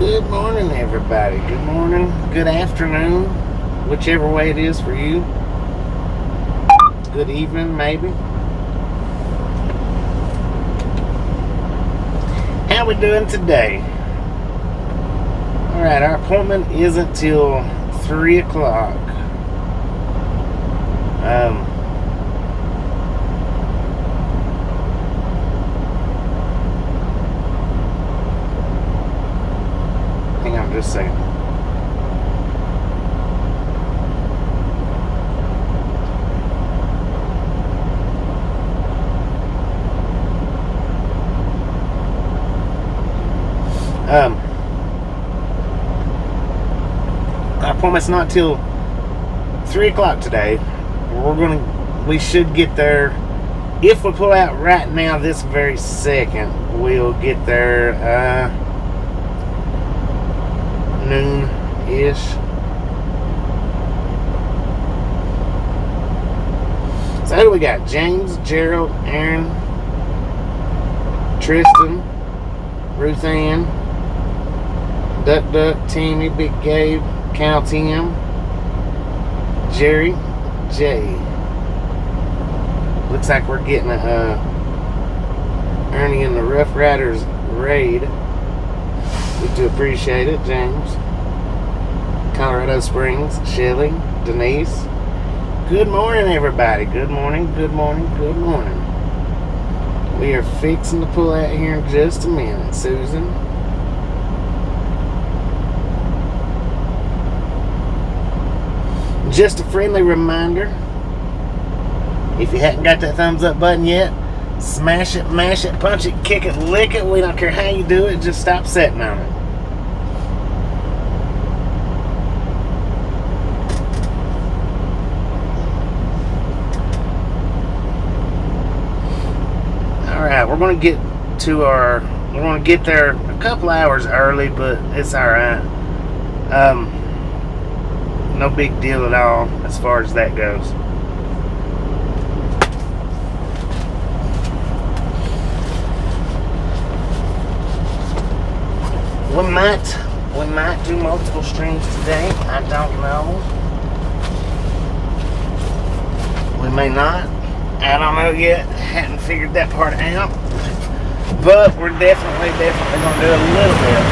Good morning, everybody. Good morning, good afternoon, whichever way it is for you. Good evening, maybe. How we doing today? Alright, our appointment isn't till 3 o'clock. Hang on just a second. Our appointment's not till 3 o'clock today. We should get there. If we pull out right now, this very second, we'll get there noon-ish. So who do we got? James, Gerald, Aaron, Tristan, Ruth Ann, Duck Duck, Tammy, Big Gabe, Cal Tim, Jerry, Jay. Looks like we're getting Ernie in the Rough Riders raid. We do appreciate it, James. Colorado Springs, Shelly, Denise. Good morning, everybody. Good morning, good morning, good morning. We are fixing to pull out here in just a minute, Susan. Just a friendly reminder, if you hadn't got that thumbs up button yet, smash it, mash it, punch it, kick it, lick it. We don't care how you do it, just stop sitting on it. Alright, we're going to get there a couple hours early, but it's alright. No big deal at all as far as that goes. We might do multiple streams today. I don't know. We may not. I don't know yet. Hadn't figured that part out. But we're definitely going to do a little bit.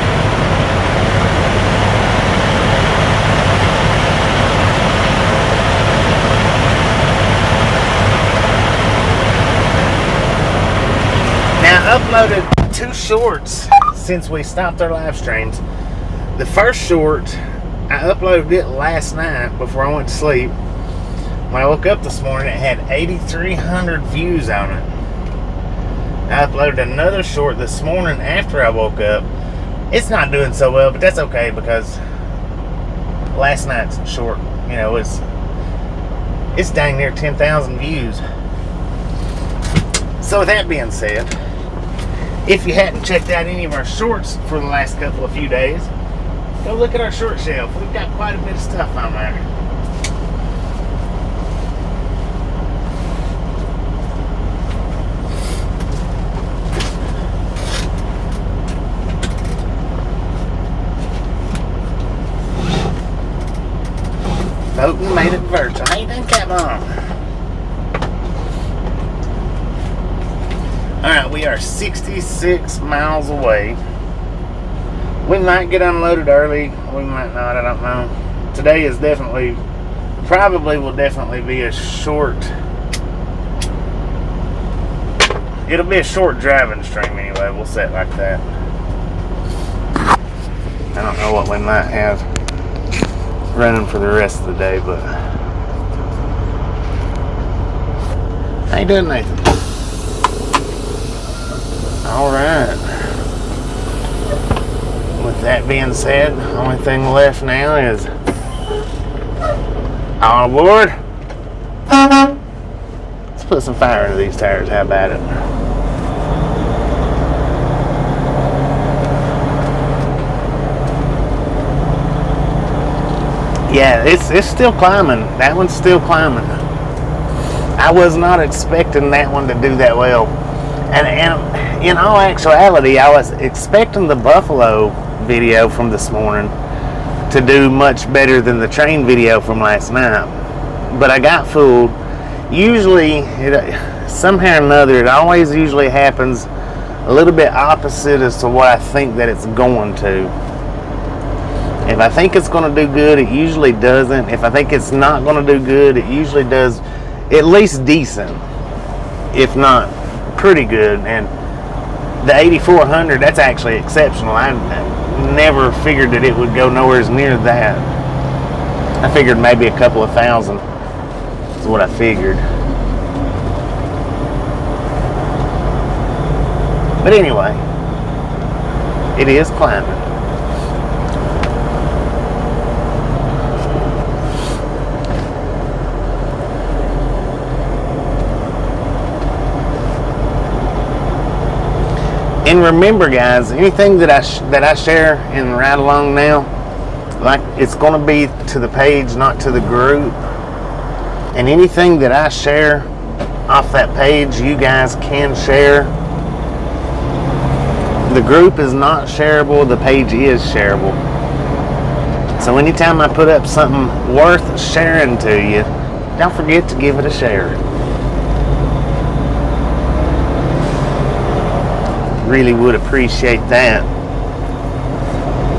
Now, I uploaded 2 shorts since we stopped our live streams. The first short, I uploaded it last night before I went to sleep. When I woke up this morning, it had 8,300 views on it. I uploaded another short this morning after I woke up. It's not doing so well, but that's okay because last night's short, you know, it's dang near 10,000 views. So with that being said, if you hadn't checked out any of our shorts for the last few days, go look at our short shelf. We've got quite a bit of stuff on there. Voting made it virtual. How you doing, Cat Mom? Alright, we are 66 miles away. We might get unloaded early. We might not. I don't know. Today is probably will definitely be a short. It'll be a short driving stream anyway. We'll set like that. I don't know what we might have running for the rest of the day, but how you doing, Nathan? Alright. With that being said, the only thing left now is all aboard. Let's put some fire into these tires. How about it? Yeah, it's still climbing. That one's still climbing. I was not expecting that one to do that well. And in all actuality, I was expecting the Buffalo video from this morning to do much better than the train video from last night. But I got fooled. Usually, somehow or another, it always usually happens a little bit opposite as to what I think that it's going to. If I think it's going to do good, it usually doesn't. If I think it's not going to do good, it usually does at least decent, if not pretty good. And the 8400, that's actually exceptional. I never figured that it would go nowhere near that. I figured maybe a couple of thousand is what I figured. But anyway, it is climbing. And remember, guys, anything that I share and ride along now, like, it's going to be to the page, not to the group. And anything that I share off that page, you guys can share. The group is not shareable, the page is shareable. So anytime I put up something worth sharing to you, don't forget to give it a share. Really would appreciate that.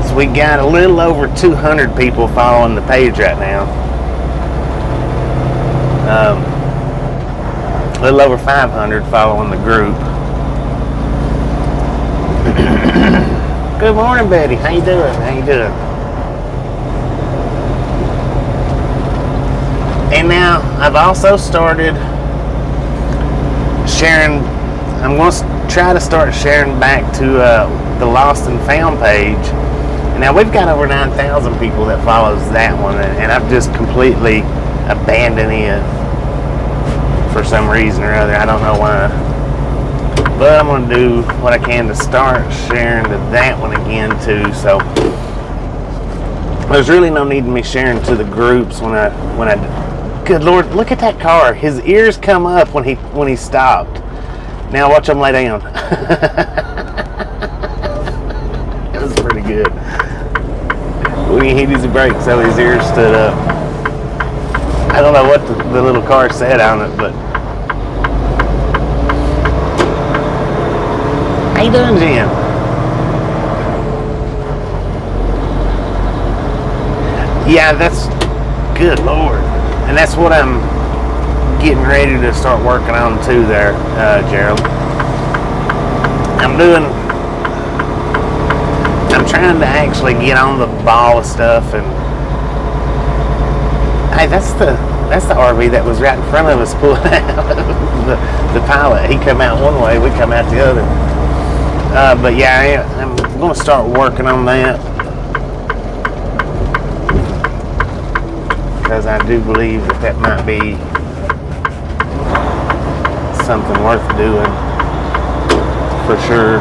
So we got a little over 200 people following the page right now. A little over 500 following the group. Good morning, Betty. How you doing? And now I've also started sharing. I'm going to try to start sharing back to the Lost and Found page. Now we've got over 9,000 people that follows that one, and I've just completely abandoned it for some reason or other. I don't know why. But I'm going to do what I can to start sharing to that one again too. So there's really no need in me sharing to the groups when I. Good Lord, look at that car. His ears come up when he stopped. Now watch him lay down. That was pretty good. When he hit his brakes, so his ears stood up. I don't know what the little car said on it, but. How you doing, Jim? Yeah, that's good Lord. And that's what I'm getting ready to start working on too there, Gerald. I'm trying to actually get on the ball of stuff, and hey, that's the RV that was right in front of us pulling out. the pilot, he come out one way, we come out the other. But yeah, I'm going to start working on that, because I do believe that might be something worth doing for sure.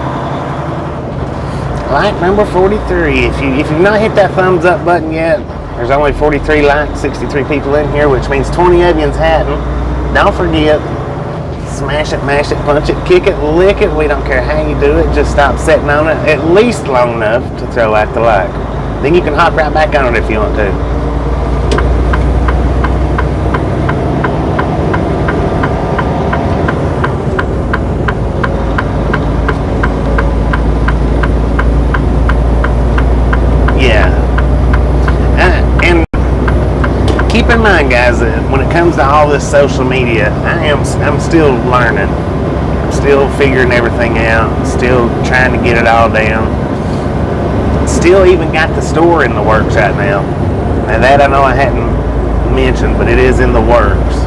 Like number 43. If you've not hit that thumbs up button yet, there's only 43 likes, 63 people in here, which means 20 of yous hadn't. Don't forget. Smash it, mash it, punch it, kick it, lick it. We don't care how you do it. Just stop sitting on it at least long enough to throw out the like. Then you can hop right back on it if you want to. Yeah. And keep in mind, guys, that when it comes to all this social media, I'm still learning. I'm still figuring everything out. Still trying to get it all down. Still even got the store in the works right now. Now that I know I hadn't mentioned, but it is in the works.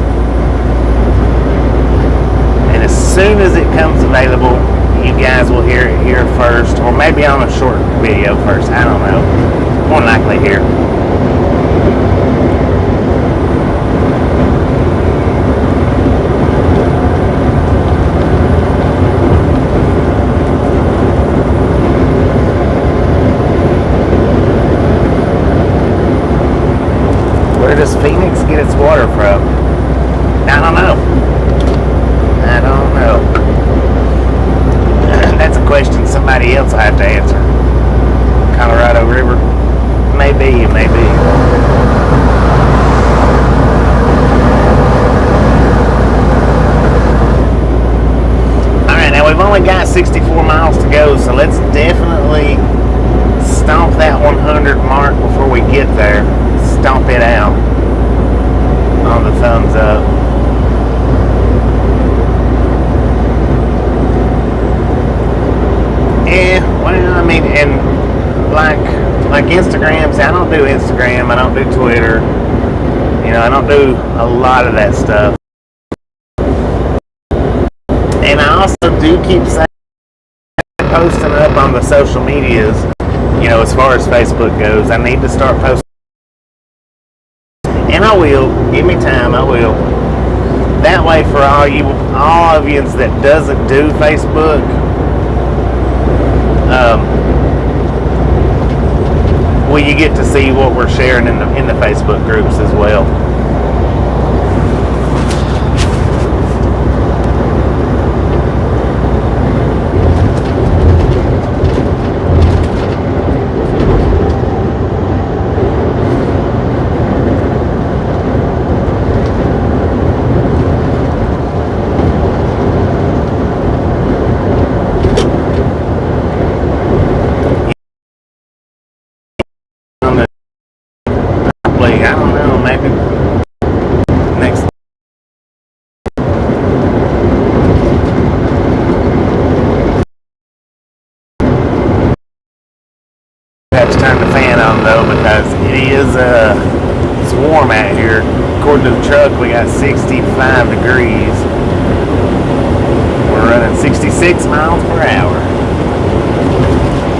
And as soon as it comes available, you guys will hear it here first, or maybe on a short video first. I don't know. More than likely here. Where does Phoenix get its water from? I don't know. That's a question somebody else will have to answer. Colorado maybe. Alright, now we've only got 64 miles to go, so let's definitely stomp that 100 mark before we get there. Stomp it out on the thumbs up. Yeah, well, I mean, and like Instagram, see, I don't do Instagram, I don't do Twitter, you know, I don't do a lot of that stuff. And I also do keep saying, posting up on the social medias, you know, as far as Facebook goes. I need to start posting. And I will. Give me time, I will. That way for all of you that doesn't do Facebook, well, you get to see what we're sharing in the Facebook groups as well. I don't know, maybe next. Have to turn the fan on though, because it is it's warm out here. According to the truck, we got 65 degrees. We're running 66 miles per hour.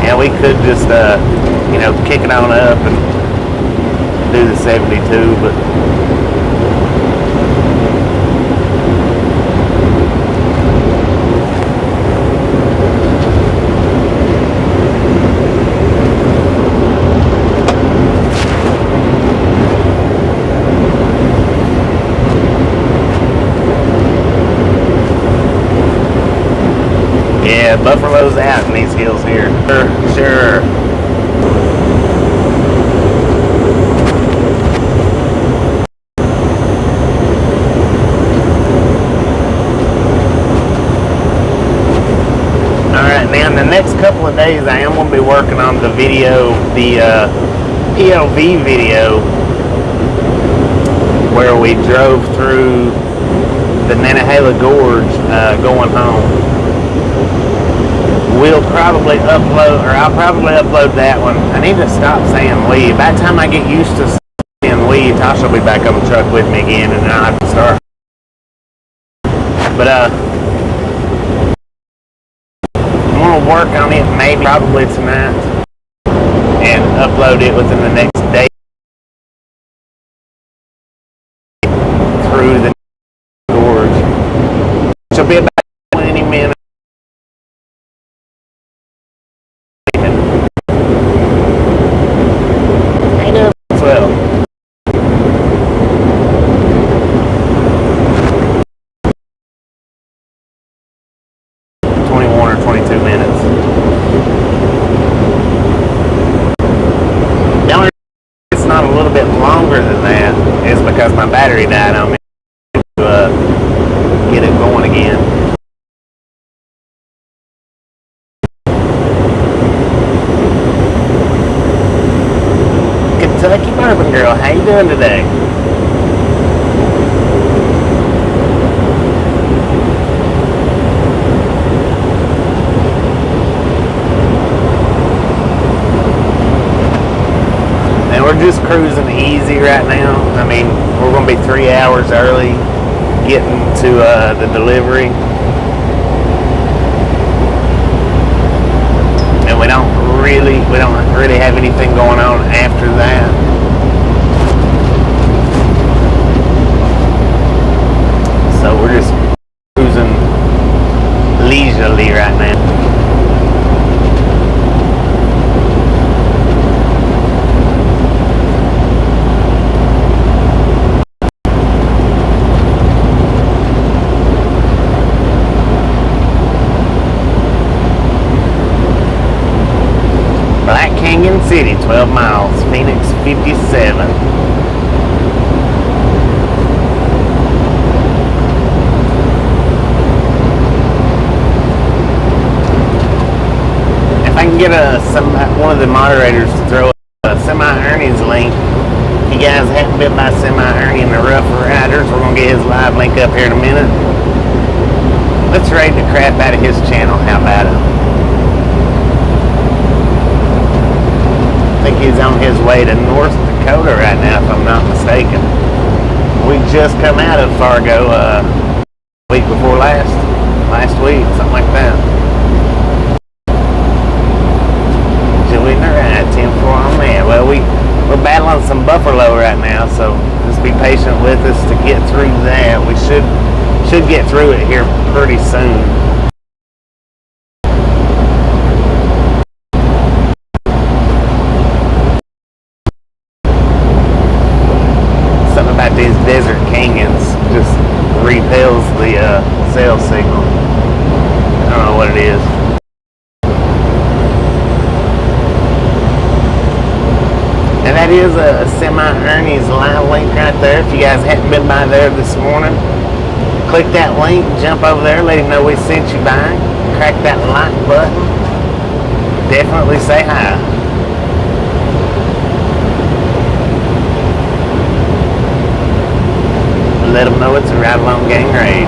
Yeah, we could just you know, kick it on up and do the 72, but yeah, Buffalo's out in these hills here. Sure. Now, in the next couple of days, I am going to be working on the video, the POV video, where we drove through the Nantahala Gorge going home. We'll probably upload, or I'll probably upload that one. I need to stop saying we. By the time I get used to saying we, Tasha will be back on the truck with me again, and then I'll have to start. But, work on it maybe probably tonight and upload it within the next day through the gorge. Which will be about 20 minutes. Ain't doing as well. Because my battery died on me to get it going again. Kentucky Bourbon Girl, how you doing today? We're just cruising easy right now. I mean, we're going to be 3 hours early getting to the delivery. And we don't really have anything going on after that. So we're just cruising leisurely right now. City, 12 miles. Phoenix, 57. If I can get one of the moderators to throw a semi-earnings link. If you guys haven't been by Semi-Ernie and the Rough Riders, we're going to get his live link up here in a minute. Let's raid the crap out of his channel. How about it? I think he's on his way to North Dakota right now, if I'm not mistaken. We just come out of Fargo week before last week, something like that. Join the ride, 10-4 on there. Well, we're battling some buffalo right now, so just be patient with us to get through that. We should get through it here pretty soon. Something about these desert canyons just repels the cell signal. I don't know what it is. And that is a Semi-Ernie's live link right there. If you guys hadn't been by there this morning, click that link, jump over there, let him know we sent you by. Crack that like button. Definitely say hi. Let them know it's a Ride Along Gang raid.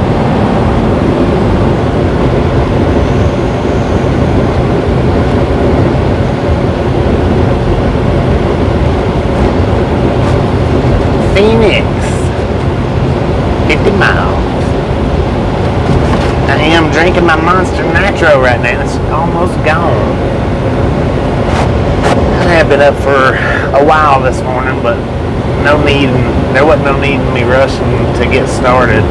Phoenix, 50 miles. I am drinking my Monster Nitro right now. It's almost gone. I have been up for a while this morning, but there wasn't no need in me rushing to get started.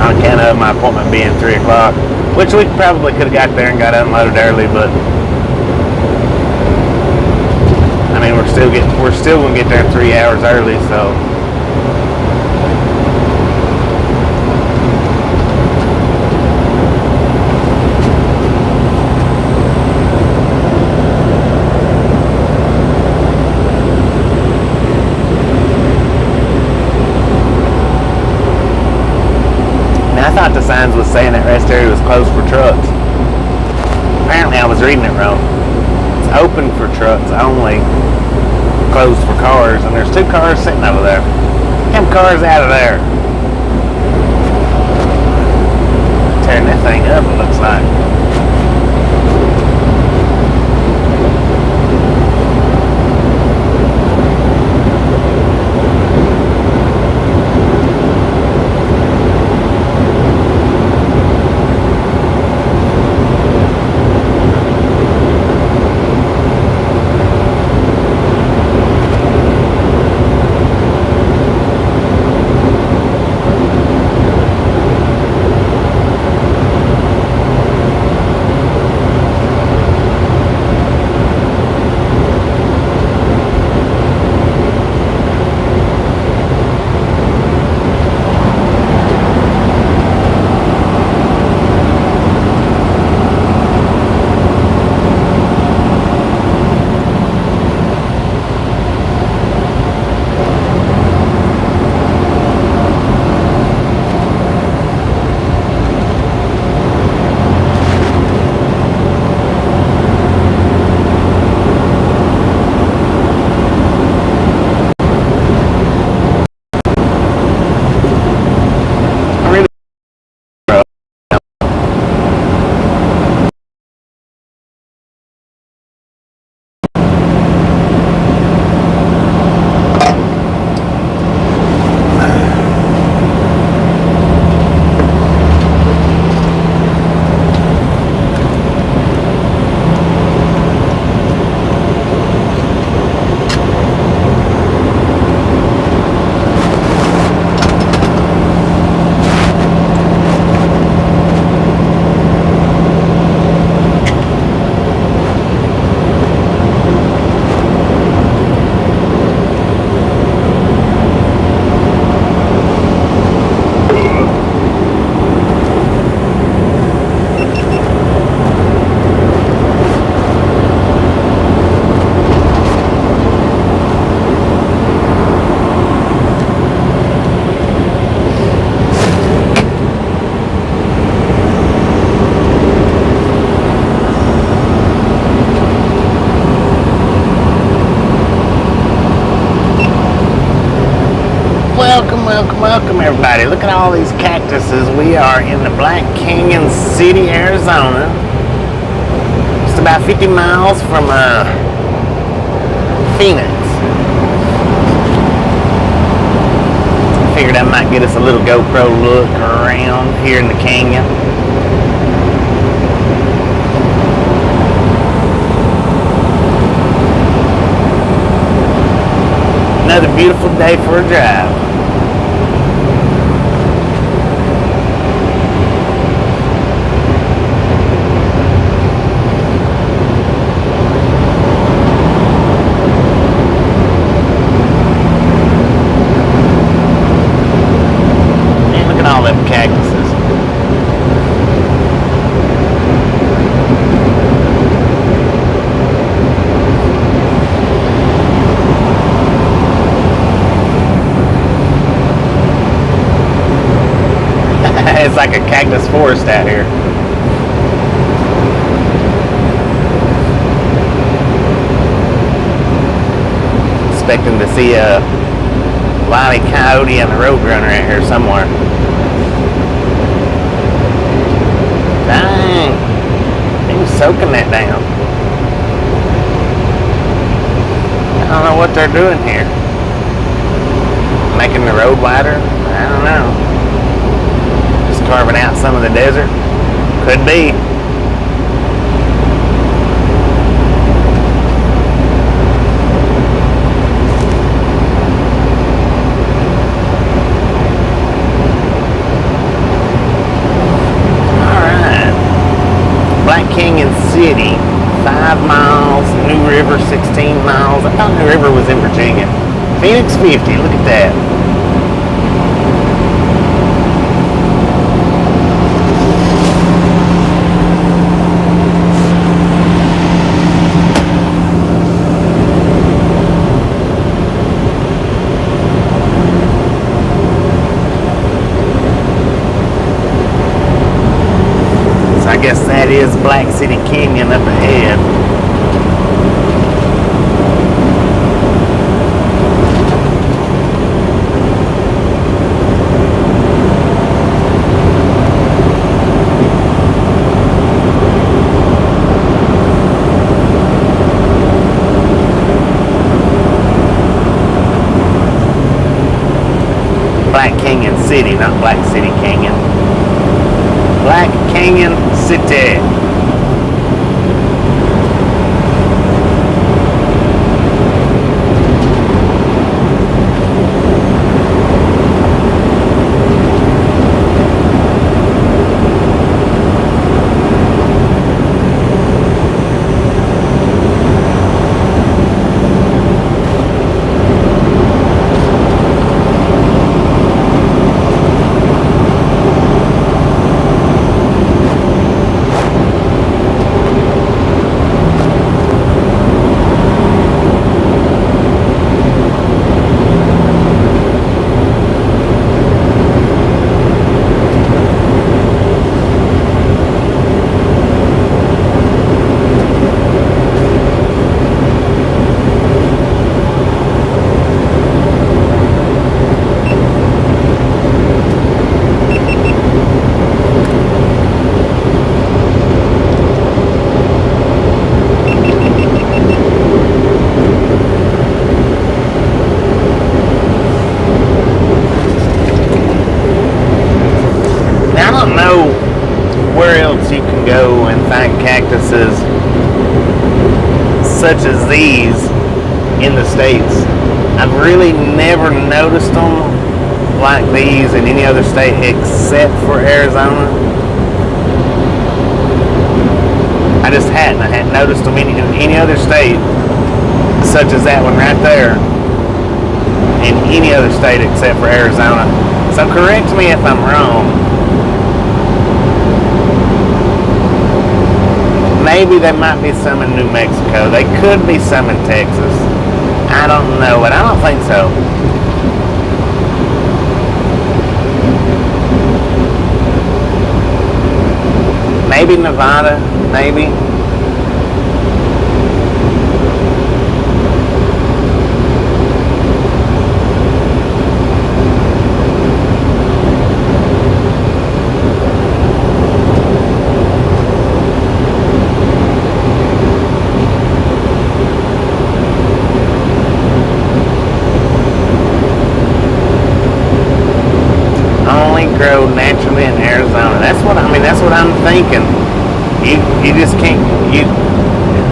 On account of my appointment being 3 o'clock, which we probably could have got there and got unloaded early, but I mean, we're still gonna get there 3 hours early, so. Now, I thought the signs was saying that rest area was closed for trucks. Apparently, I was reading it wrong. It's open for trucks only, closed for cars, and there's 2 cars sitting over there. Get them cars out of there. Tearing that thing up, it looks like. look at all these cactuses. We are in the Black Canyon City, Arizona. Just about 50 miles from Phoenix. Figured I might get us a little GoPro look around here in the canyon. Another beautiful day for a drive. And look at all them cactuses. It's like a cactus forest out here. Expecting to see a Wile E. Coyote and the Roadrunner out here somewhere. Dang. He was soaking that down. I don't know what they're doing here. Making the road wider? I don't know. Carving out some of the desert? Could be. Alright. Black Canyon City, 5 miles. New River, 16 miles. I thought New River was in Virginia. Phoenix, 50. Look at that. I guess that is Black City Canyon up ahead. Black Canyon City, not Black City Canyon. Black Canyon City. Go and find cactuses such as these in the States. I've really never noticed them like these in any other state except for Arizona. I just hadn't. I hadn't noticed them in any other state such as that one right there in any other state except for Arizona. So correct me if I'm wrong. Maybe there might be some in New Mexico. They could be some in Texas. I don't know, but I don't think so. Maybe Nevada, maybe. link road naturally in Arizona. That's what I'm thinking. You just can't.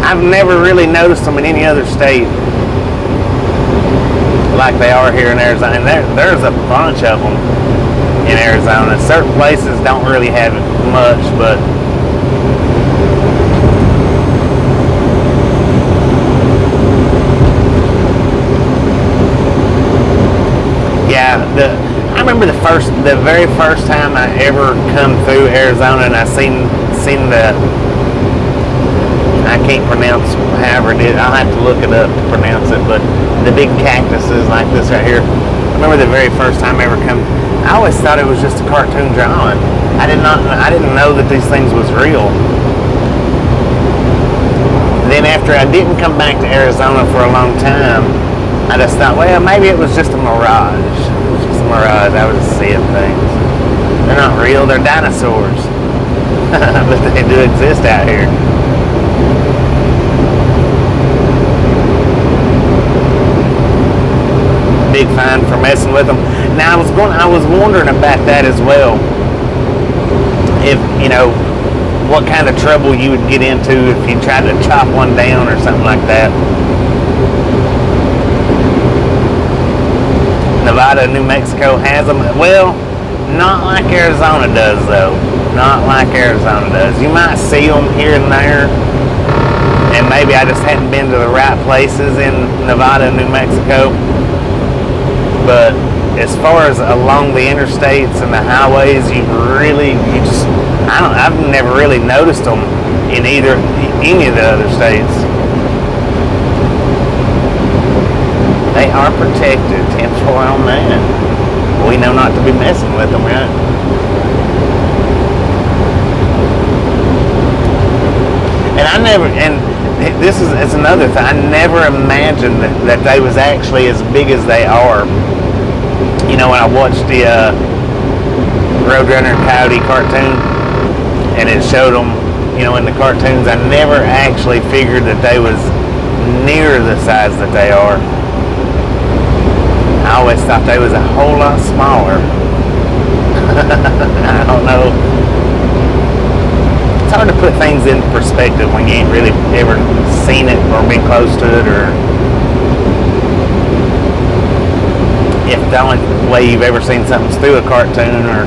I've never really noticed them in any other state like they are here in Arizona. And there's a bunch of them in Arizona. Certain places don't really have it much, but yeah, I remember the very first time I ever come through Arizona, and I seen the, I can't pronounce however it is. I'll have to look it up to pronounce it, but the big cactuses like this right here. I remember the very first time I ever come. I always thought it was just a cartoon drawing. I didn't know that these things was real. Then after I didn't come back to Arizona for a long time, I just thought, well, maybe it was just a mirage. It was just a mirage. I was just seeing things. They're not real. They're dinosaurs. But they do exist out here. Big fine for messing with them. Now I was wondering about that as well. If, what kind of trouble you would get into if you tried to chop one down or something like that. Nevada, New Mexico has them. Well, not like Arizona does, though. Not like Arizona does. You might see them here and there, and maybe I just hadn't been to the right places in Nevada and New Mexico. But as far as along the interstates and the highways, I've never really noticed them in any of the other states. They are protected, 10-4 on that. We know not to be messing with them, right? It's another thing. I never imagined that they was actually as big as they are. When I watched the Roadrunner and Coyote cartoon, and it showed them, in the cartoons, I never actually figured that they was near the size that they are. I always thought they was a whole lot smaller. I don't know. It's hard to put things in perspective when you ain't really ever seen it or been close to it, or if the only way you've ever seen something's through a cartoon, or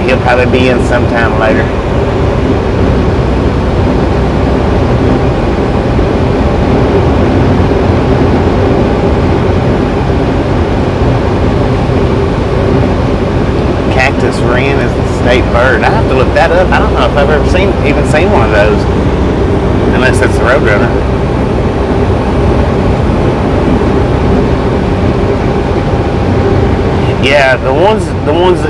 he'll probably be in sometime later. Cactus wren is the state bird. I have to look that up. I don't know if I've ever even seen one of those, unless it's the Roadrunner. Yeah, the ones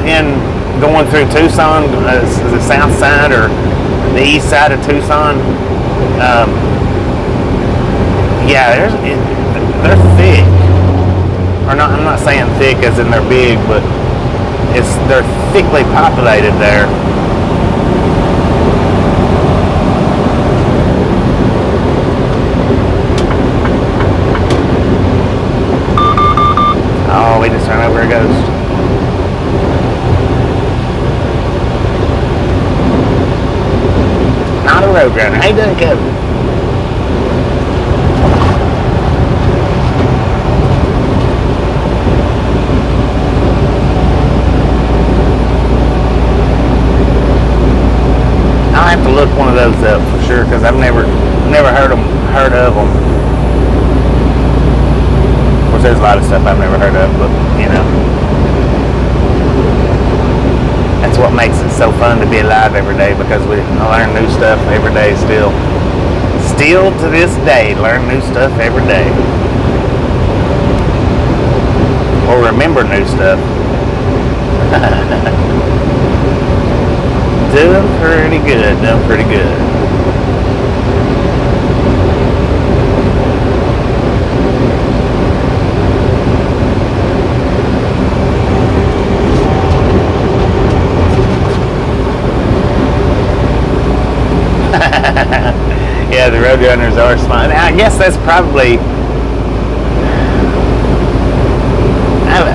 in going through Tucson, the south side or the east side of Tucson. Yeah, they're thick. Or not? I'm not saying thick as in they're big, but they're thickly populated there. Oh, we just ran over a ghost. Not a Roadrunner. How you doing, Kevin? I'll have to look one of those up for sure, because I've never heard of them. Of course, there's a lot of stuff I've never heard of, but that's what makes it so fun to be alive every day, because we learn new stuff every day still. Still to this day, learn new stuff every day. Or remember new stuff. Doing pretty good. Yeah, the Roadrunners are smart. Now, guess that's probably.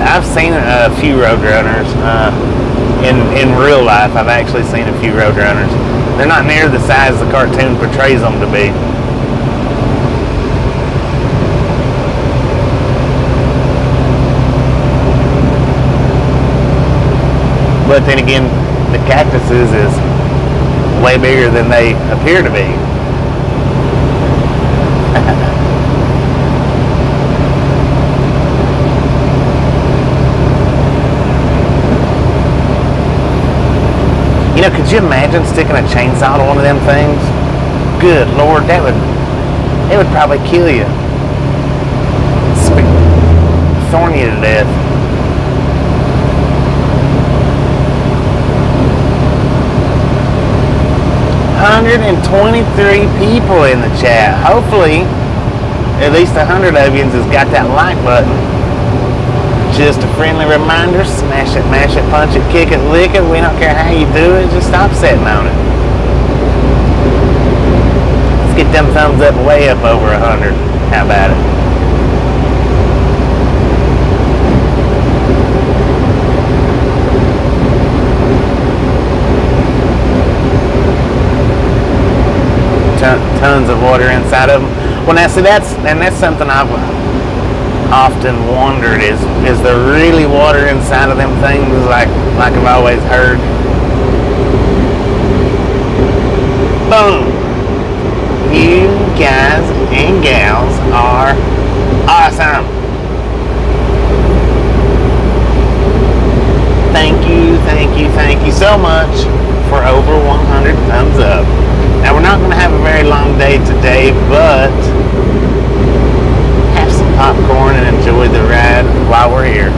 I've seen a few Roadrunners in real life. I've actually seen a few Roadrunners. They're not near the size the cartoon portrays them to be. But then again, the cactuses is way bigger than they appear to be. You know, could you imagine sticking a chainsaw to one of them things? Good Lord, it would probably kill you. Thorn you to death. $123 people in the chat. Hopefully, at least 100 of you has got that like button. Just a friendly reminder, smash it, mash it, punch it, kick it, lick it. We don't care how you do it, just stop sitting on it. Let's get them thumbs up way up over 100. How about it? Tons of water inside of them. Well, now see, that's something I've often wondered is there really water inside of them things, like I've always heard. Boom! You guys and gals are awesome. Thank you so much for over 100 thumbs up. Now, we're not going to have a very long day today, but have some popcorn and enjoy the ride while we're here.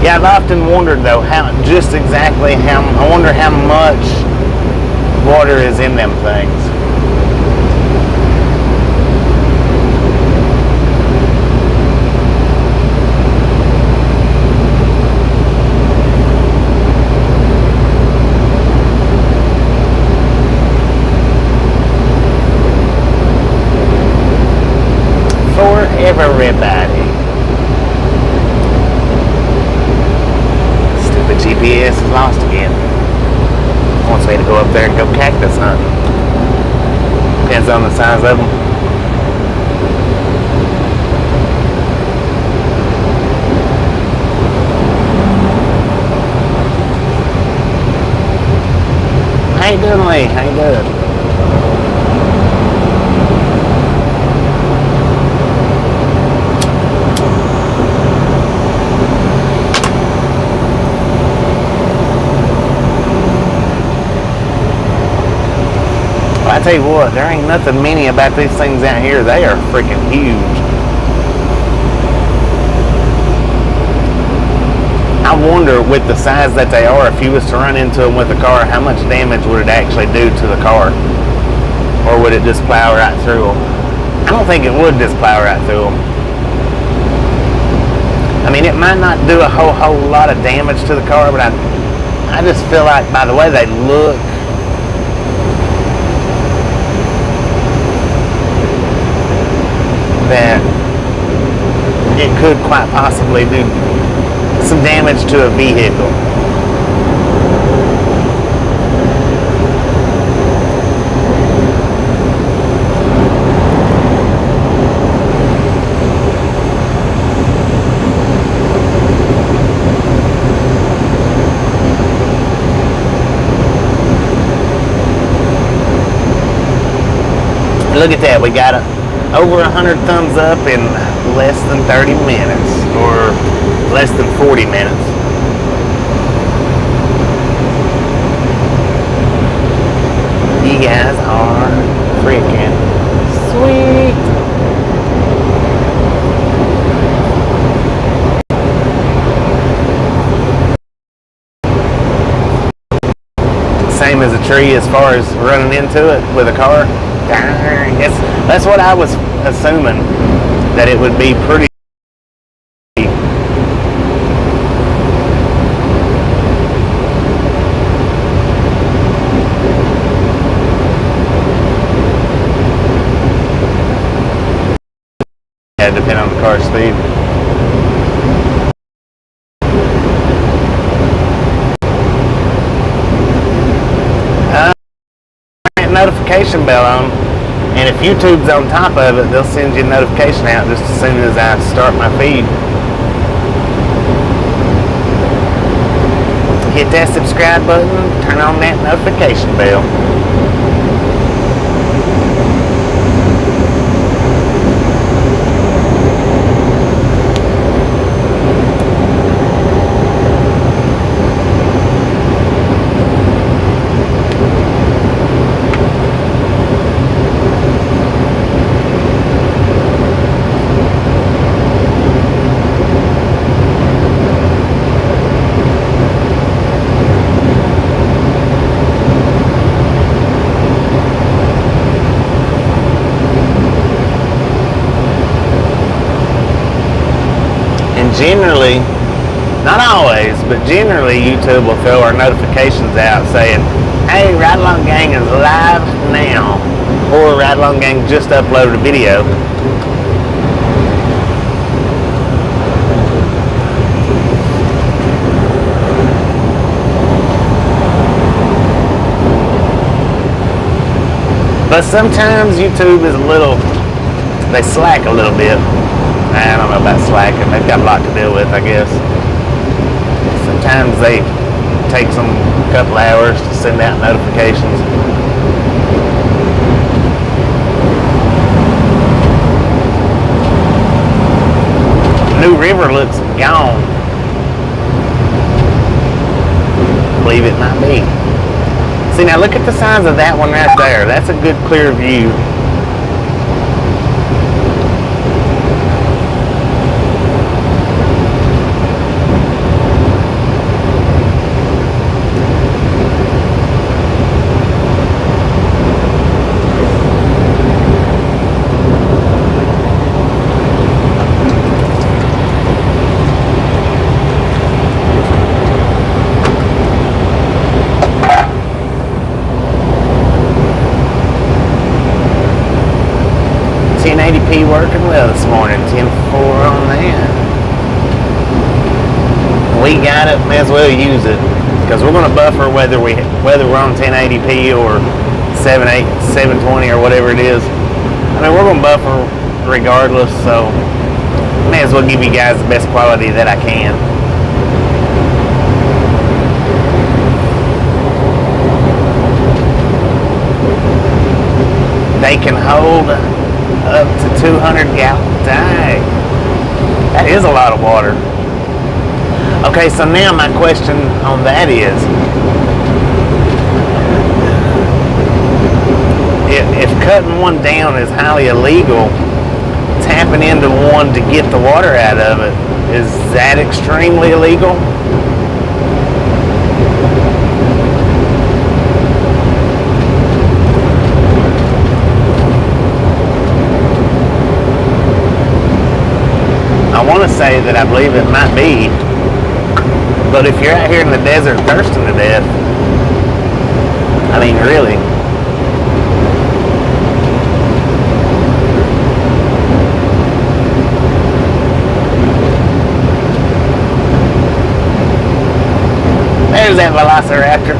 Yeah, I've often wondered, though, I wonder how much water is in them things. Everybody. Stupid GPS is lost again. Wants me to go up there and go cactus hunt. Depends on the size of them. How you doing, Lee? How you doing? I tell you what, there ain't nothing many about these things out here. They are freaking huge. I wonder, with the size that they are, if you was to run into them with a car, how much damage would it actually do to the car? Or would it just plow right through them? I don't think it would just plow right through them. I mean, it might not do a whole lot of damage to the car, but I just feel like by the way they look, that it could quite possibly do some damage to a vehicle. Look at that, we got over 100 thumbs up in less than 30 minutes, or less than 40 minutes. You guys are freaking sweet. Same as a tree as far as running into it with a car. That's what I was assuming, that it would be pretty. Yeah, depending on the car's speed. Notification bell on, and if YouTube's on top of it, they'll send you a notification out just as soon as I start my feed. Hit that subscribe button, turn on that notification bell. Generally, not always, but generally YouTube will throw our notifications out saying, hey, Ride Along Gang is live now, or Ride Along Gang just uploaded a video. But sometimes YouTube is they slack a little bit. I don't know about slacking. They've got a lot to deal with, I guess. Sometimes they take them a couple hours to send out notifications. New River looks gone. I believe it might be. See, now look at the size of that one right there. That's a good clear view. Working well this morning, 10.4 on that. We got it, may as well use it, because we're going to buffer whether we're on 1080p or 720 or whatever it is. I mean, we're going to buffer regardless, so may as well give you guys the best quality that I can. They can hold up to 200 gallons. Dang, that is a lot of water. Okay, so now my question on that is, if cutting one down is highly illegal, tapping into one to get the water out of it, is that extremely illegal? I want to say that I believe it might be, but if you're out here in the desert thirsting to death, I mean, really. There's that velociraptor.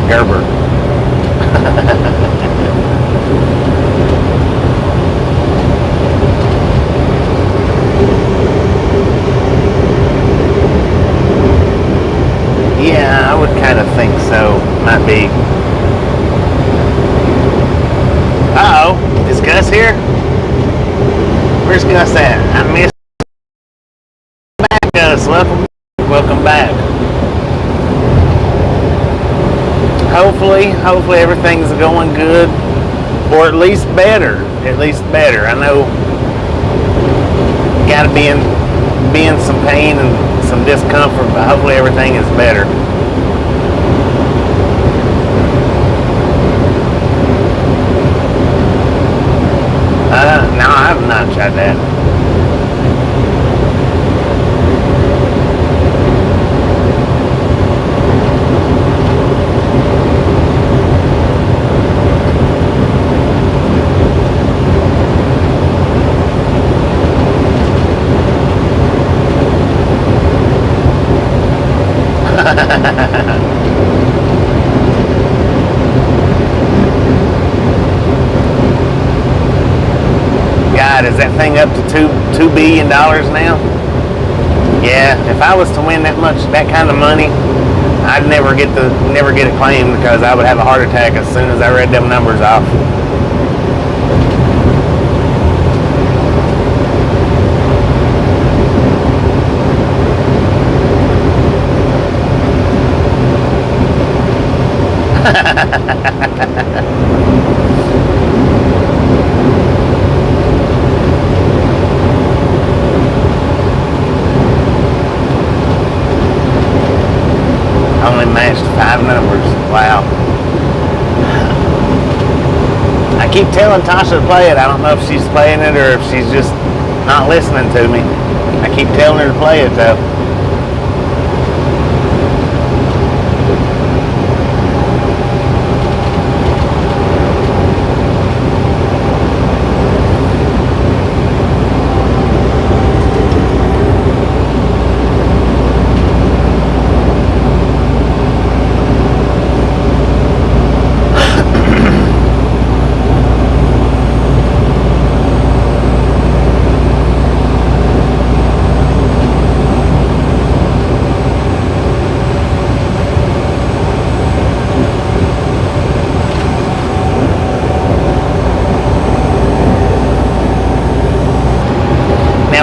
Gerber. Yeah, I would kind of think so. Might be. Uh-oh. Is Gus here? Where's Gus at? I missed. Back, Gus. Welcome back. Hopefully everything's going good, or at least better. I know you gotta be in some pain and some discomfort, but hopefully everything is better. No, I have not tried that. God, is that thing up to $2 billion now? Yeah, if I was to win that kind of money, I'd never get it claimed, because I would have a heart attack as soon as I read them numbers off. Only matched 5 numbers. Wow. I keep telling Tasha to play it. I don't know if she's playing it or if she's just not listening to me. I keep telling her to play it though.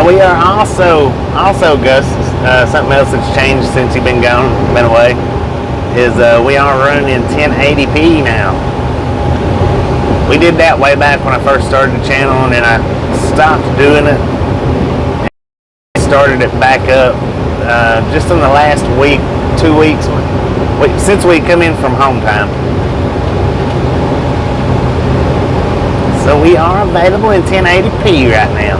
We are also Gus, something else that's changed since you've been away, is we are running in 1080p now. We did that way back when I first started the channel, and then I stopped doing it. Started it back up just in the last week, 2 weeks, since we come in from home time. So we are available in 1080p right now.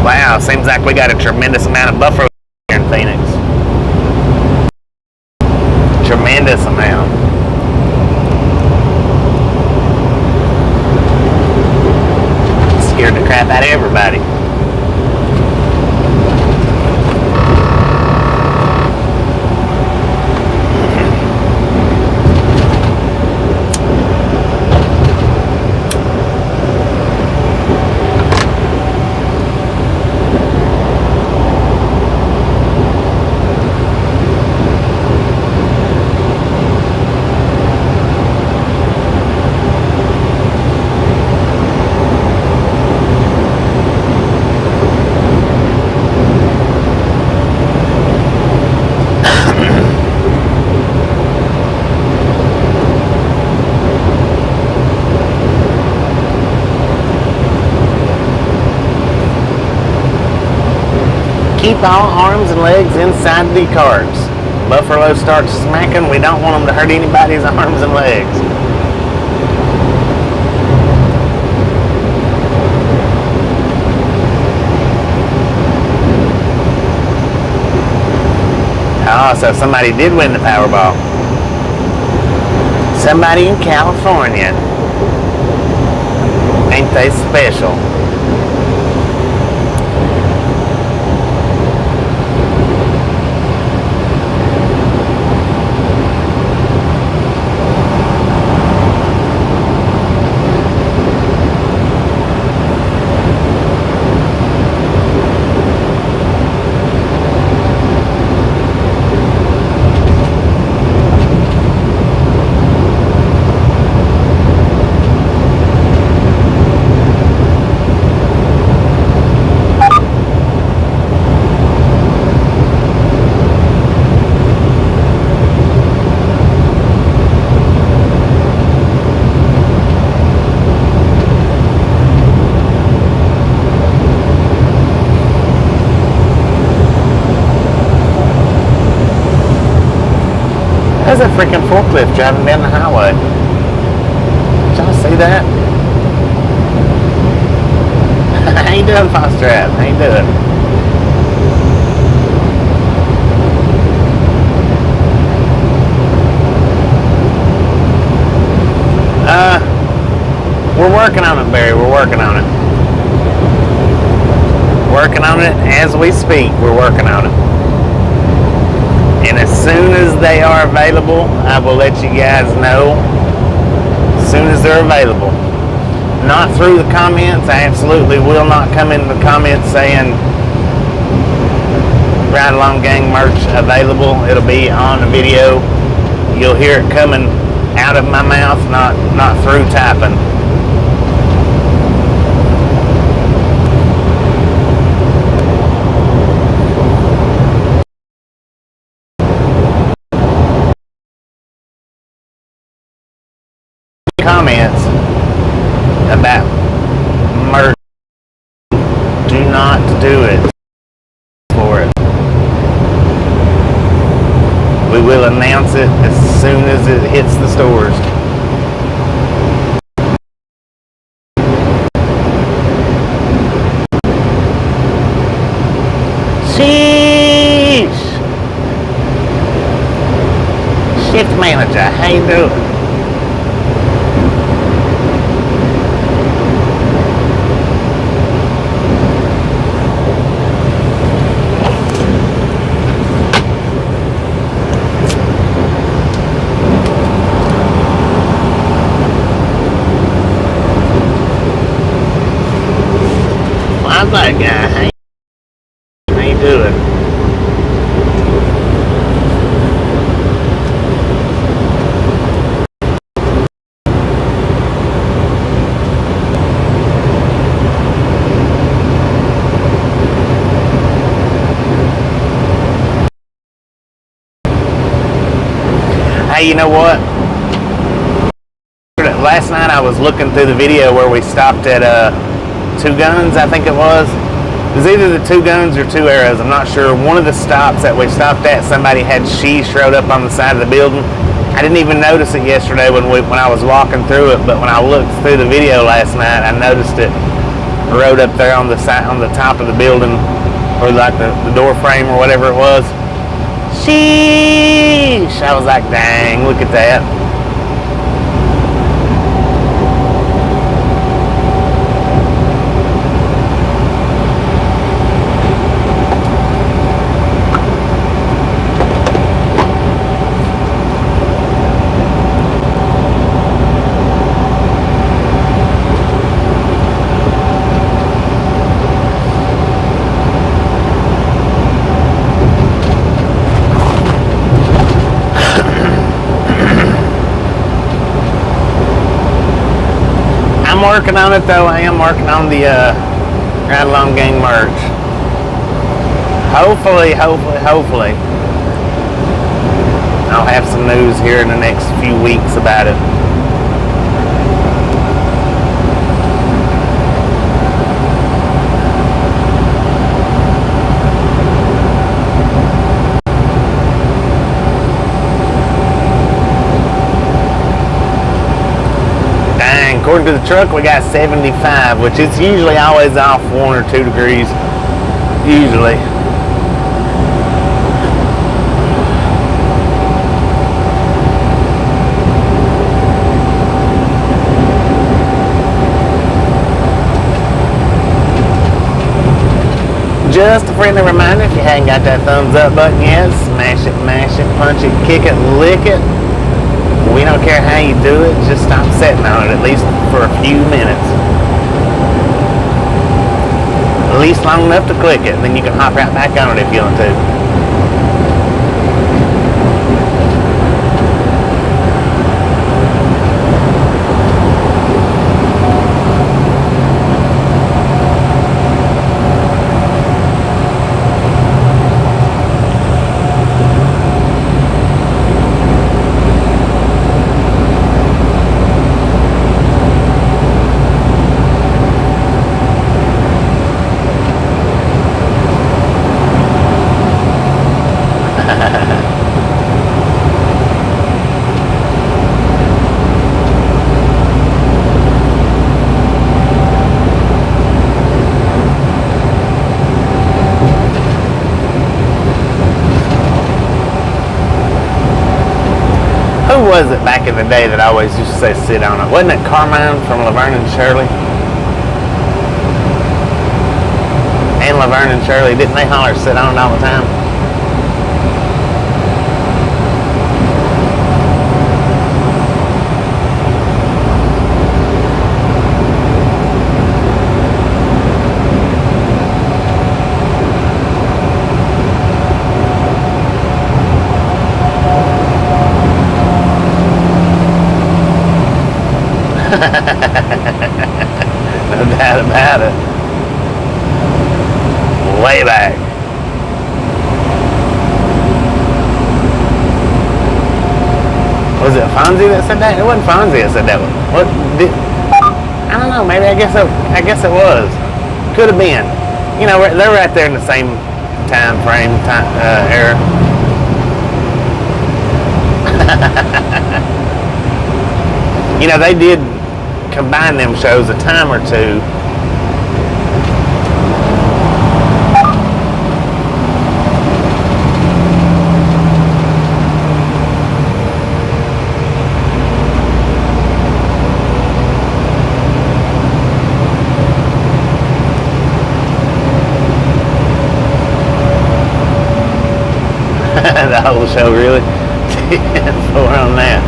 Wow, seems like we got a tremendous amount of buffer here in Phoenix. Tremendous amount. Scared the crap out of everybody. Keep all arms and legs inside the cars. Buffalo starts smacking. We don't want them to hurt anybody's arms and legs. Oh, so somebody did win the Powerball. Somebody in California. Ain't they special? was a freaking forklift driving down the highway. Did y'all see that? How you doing, Foster App? How you doing? We're working on it, Barry. We're working on it. Working on it as we speak. We're working on it. And as soon as they are available, I will let you guys know. As soon as they're available. Not through the comments. I absolutely will not come into the comments saying Ride Along Gang merch available. It'll be on the video. You'll hear it coming out of my mouth, not through typing. Comments about merch, do not do it for it. We will announce it as soon as it hits the stores. Sheesh! Shift manager, how you doing? How's that guy? How you doing? Hey, you know what? Last night I was looking through the video where we stopped at Two Guns, I think it was. It was either the Two Guns or Two Arrows, I'm not sure. One of the stops that we stopped at, somebody had sheesh wrote up on the side of the building. I didn't even notice it yesterday when I was walking through it, but when I looked through the video last night, I noticed it wrote up there on the side, on the top of the building, or like the door frame or whatever it was. Sheesh! I was like, dang, look at that. I'm working on it though. I am working on the Ride Along Gang merch. Hopefully I'll have some news here in the next few weeks about it. According to the truck, we got 75, which is usually always off 1 or 2 degrees, usually. Just a friendly reminder, if you hadn't got that thumbs up button yet, smash it, mash it, punch it, kick it, lick it. We don't care how you do it, just stop sitting on it at least for a few minutes. At least long enough to click it, and then you can hop right back on it if you want to. Who was it back in the day that I always used to say sit on it? Wasn't it Carmine from Laverne and Shirley? And Laverne and Shirley, didn't they holler sit on it all the time? No doubt about it. Way back. Was it Fonzie that said that? It wasn't Fonzie that said that. What did? I don't know. Maybe I guess it was. Could have been. You know, they're right there in the same time frame, era. You know, they did combine them shows a time or two. The whole show, really? 10-4 on that.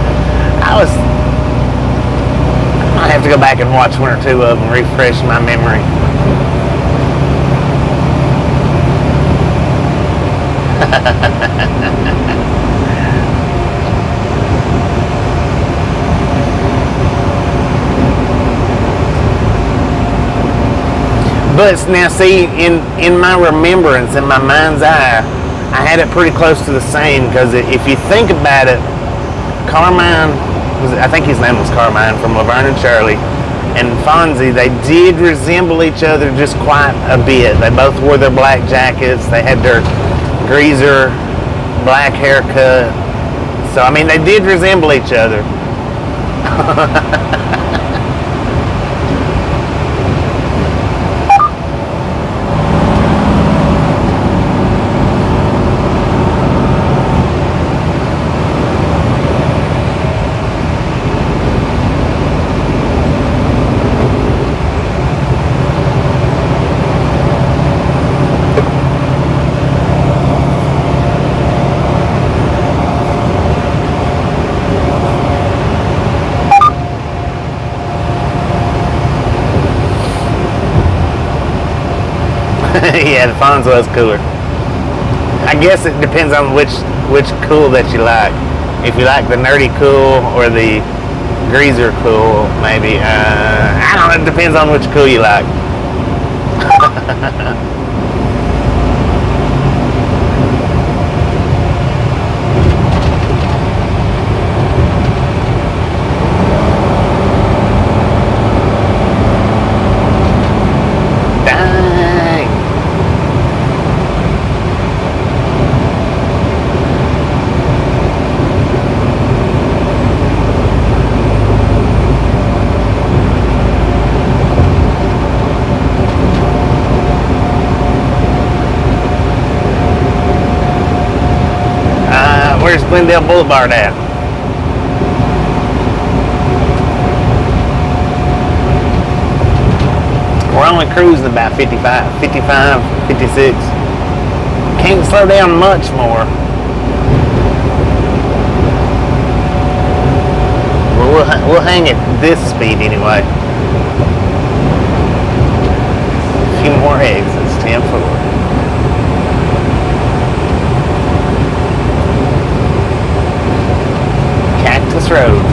I have to go back and watch one or two of them, refresh my memory. But now see, in my remembrance, in my mind's eye, I had it pretty close to the same, because if you think about it, Carmine, I think his name was Carmine from Laverne and Shirley, and Fonzie, they did resemble each other just quite a bit. They both wore their black jackets. They had their greaser black haircut. So, I mean, they did resemble each other. Yeah, the Fonz was cooler. I guess it depends on which cool that you like. If you like the nerdy cool or the greaser cool, maybe. I don't know, it depends on which cool you like. Where's Glendale Boulevard at? We're only cruising about 55, 56. Can't slow down much more. We'll hang at this speed anyway. A few more exits, 10-4. Cactus Road.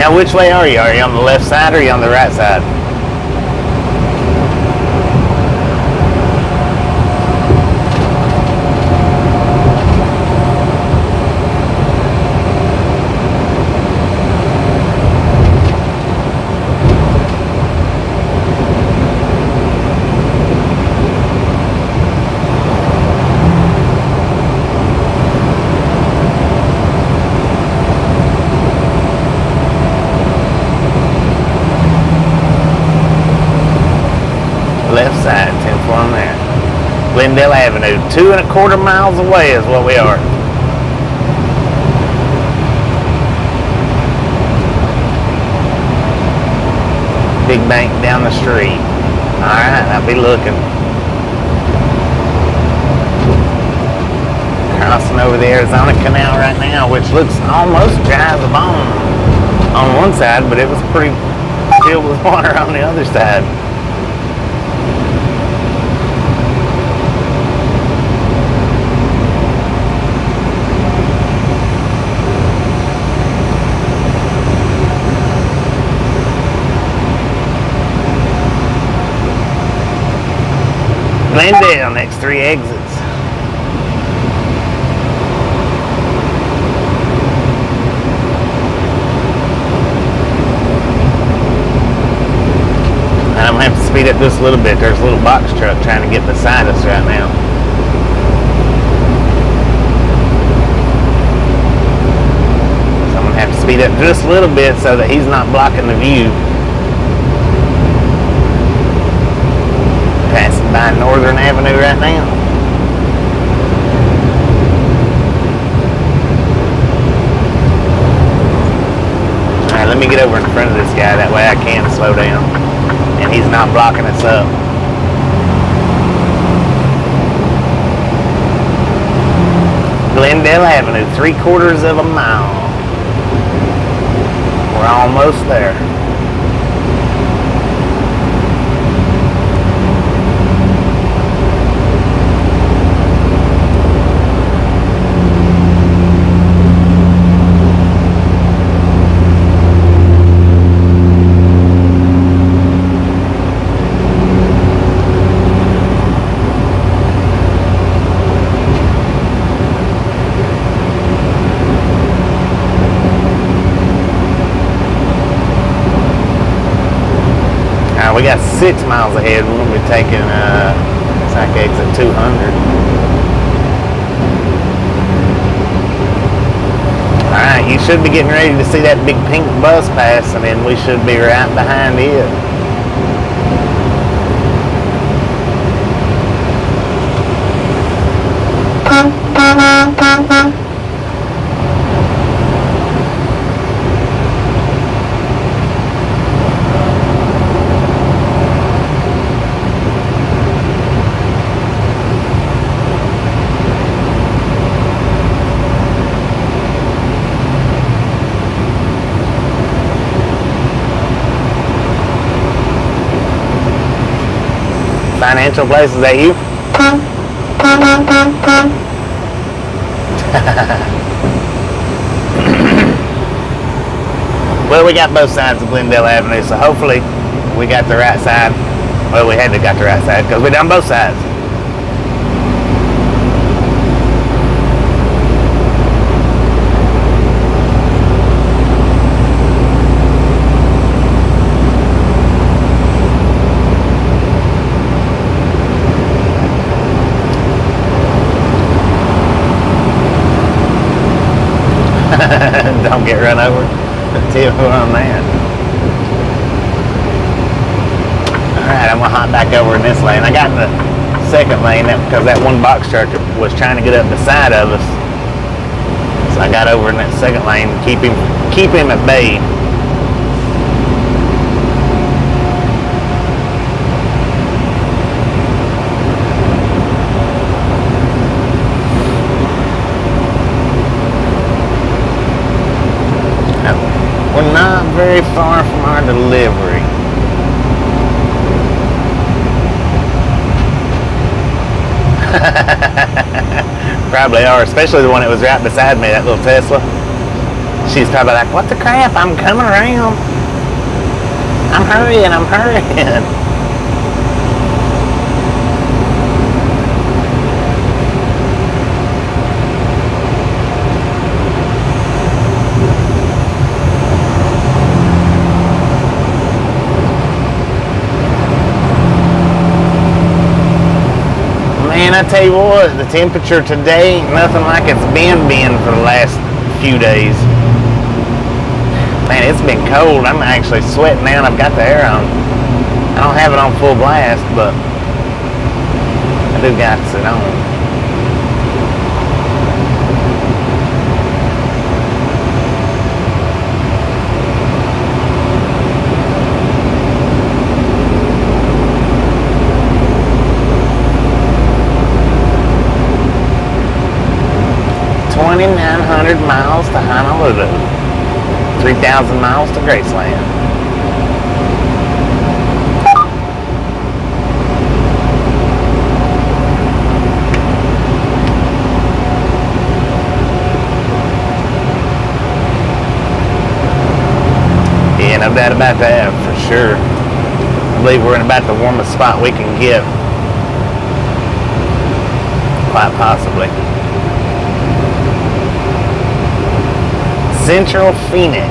Now, which way are you? Are you on the left side or are you on the right side? Left side, 10-4 on there. Glendale Avenue, 2.25 miles away is what we are. Big bank down the street. Alright, I'll be looking. Crossing over the Arizona Canal right now, which looks almost dry as a bone on one side, but it was pretty filled with water on the other side. Glendale, next 3 exits. I'm gonna have to speed up just a little bit. There's a little box truck trying to get beside us right now. So I'm gonna have to speed up just a little bit so that he's not blocking the view. Passing by Northern Avenue right now. Alright, let me get over in front of this guy, that way I can slow down and he's not blocking us up. Glendale Avenue, 3/4 mile. We're almost there. We got 6 miles ahead. We're going to be taking Sac exit 200. Alright, you should be getting ready to see that big pink bus pass, and then we should be right behind it. Financial Place, is that you? Well, we got both sides of Glendale Avenue, so hopefully we got the right side. Well, we had to got the right side because we done both sides. Don't get run over. Tell you where I'm at. Alright, I'm going to hop back over in this lane. I got in the second lane because that one box truck was trying to get up beside of us. So I got over in that second lane to keep him at bay. We're not very far from our delivery. Probably are, especially the one that was right beside me, that little Tesla. She's probably like, what the crap? I'm coming around. I'm hurrying. 'Man, I tell you what, the temperature today ain't nothing like it's been for the last few days. Man, it's been cold. I'm actually sweating now and I've got the air on. I don't have it on full blast, but I do got it on. $2,900 miles to Honolulu. 3,000 miles to Graceland. Yeah, no doubt about that, for sure. I believe we're in about the warmest spot we can get. Quite possibly. Central Phoenix.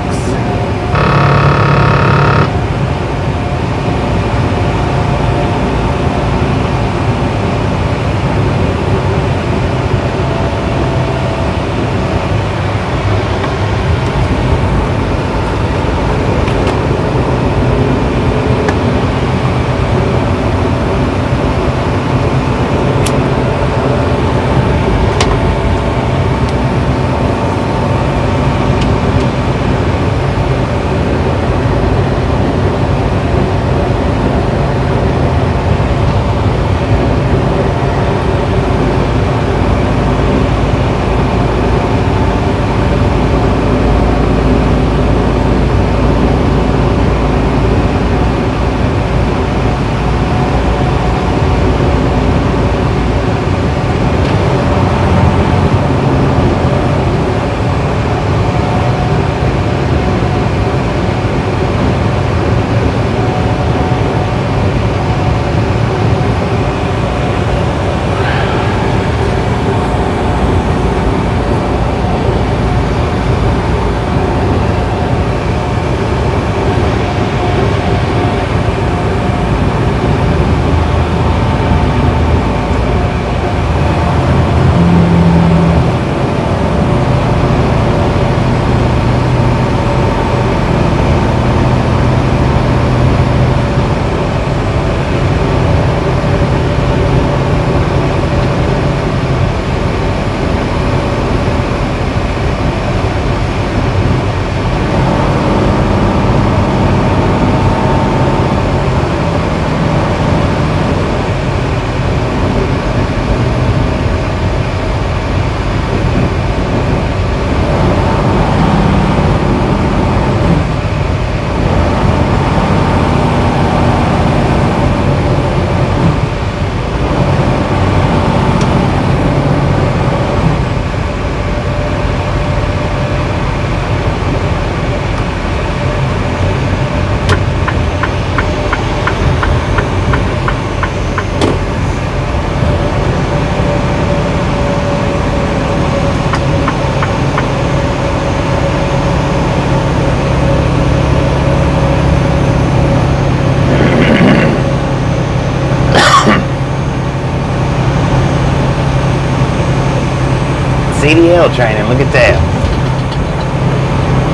CDL training, look at that.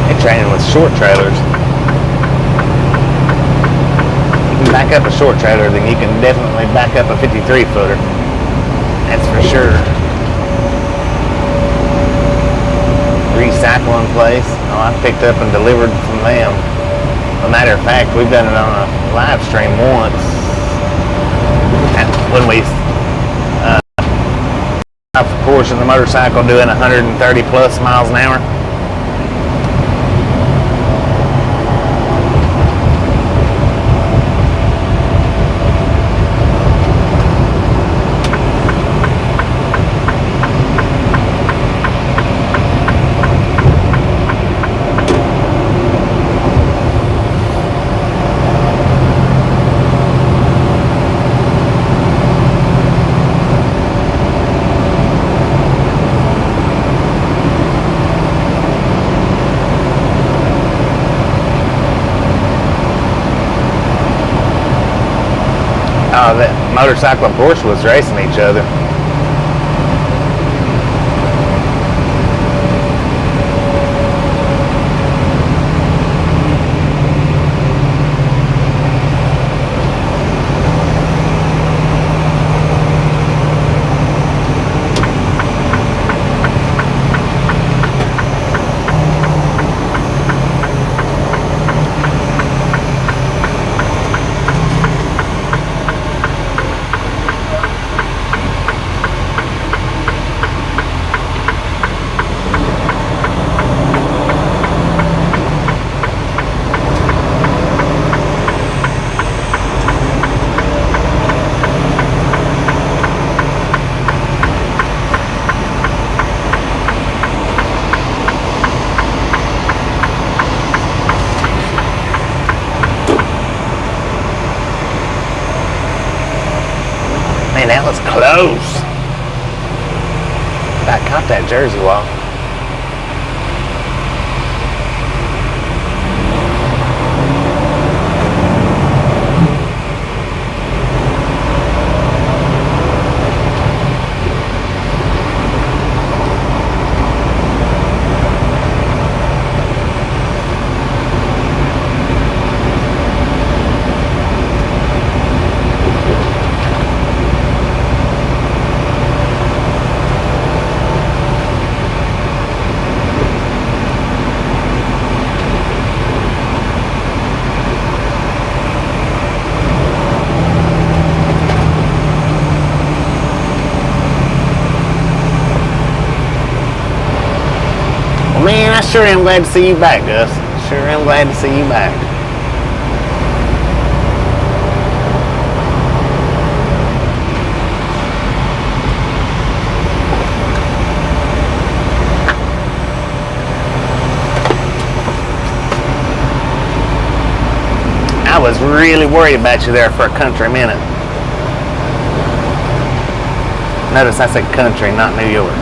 They're training with short trailers. You can back up a short trailer, then you can definitely back up a 53 footer. That's for sure. Recycling place. Oh, I picked up and delivered from them. As a matter of fact, we've done it on a live stream once. When we off the course of the motorcycle doing 130 plus miles an hour. That motorcycle and Porsche was racing each other. Man, that was close. I caught that Jersey wall. Man, I sure am glad to see you back, Gus. Sure am glad to see you back. I was really worried about you there for a country minute. Notice I said country, not New York.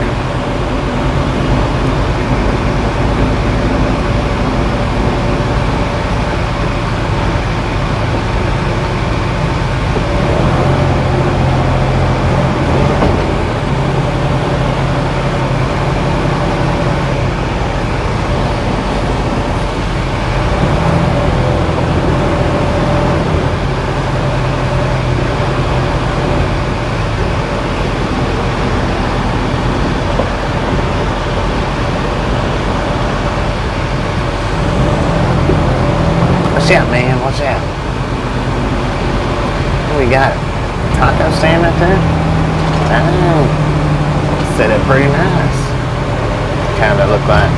Watch out, man, watch out. What do we got? Taco stand right there? Oh, set it pretty nice. Kind of look like.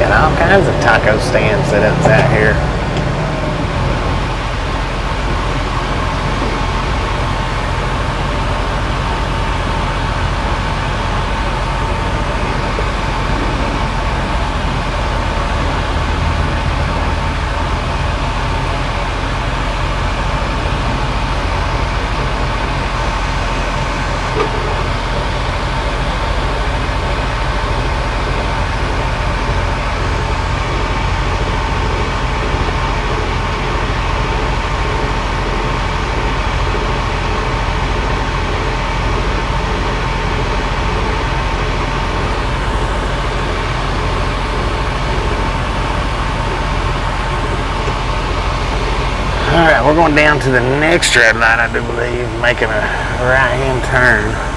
Got all kinds of taco stand setups out here. Alright, we're going down to the next red light, I do believe, making a right-hand turn.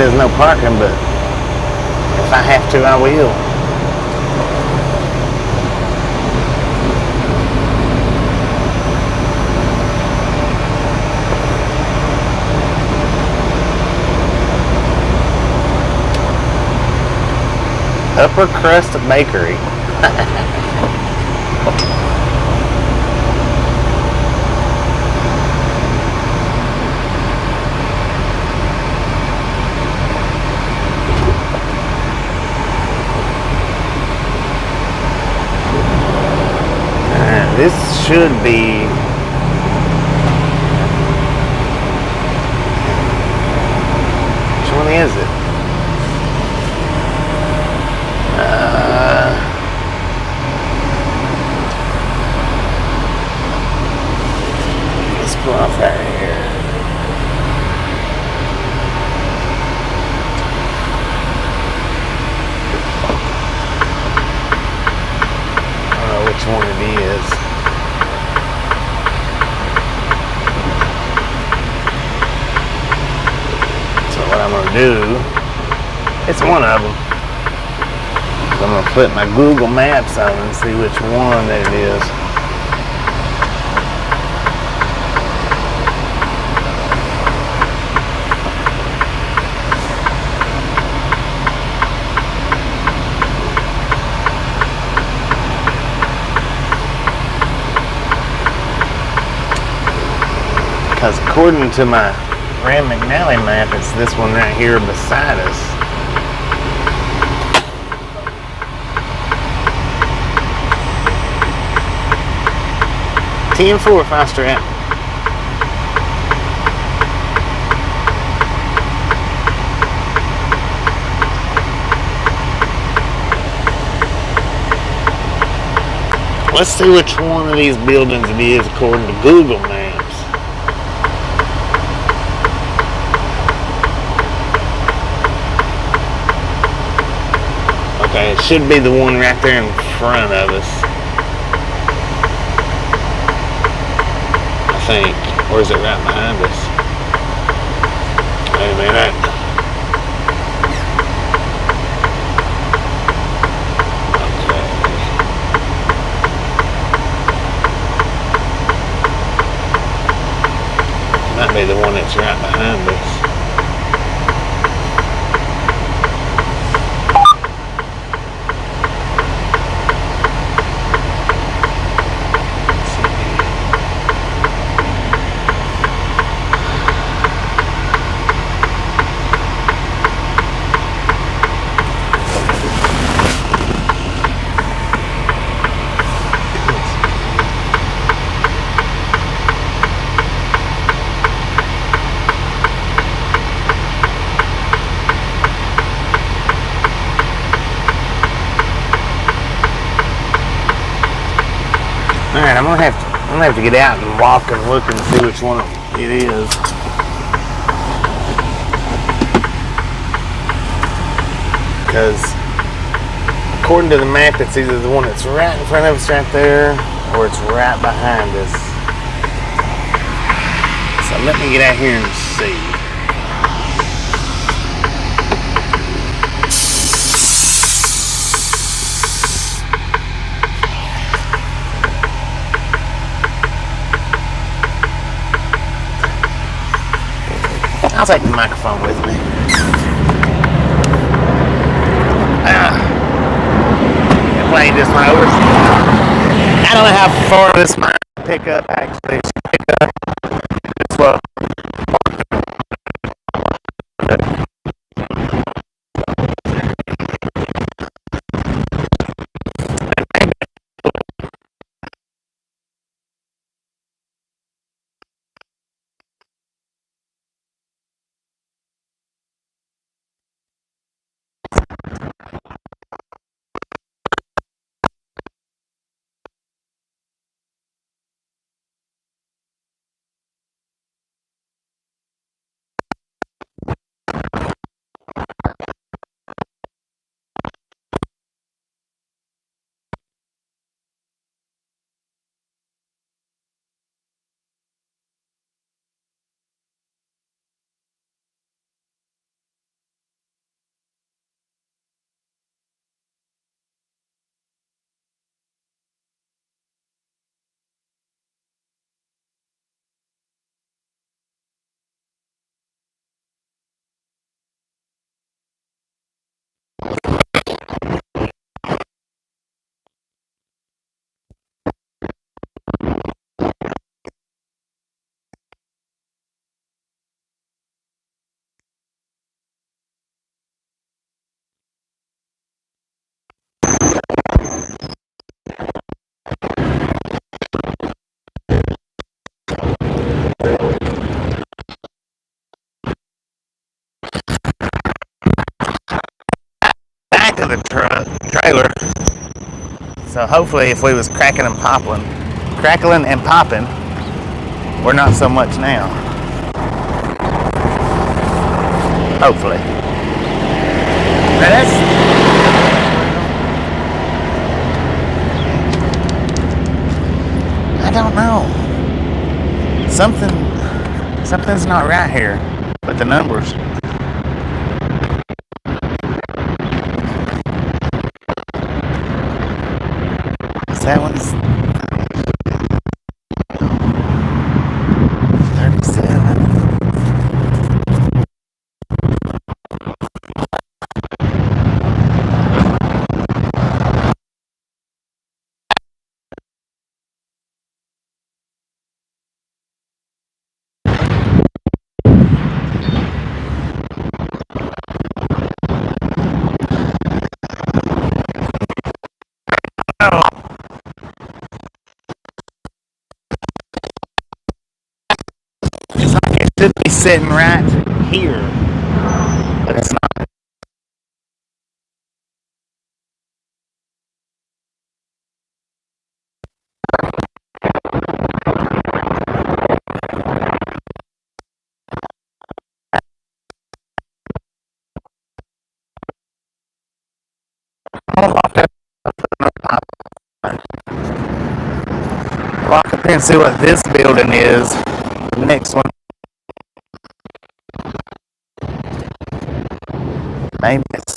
says no parking, but if I have to, I will. Upper Crust Bakery. This should be which one is it? Let's pull off right here. I don't know which one it is. What I'm going to do, it's one of them. I'm going to put my Google Maps on and see which one that it is. Because according to my Rand McNally map, it's this one right here beside us. TN4 faster at. Let's see which one of these buildings it is according to Google Maps. Okay, it should be the one right there in front of us. I think. Or is it right behind us? Wait a minute. Okay. Might be the one that's right behind us. Alright, I'm gonna have to get out and walk and look and see which one it is. Because according to the map, it's either the one that's right in front of us right there, or it's right behind us. So let me get out here and see. I'll take the microphone with me. It playing just my over. I don't know how far this might pick up actually. It should pick up this well. trailer. So hopefully if we was crackling and popping, we're not so much now. Hopefully. Now that's, I don't know. Something's not right here with the numbers. That one's 37. Oh. It's like it should be sitting right here, but it's not. Walk up here and see what this building is. The next one. Maybe it's.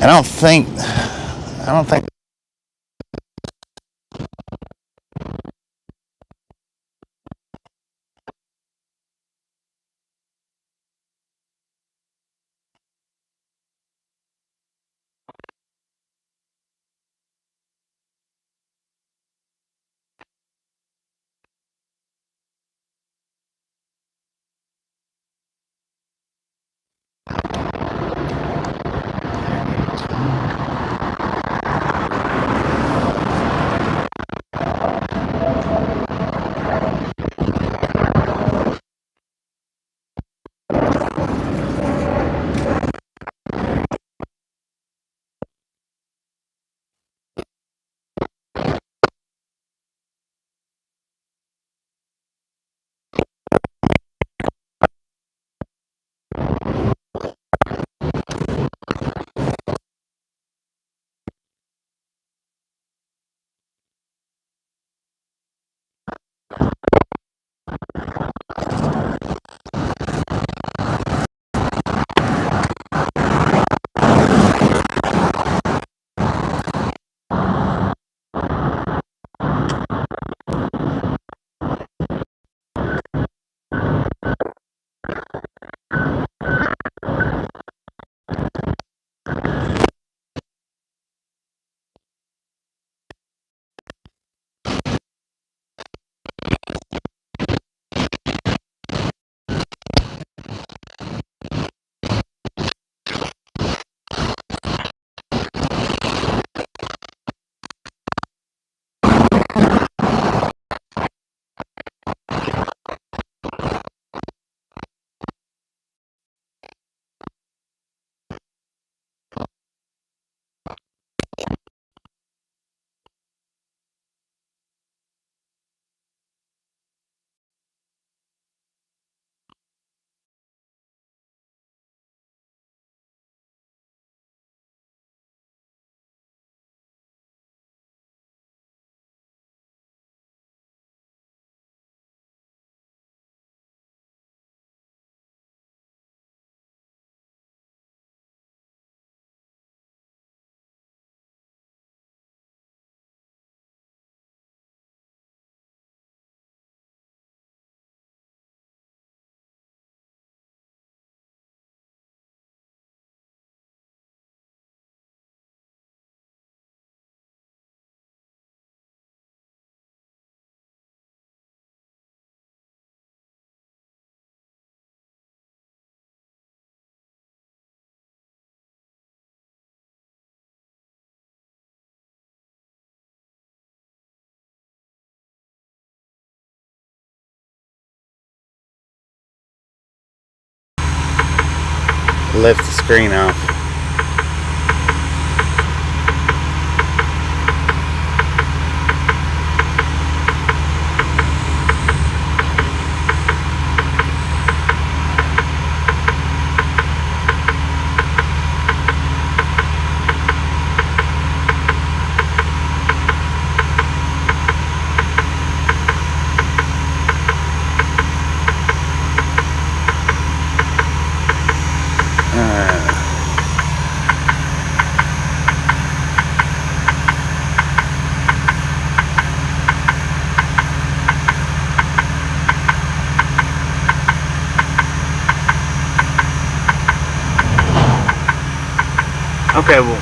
I don't think. left the screen off. Okay, well,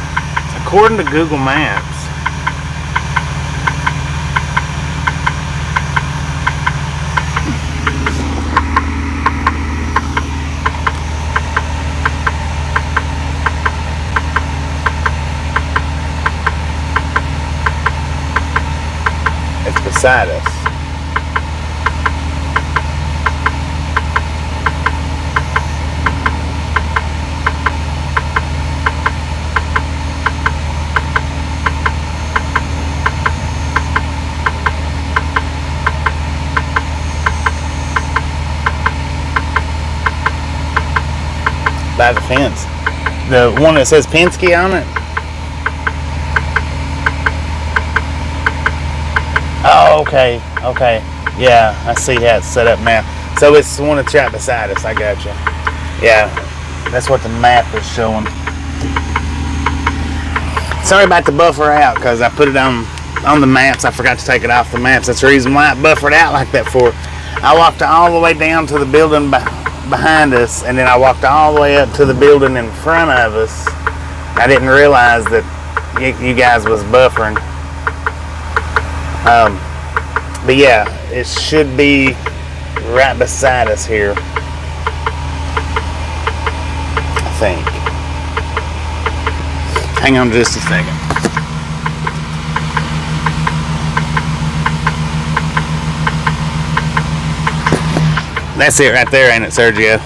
according to Google Maps, it's beside us. By the fence. The one that says Penske on it? Oh, okay. Okay. Yeah, I see how it's set up now. So it's the one that's right beside us. I got you. Yeah, that's what the map is showing. Sorry about the buffer out, because I put it on the maps. I forgot to take it off the maps. That's the reason why it buffered out like that for. I walked all the way down to the building behind us, and then I walked all the way up to the building in front of us. I didn't realize that you guys was buffering. But yeah, it should be right beside us here, I think. Hang on just a second. That's it right there, ain't it, Sergio?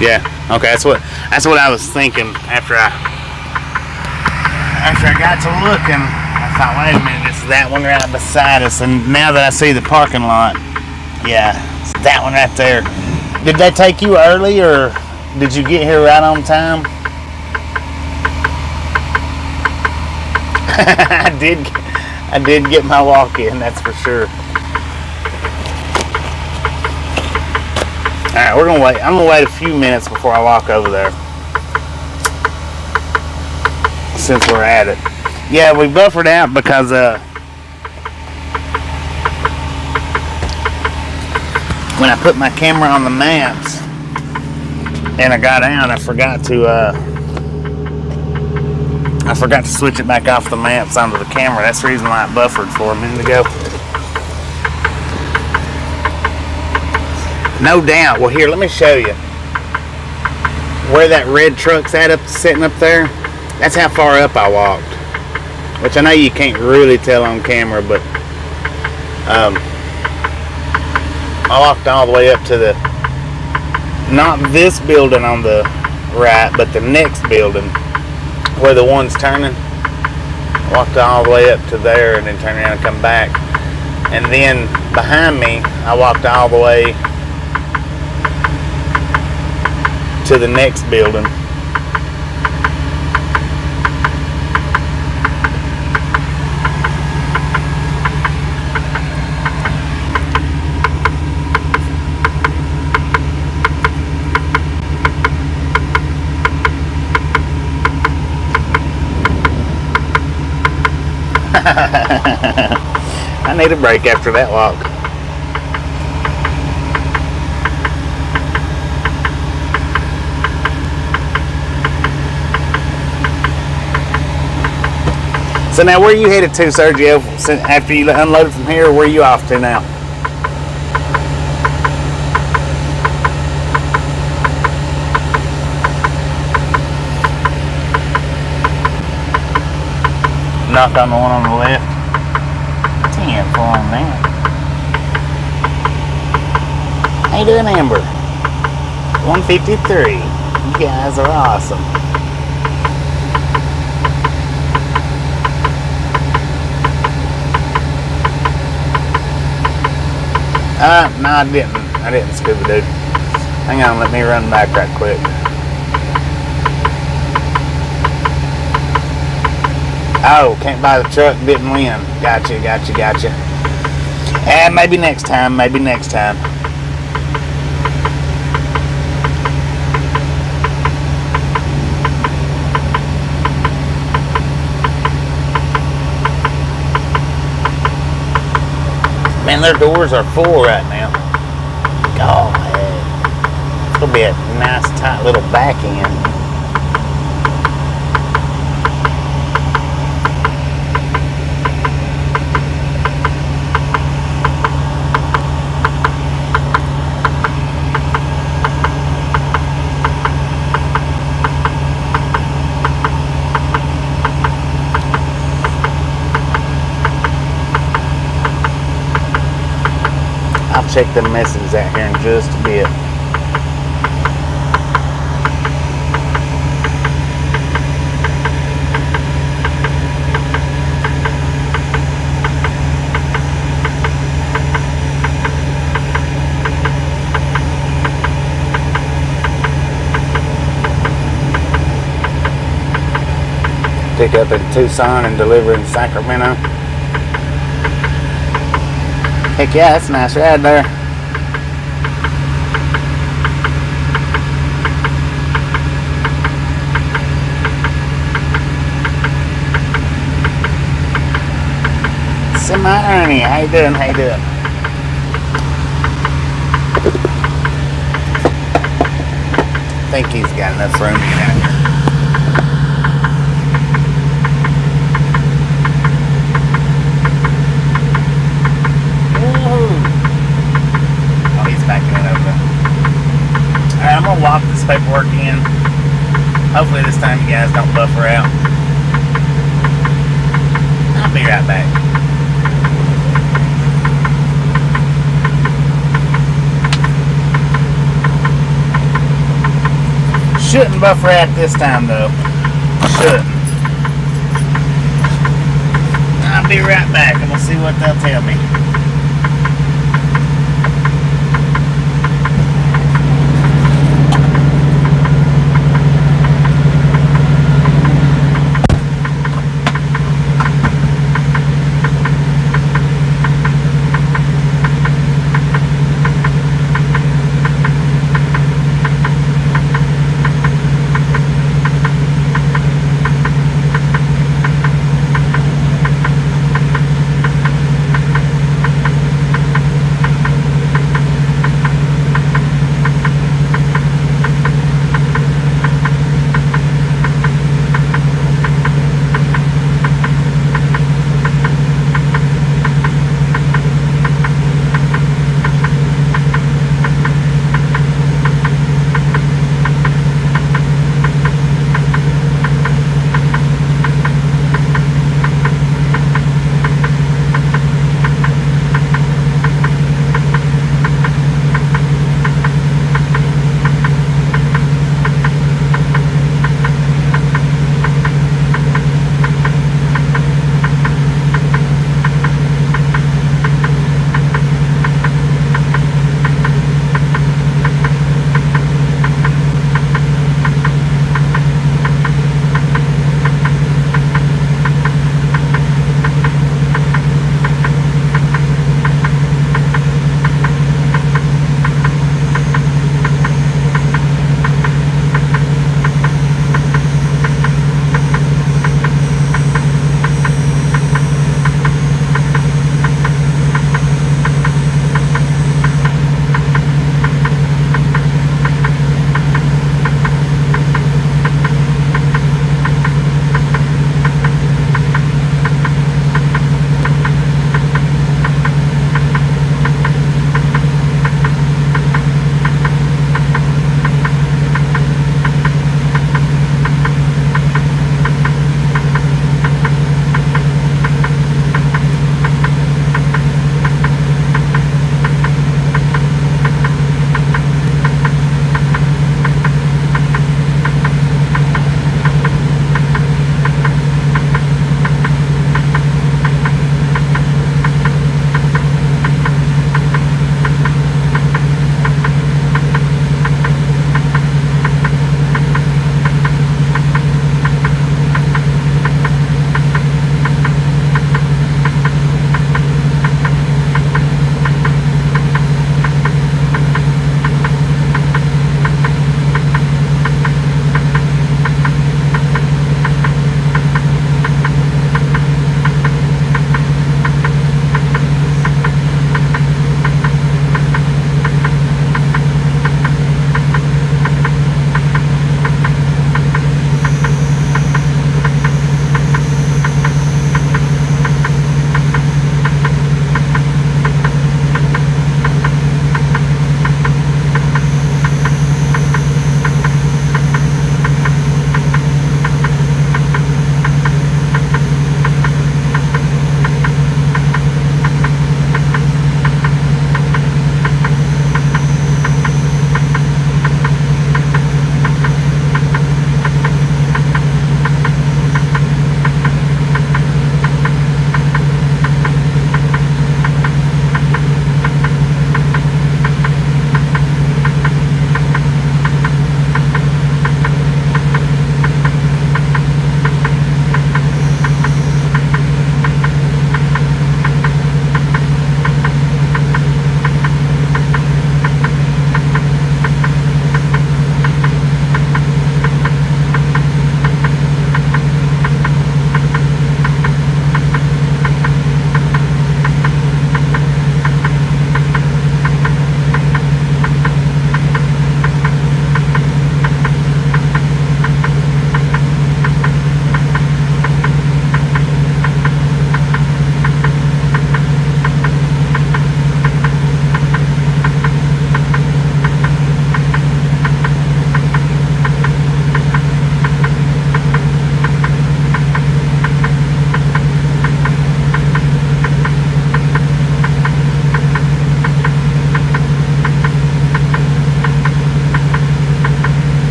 Yeah, okay, that's what I was thinking after I got to looking. I thought, wait a minute, it's that one right beside us, and now that I see the parking lot, yeah, it's that one right there. Did they take you early, or did you get here right on time? I did get my walk in, that's for sure. Alright, we're gonna wait. I'm gonna wait a few minutes before I walk over there, since we're at it. Yeah, we buffered out because when I put my camera on the maps and I got out, I forgot to switch it back off the maps onto the camera. That's the reason why it buffered for a minute ago. No doubt. Well, here, let me show you where that red truck's sitting up there. That's how far up I walked, which I know you can't really tell on camera, but I walked all the way up to not this building on the right, but the next building where the one's turning. Walked all the way up to there and then turned around and come back. And then behind me, I walked all the way to the next building. I need a break after that walk. So now, where are you headed to, Sergio? After you unloaded from here, where are you off to now? Knock on the one on the left. 10 for on that. How you doing, Amber? 153. You guys are awesome. No, I didn't scuba doo. Hang on, let me run back right quick. Oh, can't buy the truck, didn't win. Gotcha. And maybe next time. Man, their doors are full right now. God, it's gonna be a nice tight little back end. I'll check the messages out here in just a bit. Pick up in Tucson and deliver in Sacramento. Heck yeah, that's a nice ride there. Semi-Ernie, how you doing? I think he's got enough room to get out here. I'm gonna walk this paperwork in. Hopefully this time you guys don't buffer out. I'll be right back. Shouldn't buffer out this time though. Shouldn't. I'll be right back and we'll see what they'll tell me.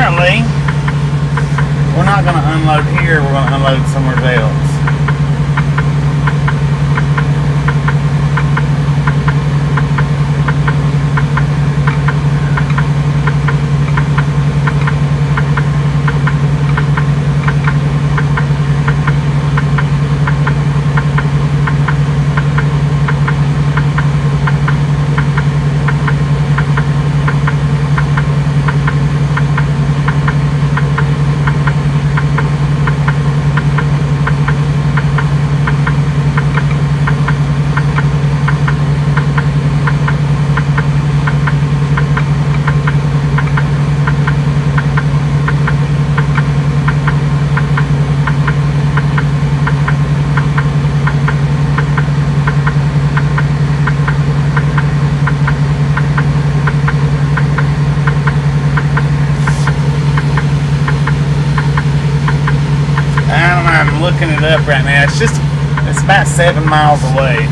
apparently, we're not going to unload here, we're going to unload somewhere else. I'm looking it up right now. It's about 7 miles away.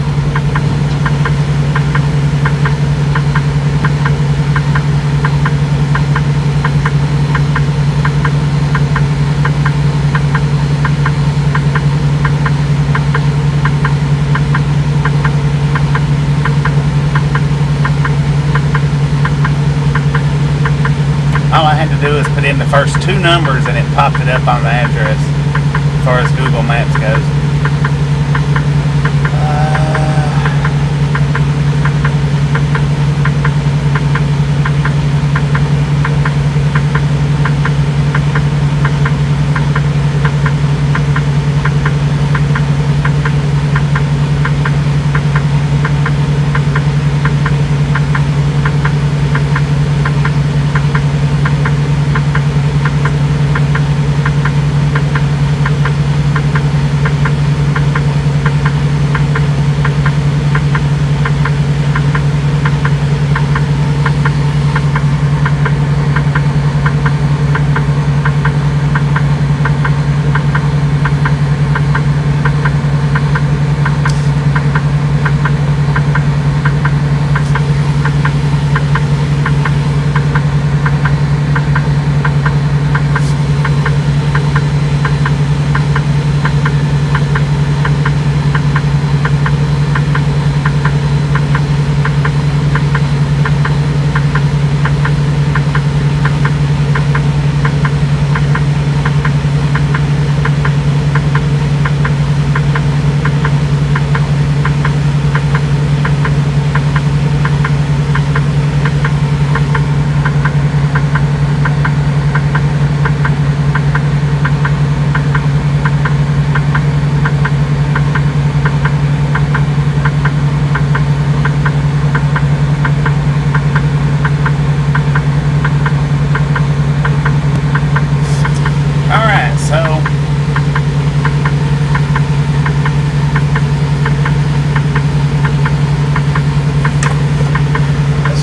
All I had to do is put in the first 2 numbers and it popped it up on the address. As far as Google Maps goes.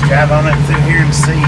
Drive on up through here and see.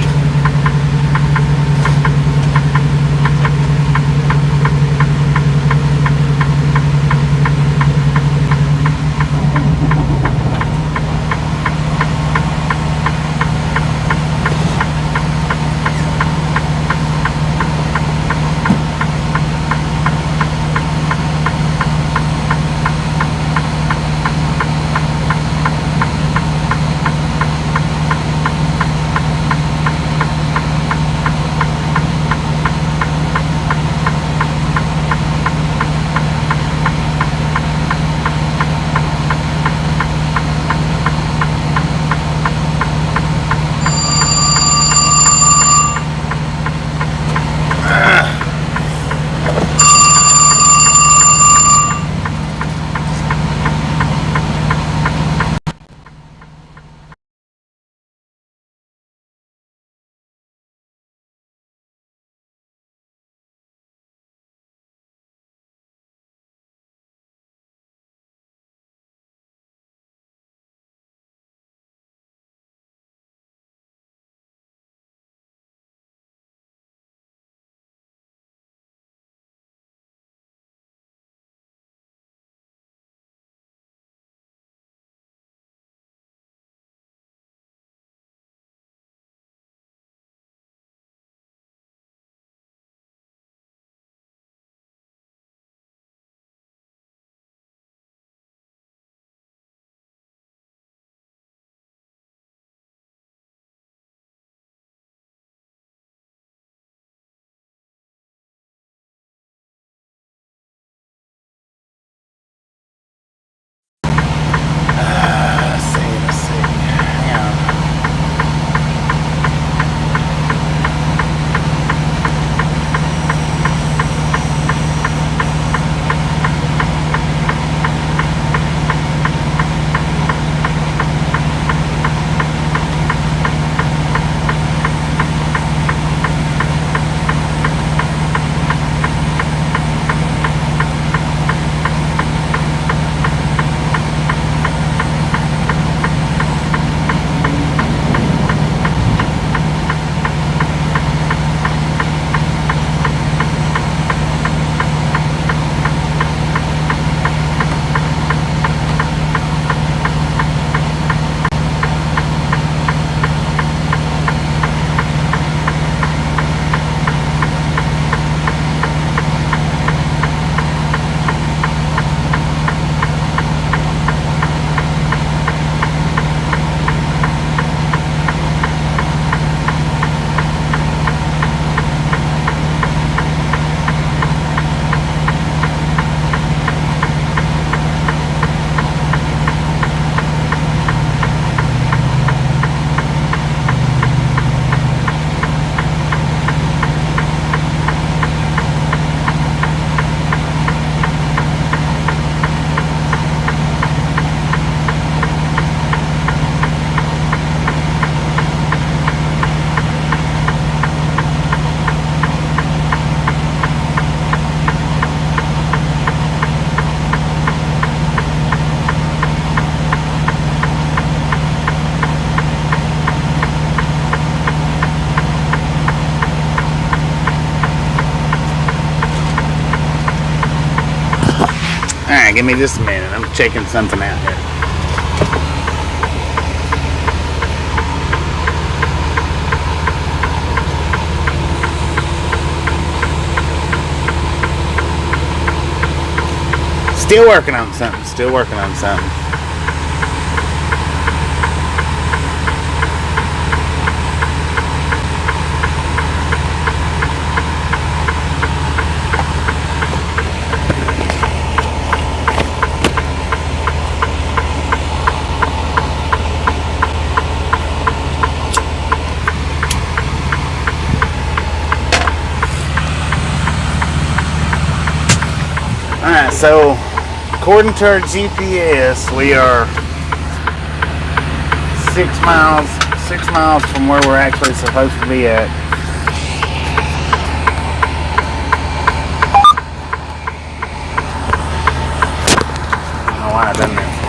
give me just a minute. I'm checking something out here. Still working on something. Still working on something. Alright, so according to our GPS, we are 6 miles from where we're actually supposed to be at. I don't know why I've done that for.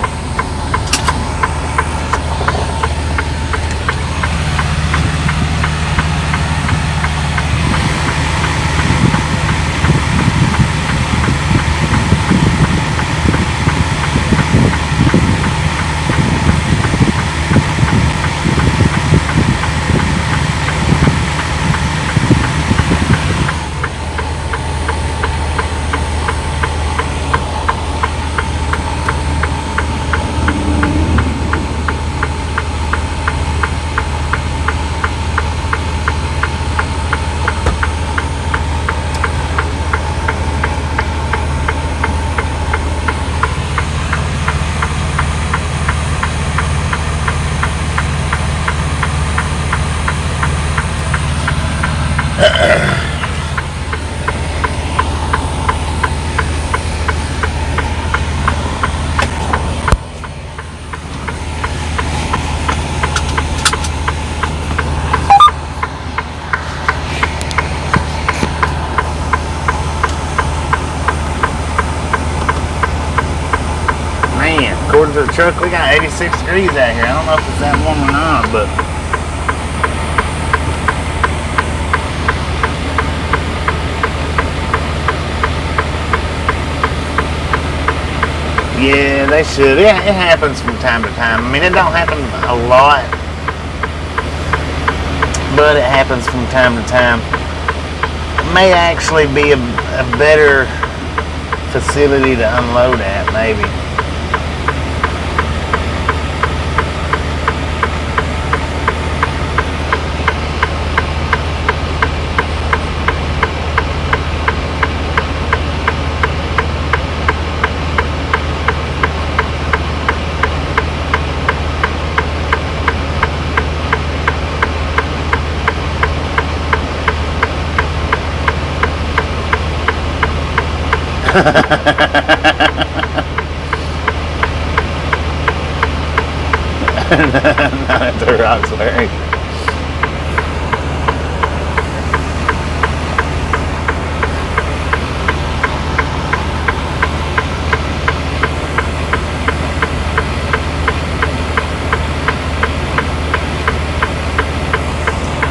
According to the truck, we got 86 degrees out here. I don't know if it's that warm or not, but yeah, they should. It happens from time to time. I mean, it don't happen a lot, but it happens from time to time. It may actually be a better facility to unload at, maybe. Not at the Roxbury.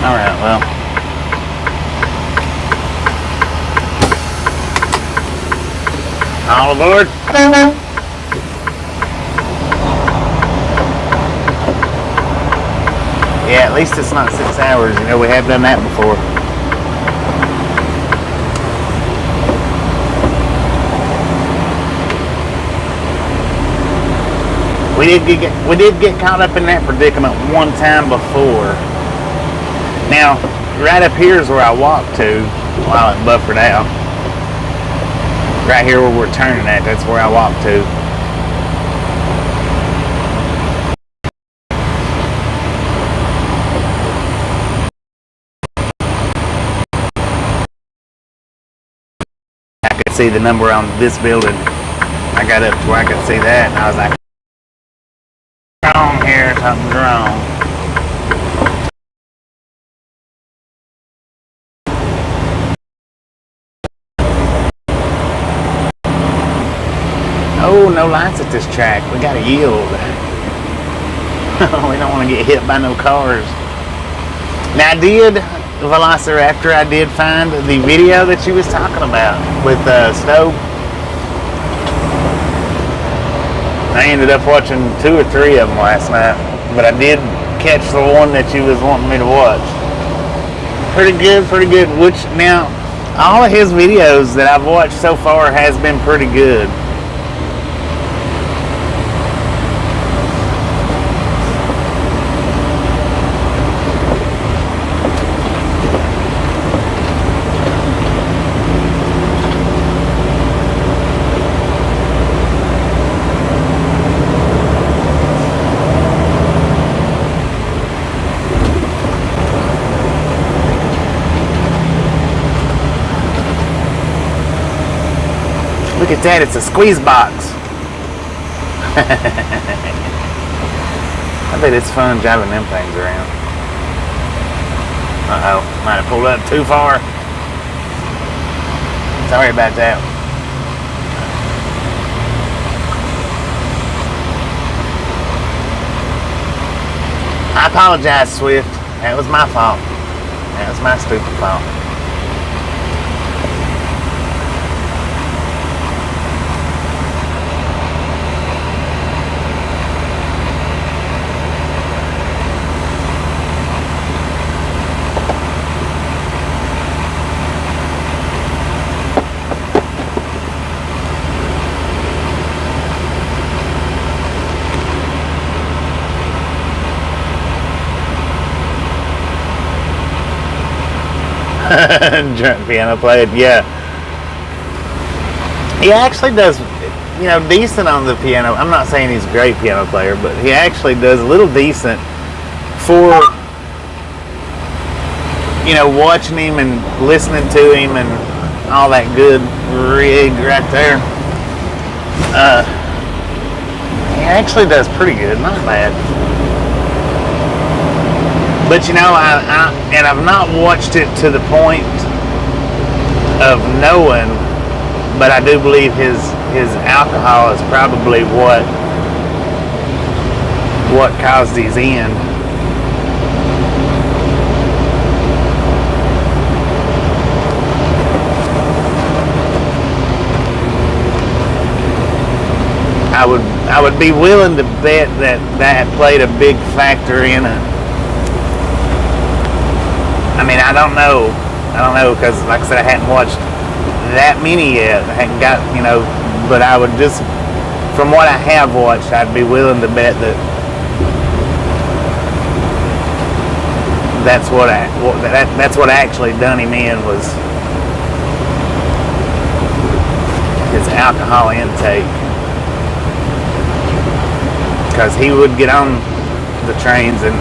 All right, well. All aboard. Yeah, at least it's not 6 hours. You know, we have done that before. We did get caught up in that predicament one time before. Now, right up here is where I walked to while it buffered out. Right here where we're turning at, that's where I walked to. I could see the number on this building. I got up to where I could see that, and I was like, wrong here, something's wrong. Oh, no lights at this track. We gotta yield. We don't want to get hit by no cars. Now I did, Velociraptor, I did find the video that you was talking about with Stowe. I ended up watching 2 or 3 of them last night, but I did catch the one that you was wanting me to watch. Pretty good, pretty good. Which, now, all of his videos that I've watched so far has been pretty good. Look at that, it's a squeeze box. I bet it's fun driving them things around. Uh-oh, might have pulled up too far. Sorry about that. I apologize, Swift. That was my fault. That was my stupid fault. Drunk piano player, yeah. He actually does, you know, decent on the piano. I'm not saying he's a great piano player, but he actually does a little decent for, you know, watching him and listening to him and all that good rig right there. He actually does pretty good, not bad. But you know, I've not watched it to the point of knowing, but I do believe his alcohol is probably what caused his end. I would be willing to bet that played a big factor in it. I mean, I don't know, because like I said, I hadn't watched that many yet. I hadn't got, you know, but I would just, from what I have watched, I'd be willing to bet that that's what actually done him in, was his alcohol intake. Because he would get on the trains, and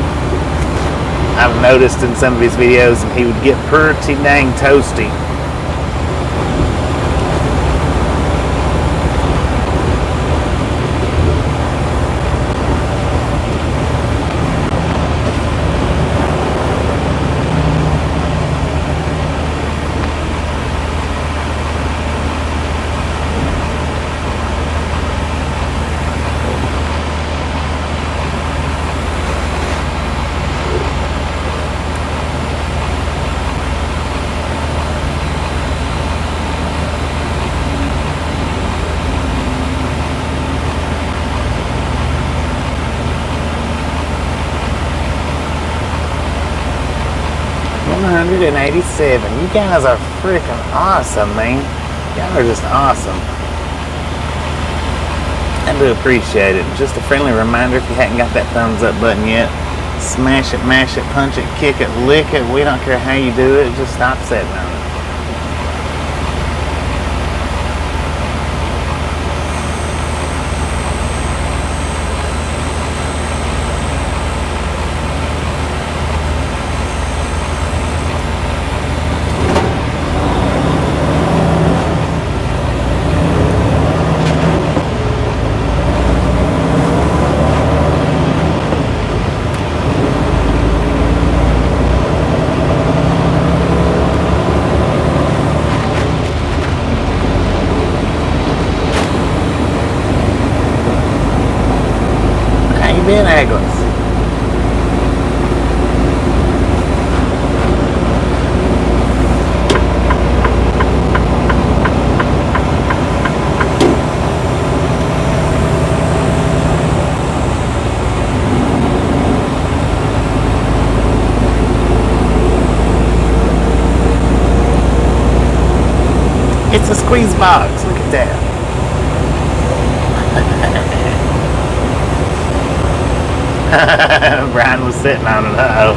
I've noticed in some of his videos, and he would get pretty dang toasty. $187. You guys are freaking awesome, man. Y'all are just awesome. I do appreciate it. Just a friendly reminder, if you hadn't got that thumbs up button yet, smash it, mash it, punch it, kick it, lick it. We don't care how you do it. Just stop sitting on it. It's a squeeze box. Look at that. Brian was sitting on it. Uh-oh.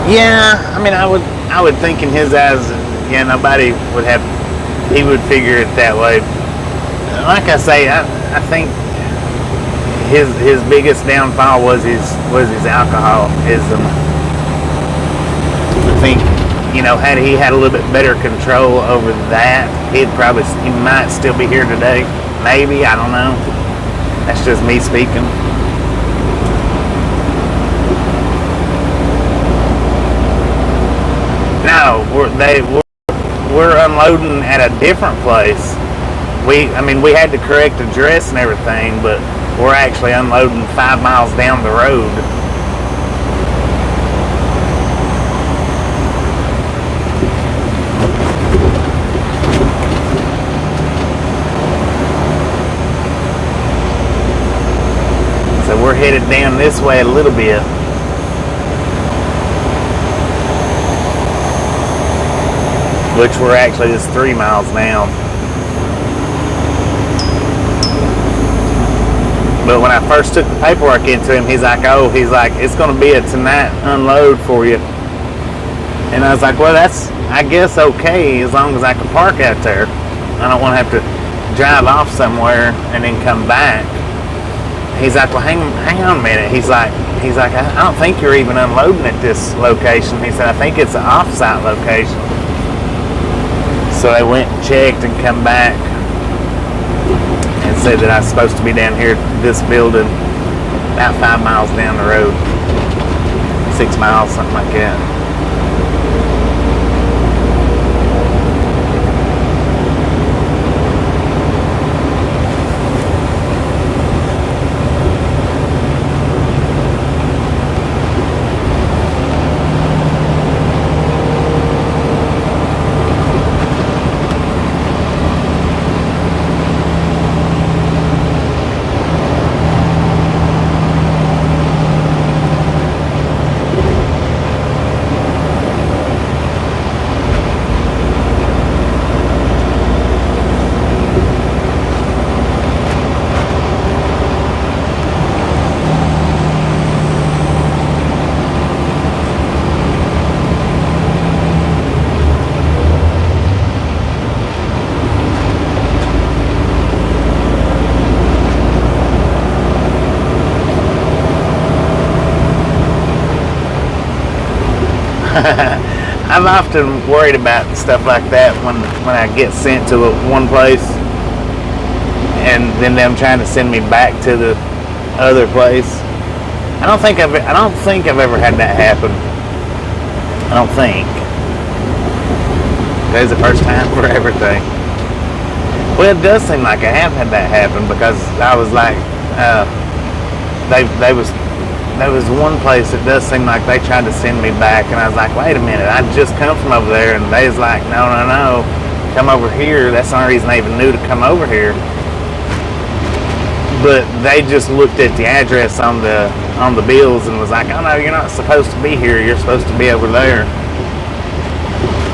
Yeah, I mean, I would think in his eyes, yeah, nobody would have, he would figure it that way. Like I say, I think his biggest downfall was his alcoholism. I think, you know, had he had a little bit better control over that, he might still be here today. Maybe, I don't know. That's just me speaking. No, we're unloading at a different place. We had the correct address and everything, but we're actually unloading 5 miles down the road. So we're headed down this way a little bit. Which we're actually just 3 miles down. But when I first took the paperwork into him, he's like, it's going to be a tonight unload for you. And I was like, well, that's, I guess, okay, as long as I can park out there. I don't want to have to drive off somewhere and then come back. He's like, well, hang on a minute. He's like, I don't think you're even unloading at this location. He said, I think it's an off-site location. So I went and checked and come back and said that I was supposed to be down here at this building about 5 miles down the road. 6 miles, something like that. I'm often worried about stuff like that when I get sent to one place and then them trying to send me back to the other place. I don't think I've ever had that happen. I don't think. Today's the first time for everything. Well, it does seem like I have had that happen because I was like, there was one place that does seem like they tried to send me back, and I was like, wait a minute, I just come from over there, and they was like, no, come over here. That's the only reason I even knew to come over here. But they just looked at the address on the bills and was like, oh no, you're not supposed to be here. You're supposed to be over there.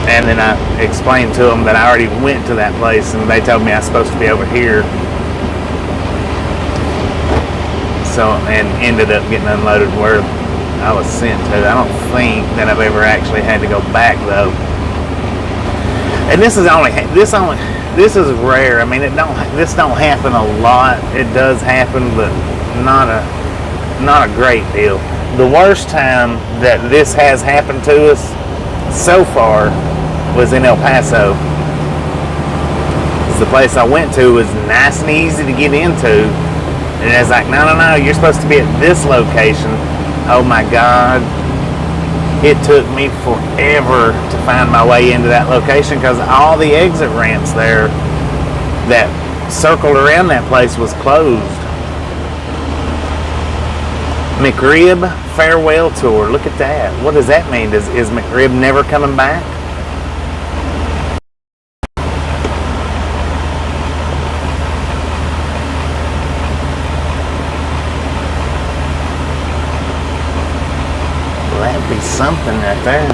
And then I explained to them that I already went to that place, and they told me I was supposed to be over here. So, and ended up getting unloaded where I was sent to. I don't think that I've ever actually had to go back though. And this is rare. I mean, this don't happen a lot. It does happen, but not a great deal. The worst time that this has happened to us so far was in El Paso. The place I went to was nice and easy to get into. And it's like, no, you're supposed to be at this location. Oh my God. It took me forever to find my way into that location because all the exit ramps there that circled around that place was closed. McRib farewell tour. Look at that. What does that mean? Is McRib never coming back? Must be something right there.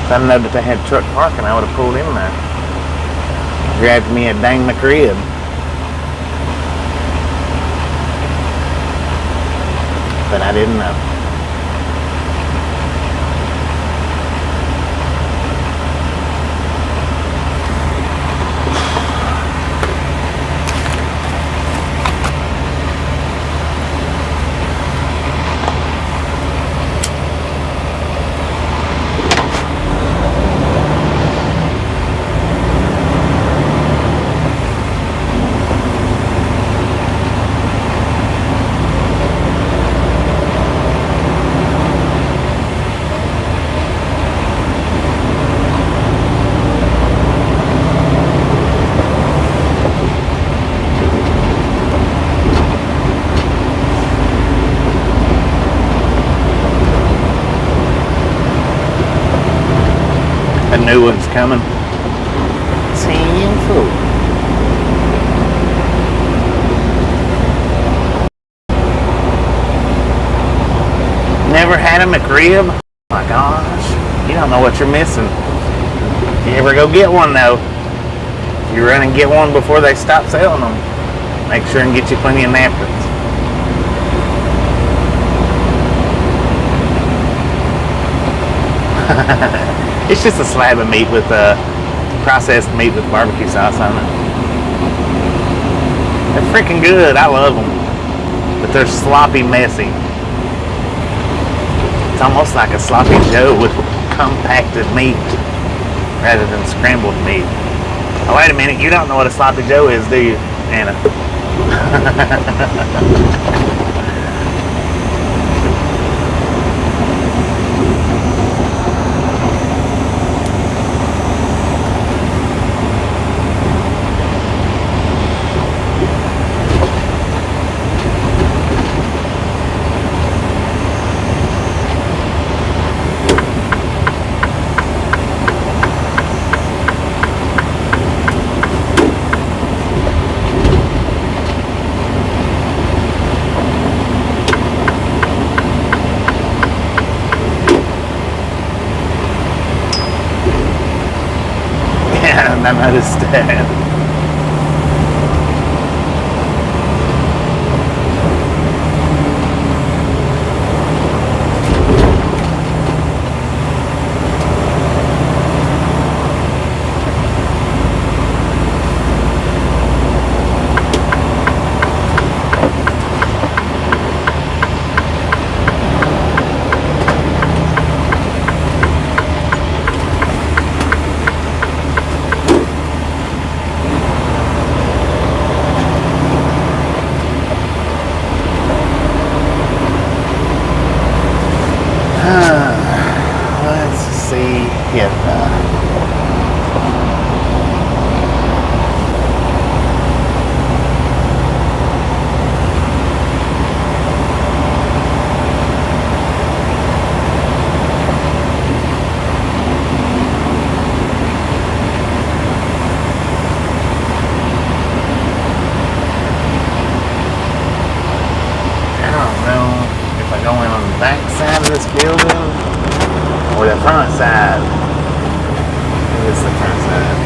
If I known that they had truck parking, I would have pulled in there. Grabbed me a dang McRib. But I didn't know. New one's coming. 10-4. Never had a McRib? Oh my gosh, you don't know what you're missing. You ever go get one though, you run and get one before they stop selling them. Make sure and get you plenty of napkins. It's just a slab of meat with processed meat with barbecue sauce on it. They're freaking good. I love them. But they're sloppy messy. It's almost like a sloppy Joe with compacted meat rather than scrambled meat. Oh, wait a minute. You don't know what a sloppy Joe is, do you, Anna? I noticed that. Let's see if I go in on the back side of this building or the front side. Maybe it's the front side.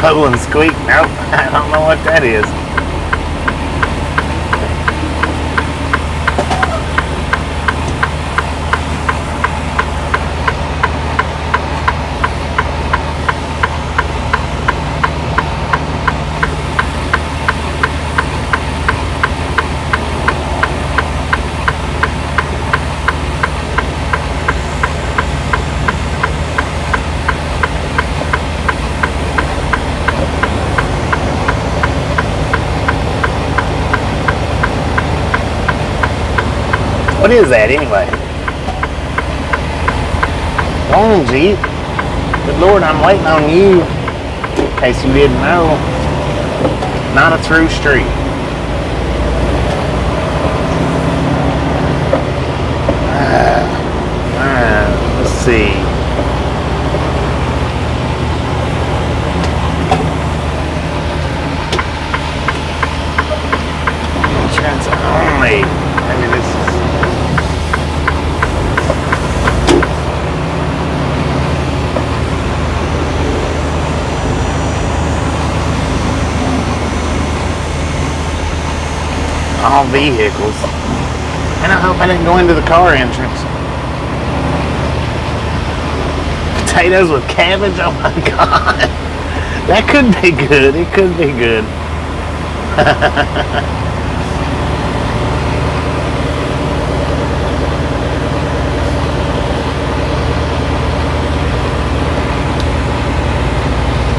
Bubble and squeak. Nope, I don't know what that is. What is that anyway? Long Jeep. Good Lord, I'm waiting on you. In case you didn't know. Not a through street. Let's see. Insurance only. Maybe this is. All vehicles. And I hope I didn't go into the car entrance. Potatoes with cabbage? Oh my God. That could be good. It could be good.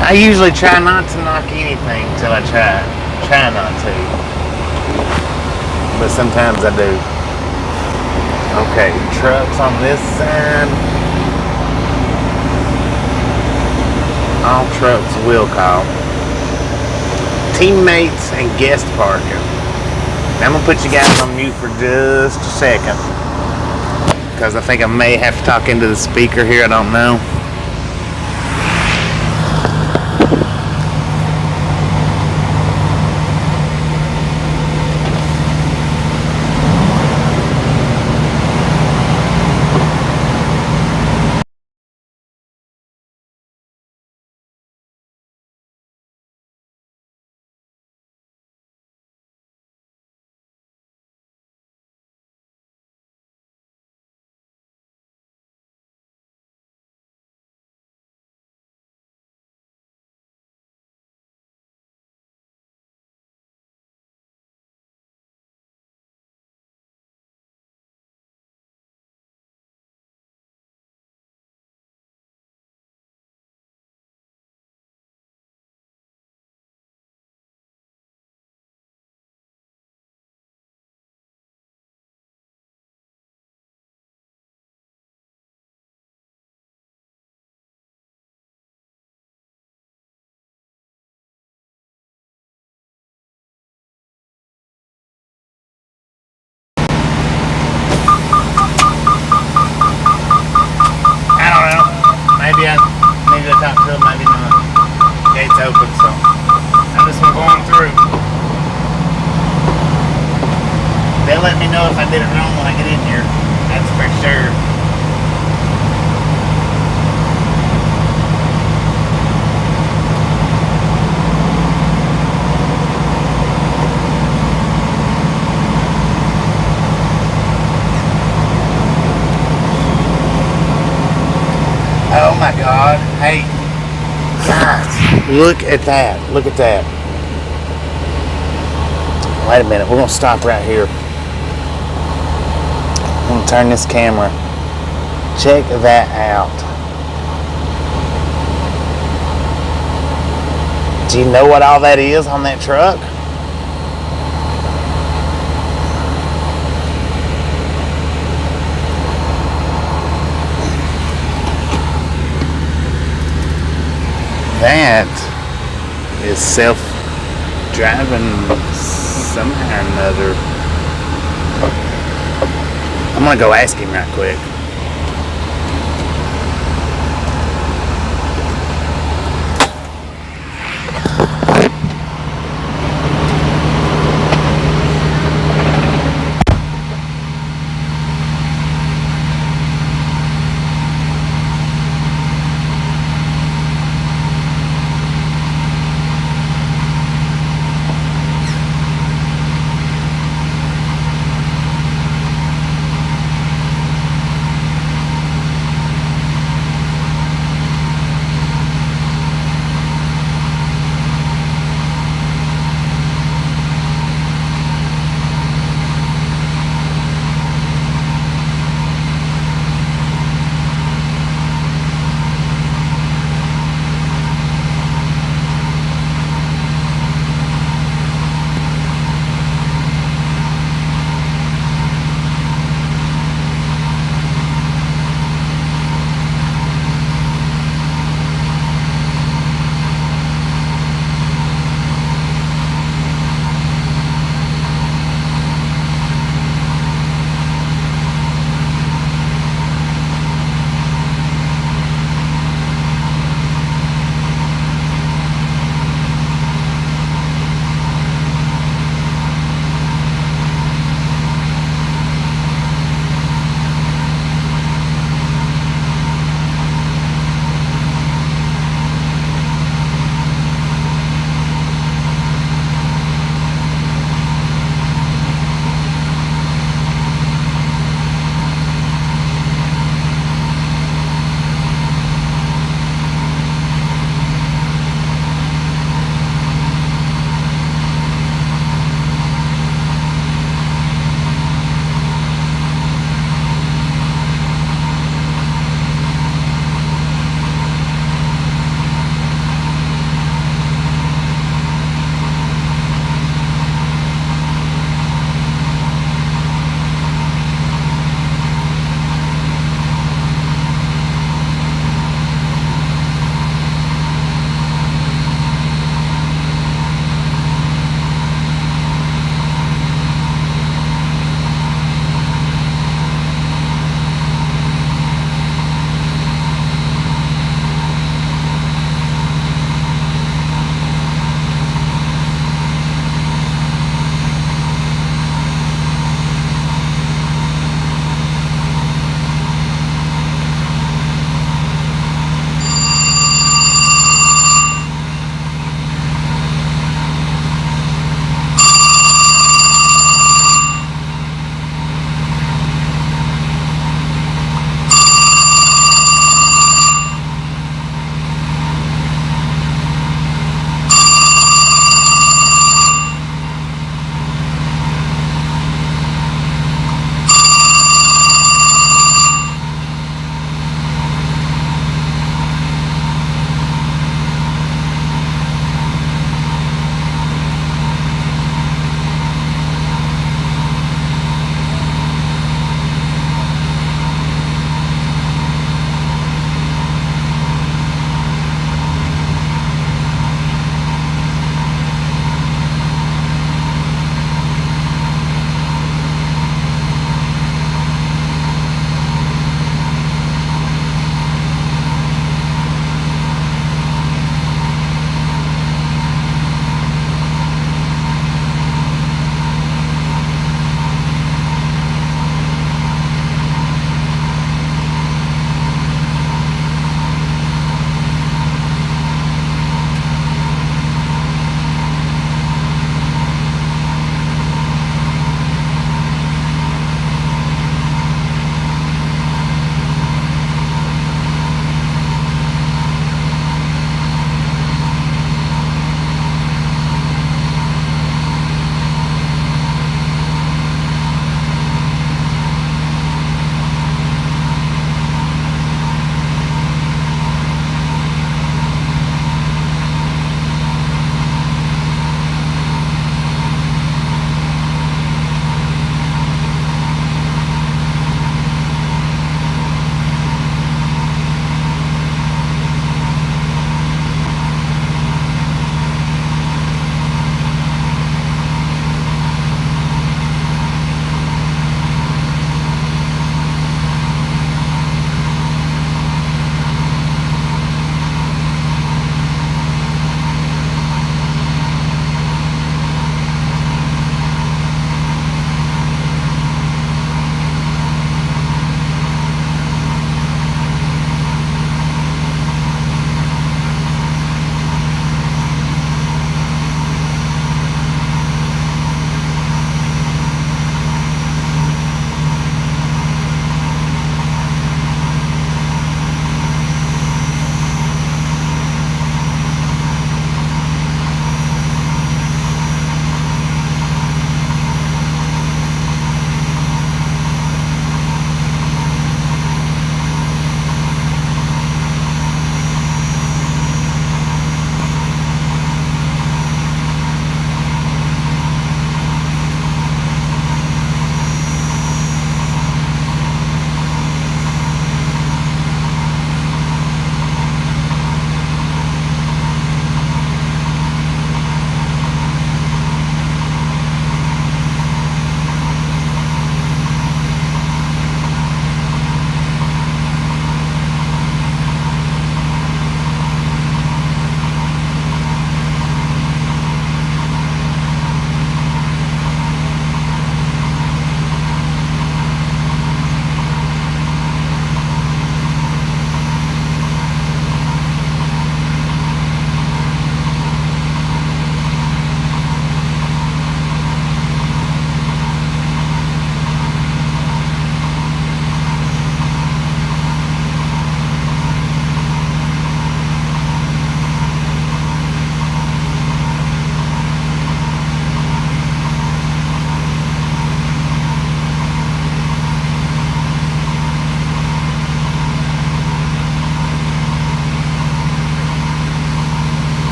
I usually try not to knock anything till I try not to. But sometimes I do. Okay, trucks on this side. All trucks will call. Teammates and guest parking. I'm gonna put you guys on mute for just a second, because I think I may have to talk into the speaker here. I don't know. Maybe I need to talk to them, maybe not. Gate's open, so I'm just going through. They'll let me know if I did it wrong when I get in here. That's for sure. Oh my God. Hey, guys, look at that. Look at that. Wait a minute. We're going to stop right here. I'm going to turn this camera. Check that out. Do you know what all that is on that truck? That is self-driving somehow or another. I'm gonna go ask him right quick.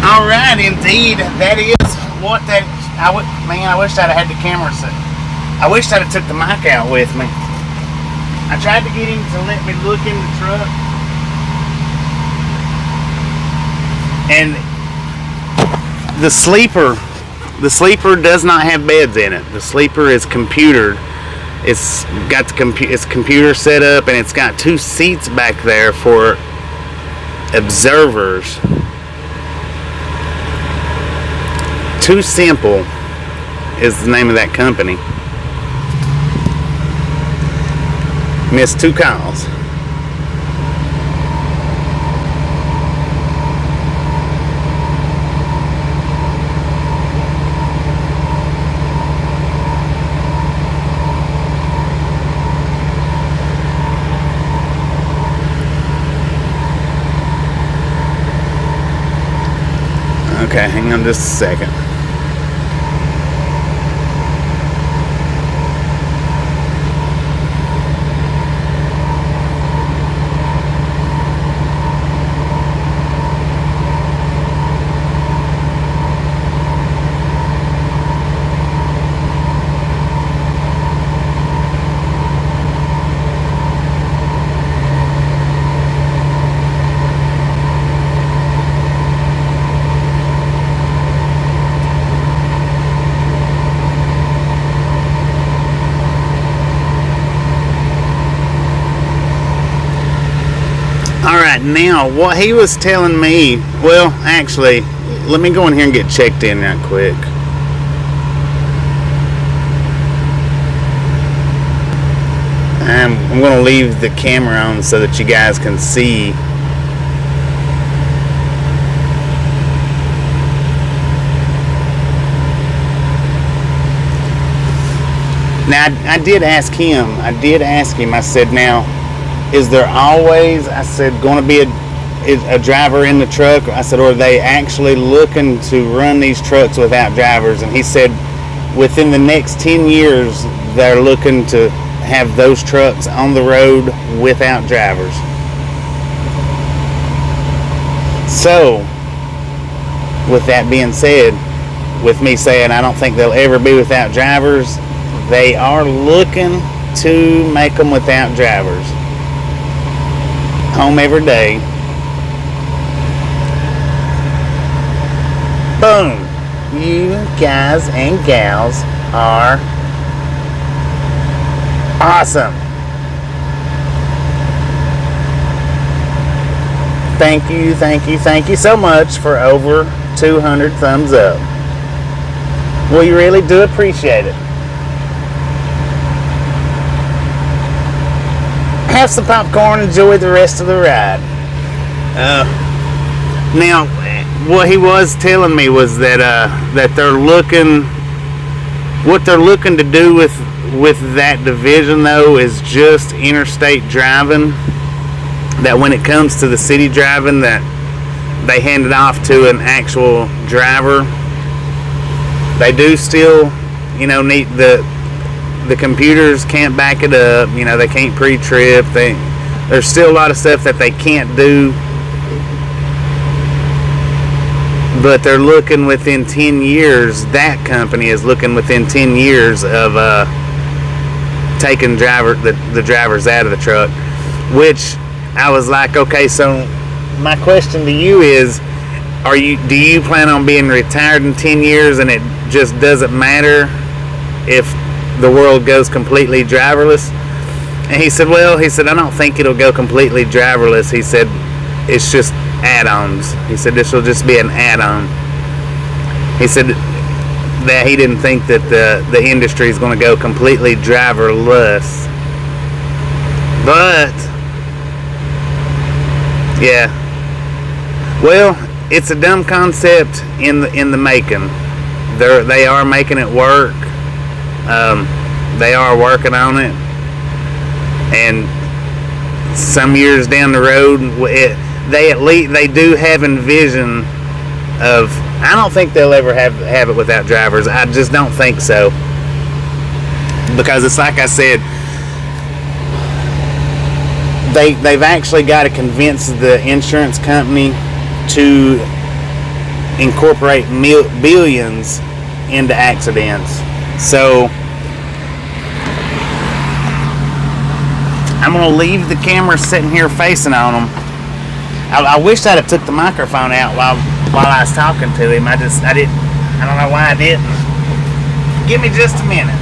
All right, indeed, that is what that. Man, I wish I'd have had the camera set. I wish I'd have took the mic out with me. I tried to get him to let me look in the truck, and the sleeper does not have beds in it. The sleeper is computered. It's got its computer set up, and it's got 2 seats back there for observers. Too Simple is the name of that company. Missed 2 calls. Okay, hang on just a second. Now, what he was telling me, well, actually, let me go in here and get checked in right quick. I'm going to leave the camera on so that you guys can see. Now, I did ask him, I said, now, is there always, I said, going to be a driver in the truck? I said, or are they actually looking to run these trucks without drivers? And he said, within the next 10 years, they're looking to have those trucks on the road without drivers. So, with that being said, with me saying I don't think they'll ever be without drivers, they are looking to make them without drivers. Home every day. Boom. You guys and gals are awesome. Thank you so much for over 200 thumbs up. We really do appreciate it. Have some popcorn, enjoy the rest of the ride. Now, what he was telling me was that that they're looking, what they're looking to do with that division though is just interstate driving. That when it comes to the city driving, that they hand it off to an actual driver. They do still, need the computers can't back it up, they can't pre-trip. There's still a lot of stuff that they can't do, but they're looking within 10 years, that company is looking within 10 years of taking the drivers out of the truck, which I was like, okay, so my question to you is, do you plan on being retired in 10 years and it just doesn't matter if the world goes completely driverless? And he said, I don't think it'll go completely driverless. He said, it's just add-ons. He said, this will just be an add-on. He said that he didn't think that the industry is going to go completely driverless. But, yeah. Well, it's a dumb concept in the making. They are making it work. They are working on it, and some years down the road, they do have envision of. I don't think they'll ever have it without drivers. I just don't think so, because it's like I said, they've actually got to convince the insurance company to incorporate billions into accidents. So I'm gonna leave the camera sitting here facing on him. I wish I'd have took the microphone out while I was talking to him. I don't know why I didn't. Give me just a minute.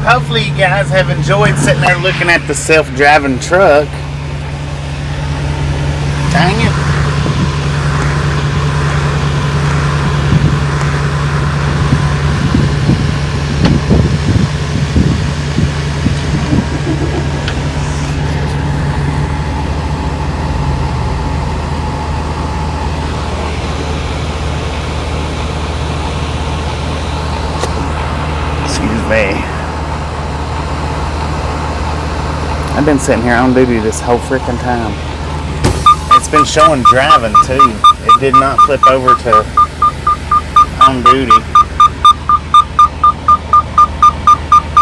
hopefully you guys have enjoyed sitting there looking at the self-driving truck. Dang it. Excuse me. I've been sitting here on duty this whole freaking time. It's been showing driving too. It did not flip over to on duty.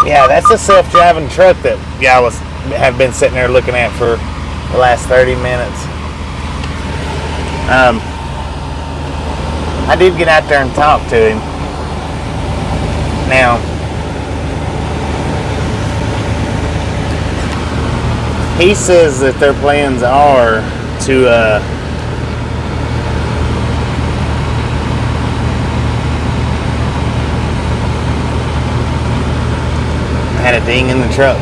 Yeah, that's a self-driving truck that y'all have been sitting there looking at for the last 30 minutes. I did get out there and talk to him. Now, he says that their plans are to had a ding in the truck.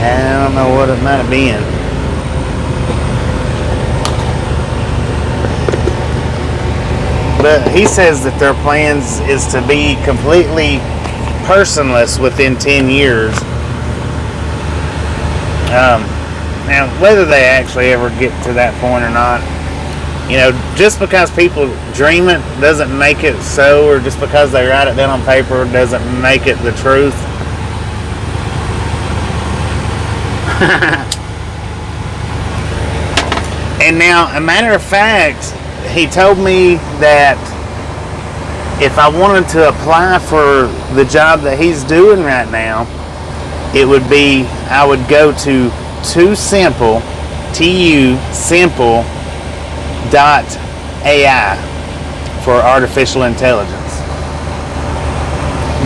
I don't know what it might have been. But he says that their plans is to be completely personless within 10 years. Now, whether they actually ever get to that point or not, you know, just because people dream it doesn't make it so, or just because they write it down on paper doesn't make it the truth. And now, a matter of fact, he told me that if I wanted to apply for the job that he's doing right now, it would be, I would go to TuSimple, TuSimple.ai for artificial intelligence.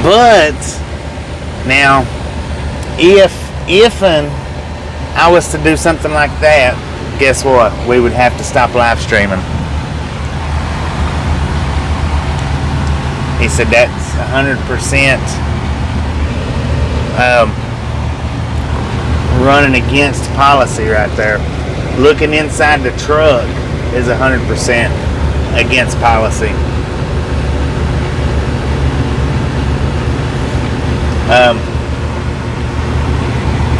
But now, if I was to do something like that, guess what? We would have to stop live streaming. He said that's 100% running against policy right there. Looking inside the truck is 100% against policy.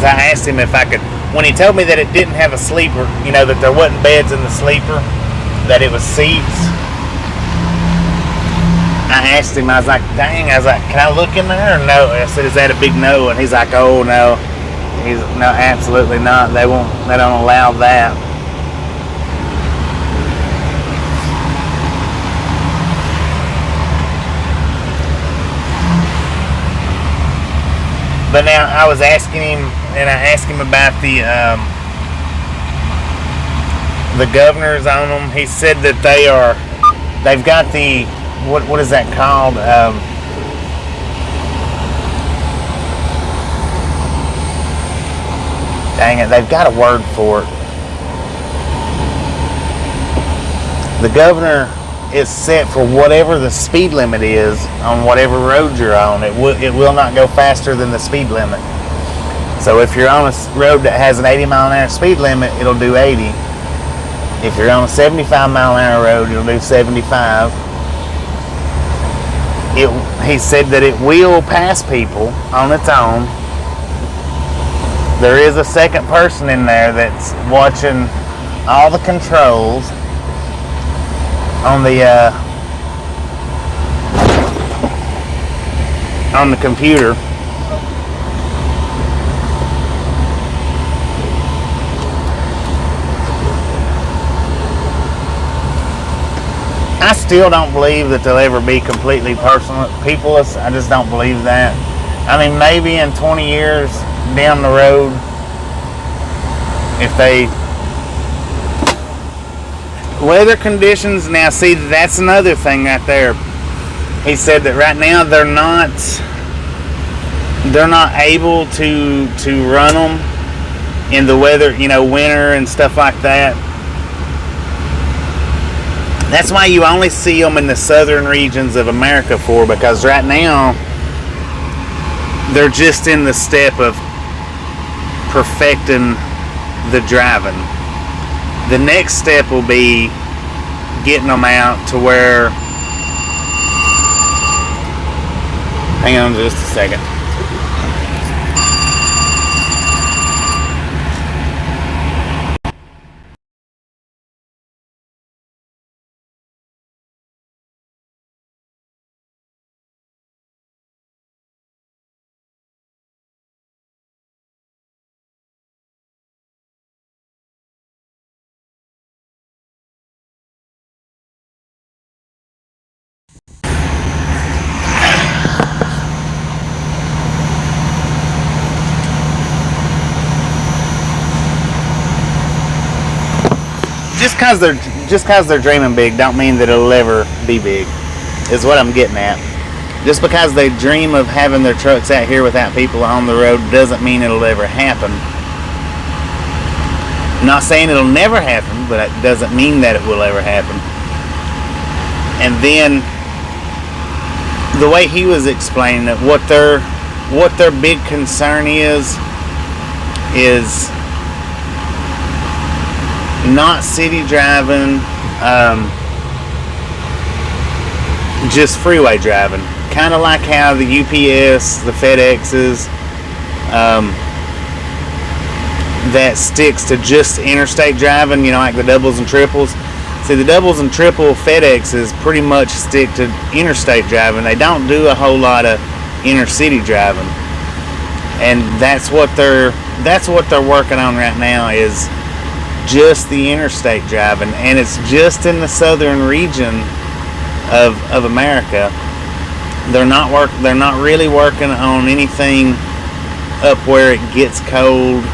I asked him if I could, when he told me that it didn't have a sleeper, you know, that there wasn't beds in the sleeper, that it was seats. I asked him, I was like, dang, I was like, can I look in there or no? I said, is that a big no? And he's like, oh no. He's no, absolutely not. They don't allow that. But now I was asking him, and I asked him about the governors on them. He said that they've got the, what is that called? Dang it, they've got a word for it. The governor is set for whatever the speed limit is on whatever road you're on. It will not go faster than the speed limit. So if you're on a road that has an 80 mile an hour speed limit, it'll do 80. If you're on a 75 mile an hour road, it'll do 75. He said that it will pass people on its own. There is a second person in there that's watching all the controls on the computer. I still don't believe that they'll ever be completely peopleless. I just don't believe that. I mean, maybe in 20 years down the road, if they weather conditions. Now, see, that's another thing right there. He said that right now they're not able to run them in the weather, you know, winter and stuff like that. That's why you only see them in the southern regions of America because right now they're just in the step of perfecting the driving. The next step will be getting them out to where, hang on just a second. Just cause they're dreaming big don't mean that it'll ever be big, is what I'm getting at. Just because they dream of having their trucks out here without people on the road doesn't mean it'll ever happen. I'm not saying it'll never happen, but it doesn't mean that it will ever happen. And then the way he was explaining it, what their big concern is not city driving, just freeway driving. Kind of like how the UPS, the FedExes, that sticks to just interstate driving, you know, like the doubles and triples. See, the doubles and triple FedExes pretty much stick to interstate driving. They don't do a whole lot of inner city driving. And that's what they're working on right now, is just the interstate driving, and it's just in the southern region of America. They're not really working on anything up where it gets cold,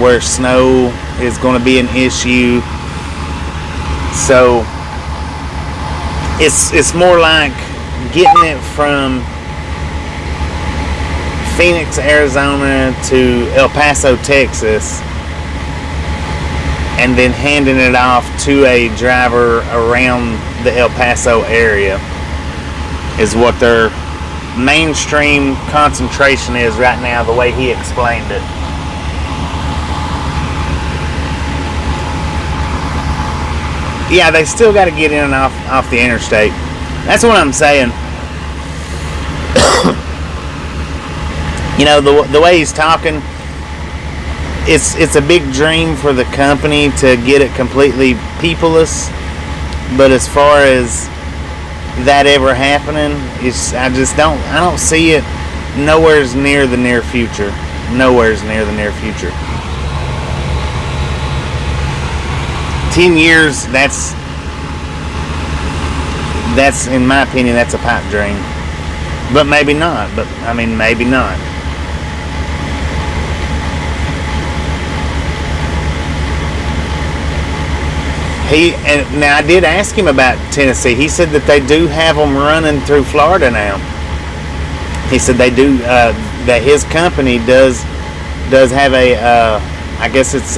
where snow is going to be an issue. So it's more like getting it from Phoenix, Arizona to El Paso, Texas, and then handing it off to a driver around the El Paso area is what their mainstream concentration is right now, the way he explained it. Yeah, they still got to get in and off the interstate. That's what I'm saying. You know, the way he's talking, it's a big dream for the company to get it completely peopleless, but as far as that ever happening, I don't see it nowhere's near the near future. Nowhere's near the near future. 10 years, that's in my opinion, that's a pipe dream. But maybe not. Maybe not. Now I did ask him about Tennessee. He said that they do have them running through Florida now. He said they do, that his company does have a, I guess it's,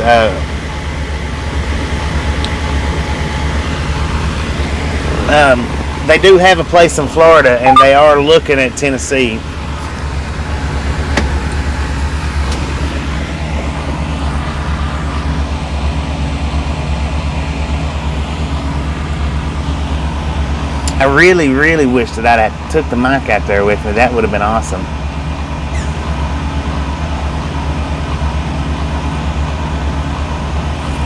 they do have a place in Florida, and they are looking at Tennessee. I really, really wish that I'd have took the mic out there with me. That would have been awesome.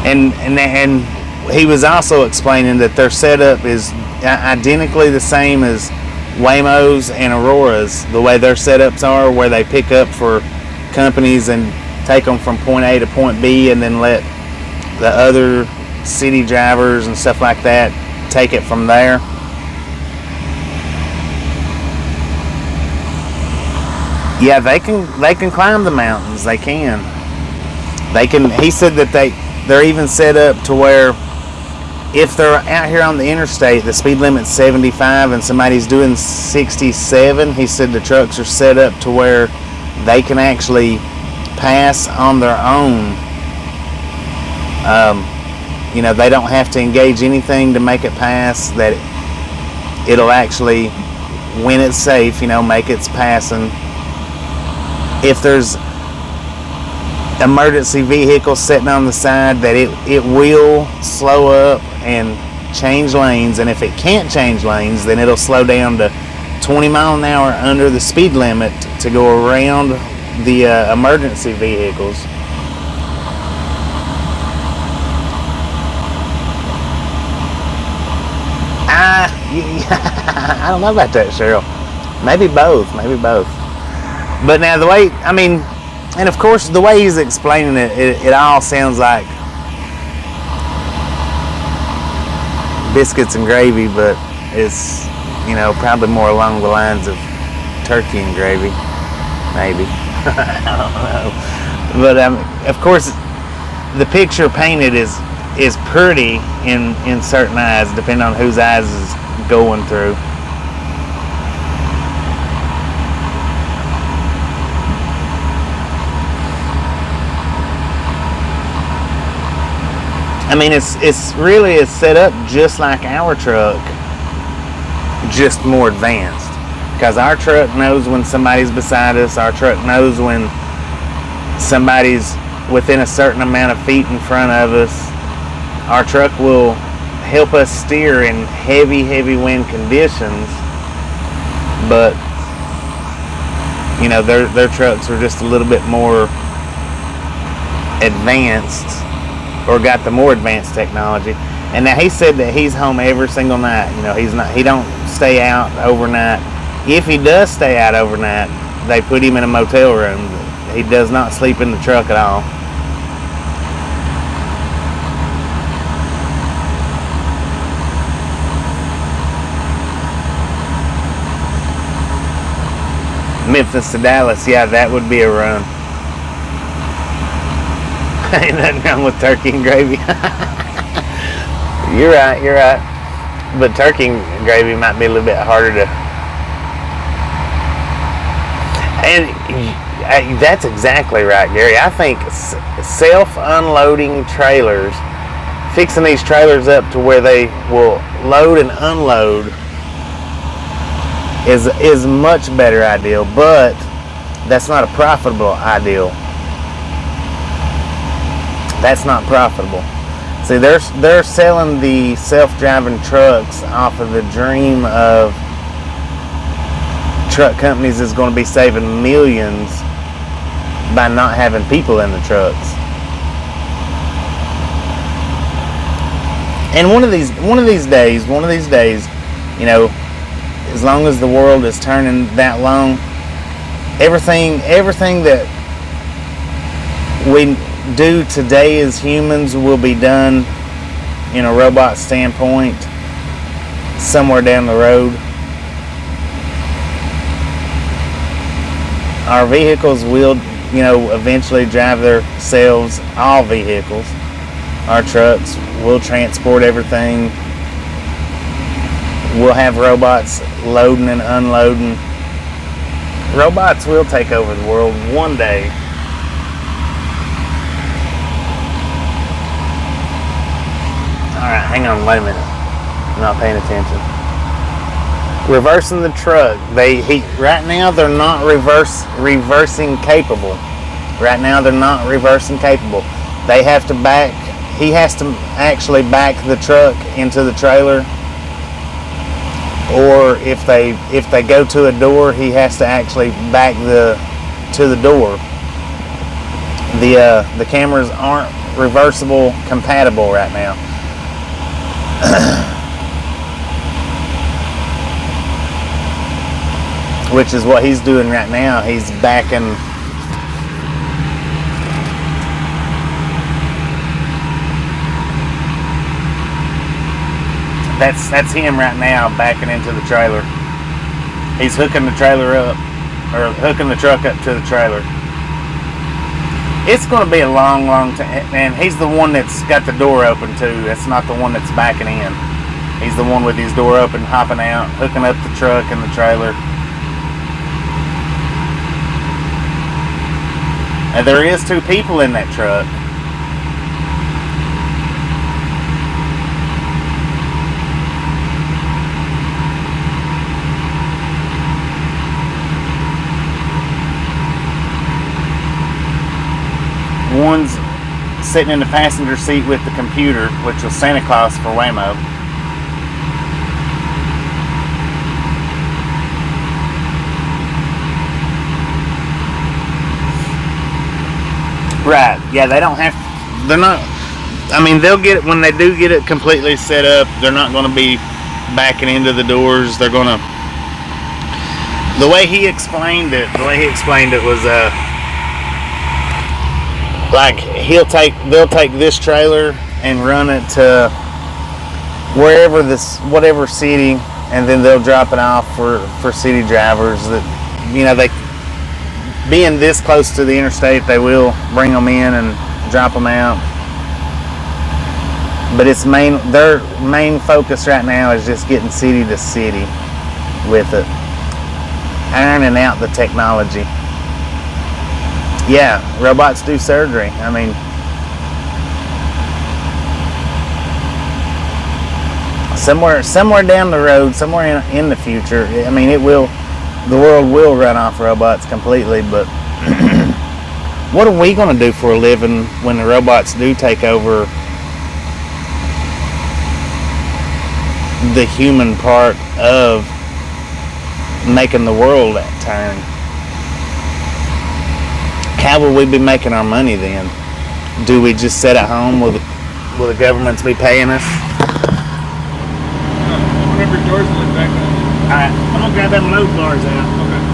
And he was also explaining that their setup is identically the same as Waymo's and Aurora's. The way their setups are, where they pick up for companies and take them from point A to point B, and then let the other city drivers and stuff like that take it from there. Yeah, they can climb the mountains. They can. He said that they're even set up to where if they're out here on the interstate, the speed limit's 75 and somebody's doing 67, he said the trucks are set up to where they can actually pass on their own. You know, they don't have to engage anything to make it pass, that it'll actually, when it's safe, you know, make its passing if there's emergency vehicles sitting on the side, that it will slow up and change lanes, and if it can't change lanes, then it'll slow down to 20 mile an hour under the speed limit to go around the emergency vehicles. I don't know about that, Cheryl. Maybe both. But now the way, I mean, and of course the way he's explaining it all sounds like biscuits and gravy, but it's, you know, probably more along the lines of turkey and gravy, maybe. I don't know. But of course, the picture painted is pretty in certain eyes, depending on whose eyes is going through. I mean, it's really set up just like our truck, just more advanced. Because our truck knows when somebody's beside us. Our truck knows when somebody's within a certain amount of feet in front of us. Our truck will help us steer in heavy wind conditions. But, you know, their trucks are just a little bit more advanced, or got the more advanced technology. And now he said that he's home every single night. You know, he don't stay out overnight. If he does stay out overnight, they put him in a motel room. He does not sleep in the truck at all. Memphis to Dallas, yeah, that would be a run. Ain't nothing wrong with turkey and gravy. You're right. But turkey and gravy might be a little bit harder to. And that's exactly right, Gary. I think self-unloading trailers, fixing these trailers up to where they will load and unload, is much better ideal. But that's not a profitable ideal. That's not profitable. See, they're selling the self-driving trucks off of the dream of truck companies is going to be saving millions by not having people in the trucks. And one of these days, you know, as long as the world is turning that long, everything that we do today as humans will be done in a robot standpoint somewhere down the road. Our vehicles will, you know, eventually drive themselves. All vehicles, our trucks will transport everything. We'll have robots loading and unloading. Robots will take over the world one day. Alright, hang on, wait a minute. I'm not paying attention. Reversing the truck. Right now they're not reversing capable. Right now they're not reversing capable. They have to back. He has to actually back the truck into the trailer. Or if they go to a door, he has to actually back to the door. The cameras aren't reversible compatible right now. Which is what he's doing right now. He's backing. That's him right now backing into the trailer. He's hooking the trailer up, or hooking the truck up to the trailer. It's going to be a long time, and he's the one that's got the door open too. That's not the one that's backing in. He's the one with his door open, hopping out, hooking up the truck and the trailer. And there is 2 people in that truck. sitting in the passenger seat with the computer, which was Santa Claus for Waymo. Right, yeah, they don't have, they're not, I mean, they'll get it, when they do get it completely set up, they're not going to be backing into the doors. They're going to, the way he explained it was, like, they'll take this trailer and run it to whatever city, and then they'll drop it off for city drivers that, you know, they, being this close to the interstate, they will bring them in and drop them out. But their main focus right now is just getting city to city with it, ironing out the technology. Yeah, robots do surgery. I mean, somewhere down the road, somewhere in the future, I mean, the world will run off robots completely, but what are we going to do for a living when the robots do take over the human part of making the world turn? How will we be making our money then? Do we just sit at home? Will the governments be paying us? Whenever doors look back up. Alright, I'm gonna grab them load bars out. Okay.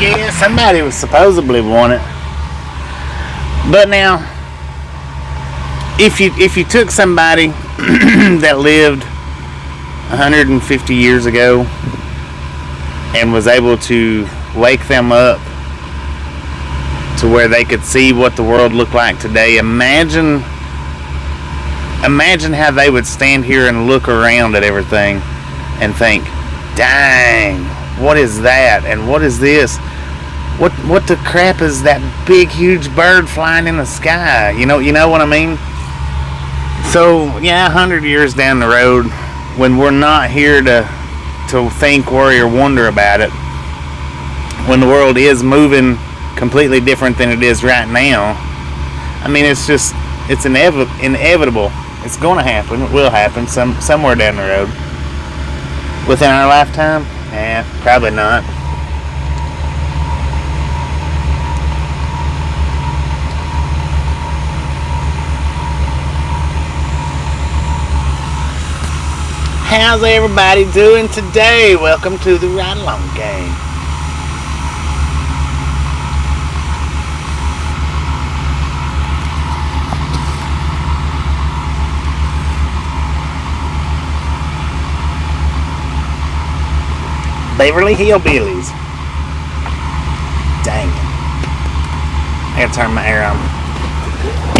Yeah, somebody was supposedly want it. But now, if you took somebody that lived 150 years ago and was able to wake them up to where they could see what the world looked like today, imagine how they would stand here and look around at everything and think, dang, what is that? And what is this? What the crap is that big huge bird flying in the sky? You know what I mean? So yeah, 100 years down the road, when we're not here to think, worry, or wonder about it, when the world is moving completely different than it is right now, I mean, it's inevitable. It's going to happen. It will happen somewhere down the road. Within our lifetime? Probably not. How's everybody doing today? Welcome to the Ride Along Gang. Beverly Hillbillies. Dang it. I gotta turn my air on.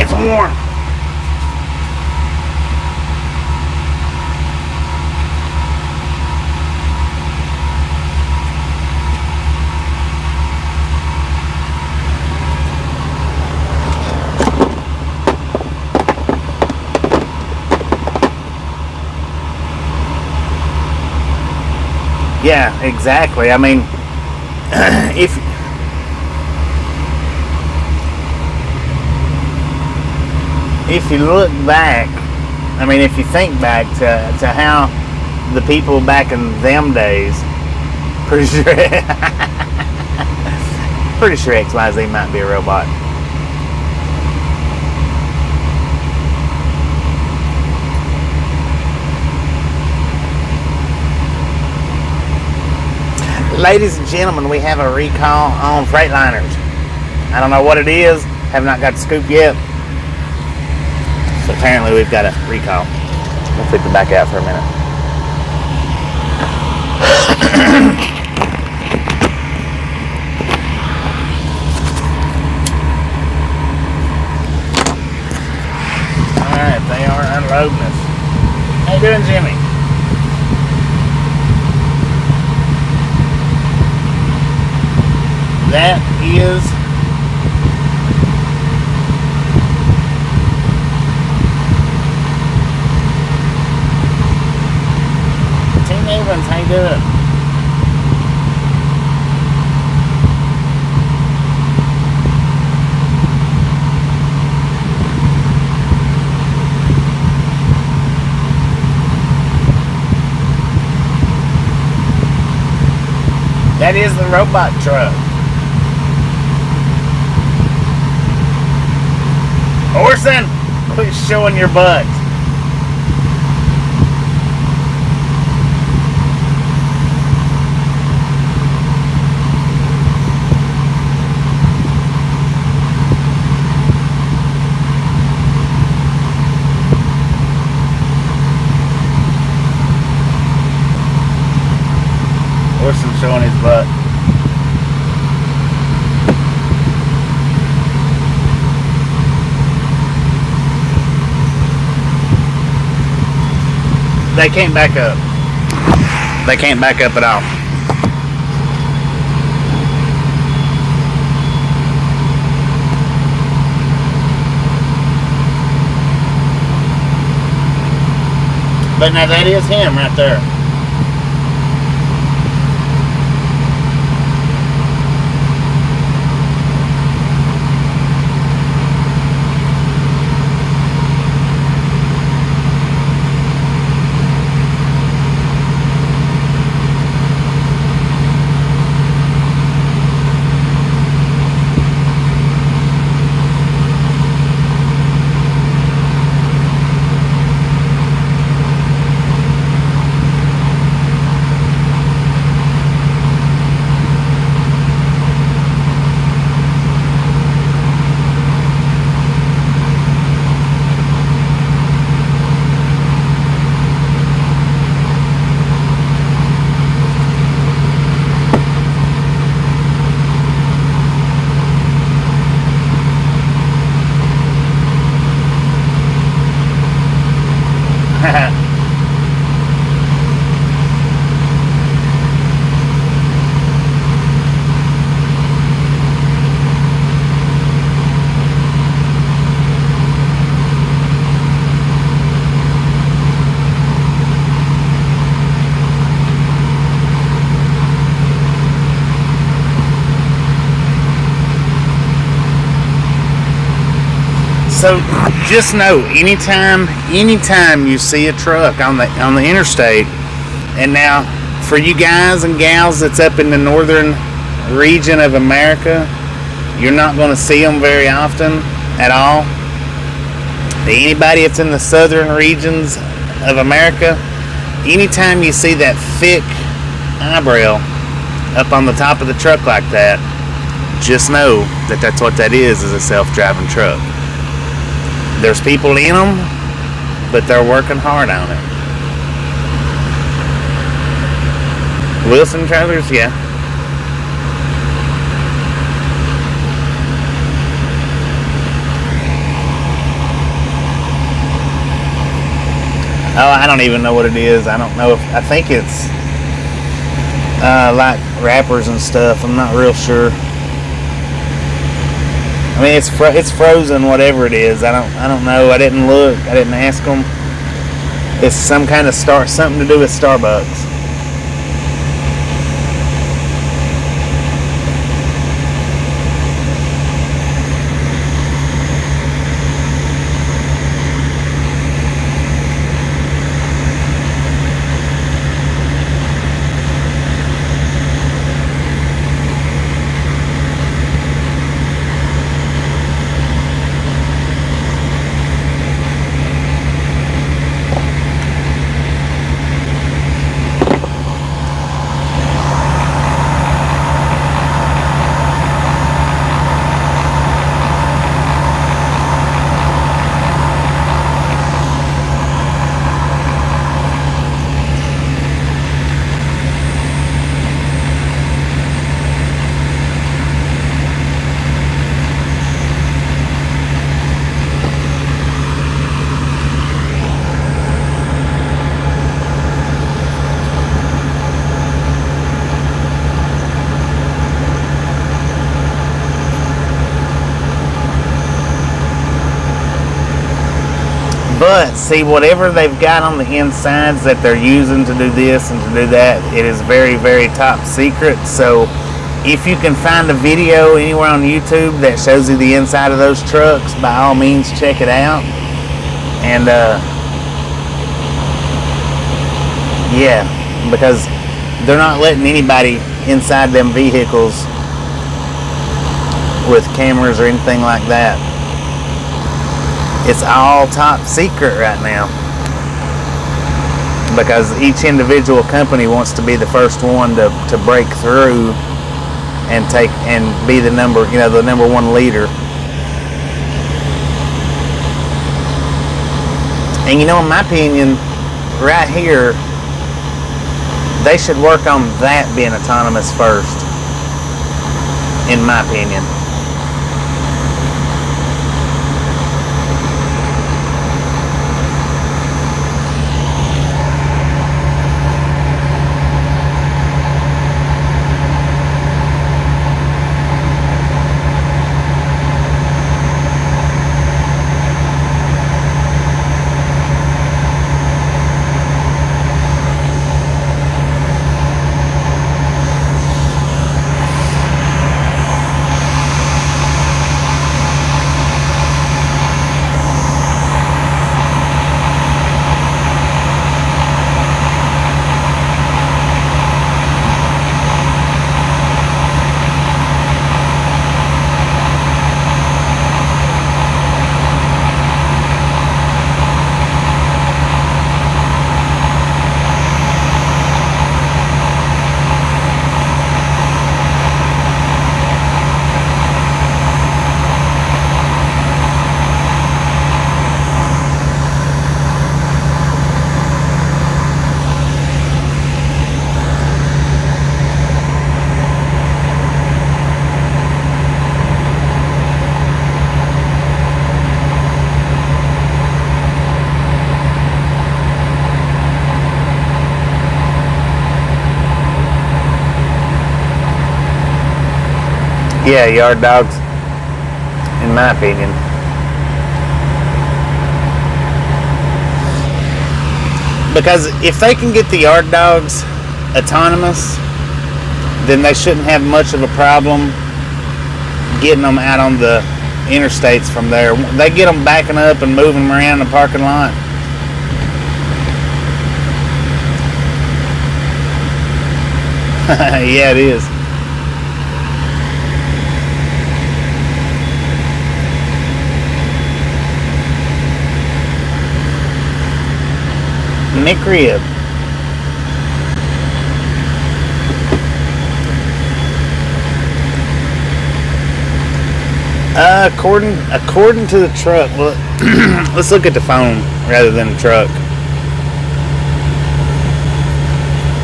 It's warm. Yeah, exactly. I mean, if you look back, I mean, if you think back to how the people back in them days, pretty sure XYZ might be a robot. Ladies and gentlemen, we have a recall on Freightliners. I don't know what it is. Have not got the scoop yet. So apparently we've got a recall. We'll flip it back out for a minute. Alright, they are unloading us. How you doing, Jimmy? That is Team Evans. How you doing? That is the robot truck. Orson, quit showing your butt. Orson showing his butt. They can't back up. They can't back up at all. But now that is him right there. So just know, anytime you see a truck on the interstate, and now for you guys and gals that's up in the northern region of America, you're not going to see them very often at all. Anybody that's in the southern regions of America, anytime you see that thick eyebrow up on the top of the truck like that, just know that that's what that is a self-driving truck. There's people in them, but they're working hard on it. Wilson trailers, yeah. Oh, I don't even know what it is. I don't know if, I think it's like wrappers and stuff. I'm not real sure. I mean, it's frozen, whatever it is. I don't know. I didn't look. I didn't ask them. It's some kind of something to do with Starbucks. But see, whatever they've got on the insides that they're using to do this and to do that, it is very, very top secret. So if you can find a video anywhere on YouTube that shows you the inside of those trucks, by all means check it out. And yeah, because they're not letting anybody inside them vehicles with cameras or anything like that. It's all top secret right now because each individual company wants to be the first one to break through and be the number one leader. And in my opinion, right here, they should work on that being autonomous first, in my opinion. Yeah, yard dogs, in my opinion. Because if they can get the yard dogs autonomous, then they shouldn't have much of a problem getting them out on the interstates from there. They get them backing up and moving them around the parking lot. Yeah, it is. McRib. According to the truck, well, let's look at the phone rather than the truck,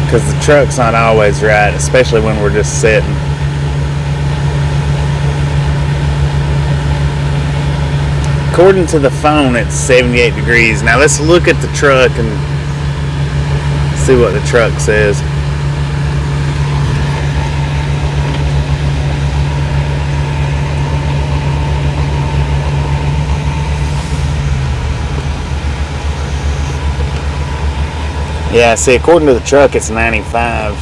because the truck's not always right, especially when we're just sitting. According to the phone, it's 78 degrees. Now let's look at the truck and see what the truck says. Yeah, see, according to the truck, it's 95.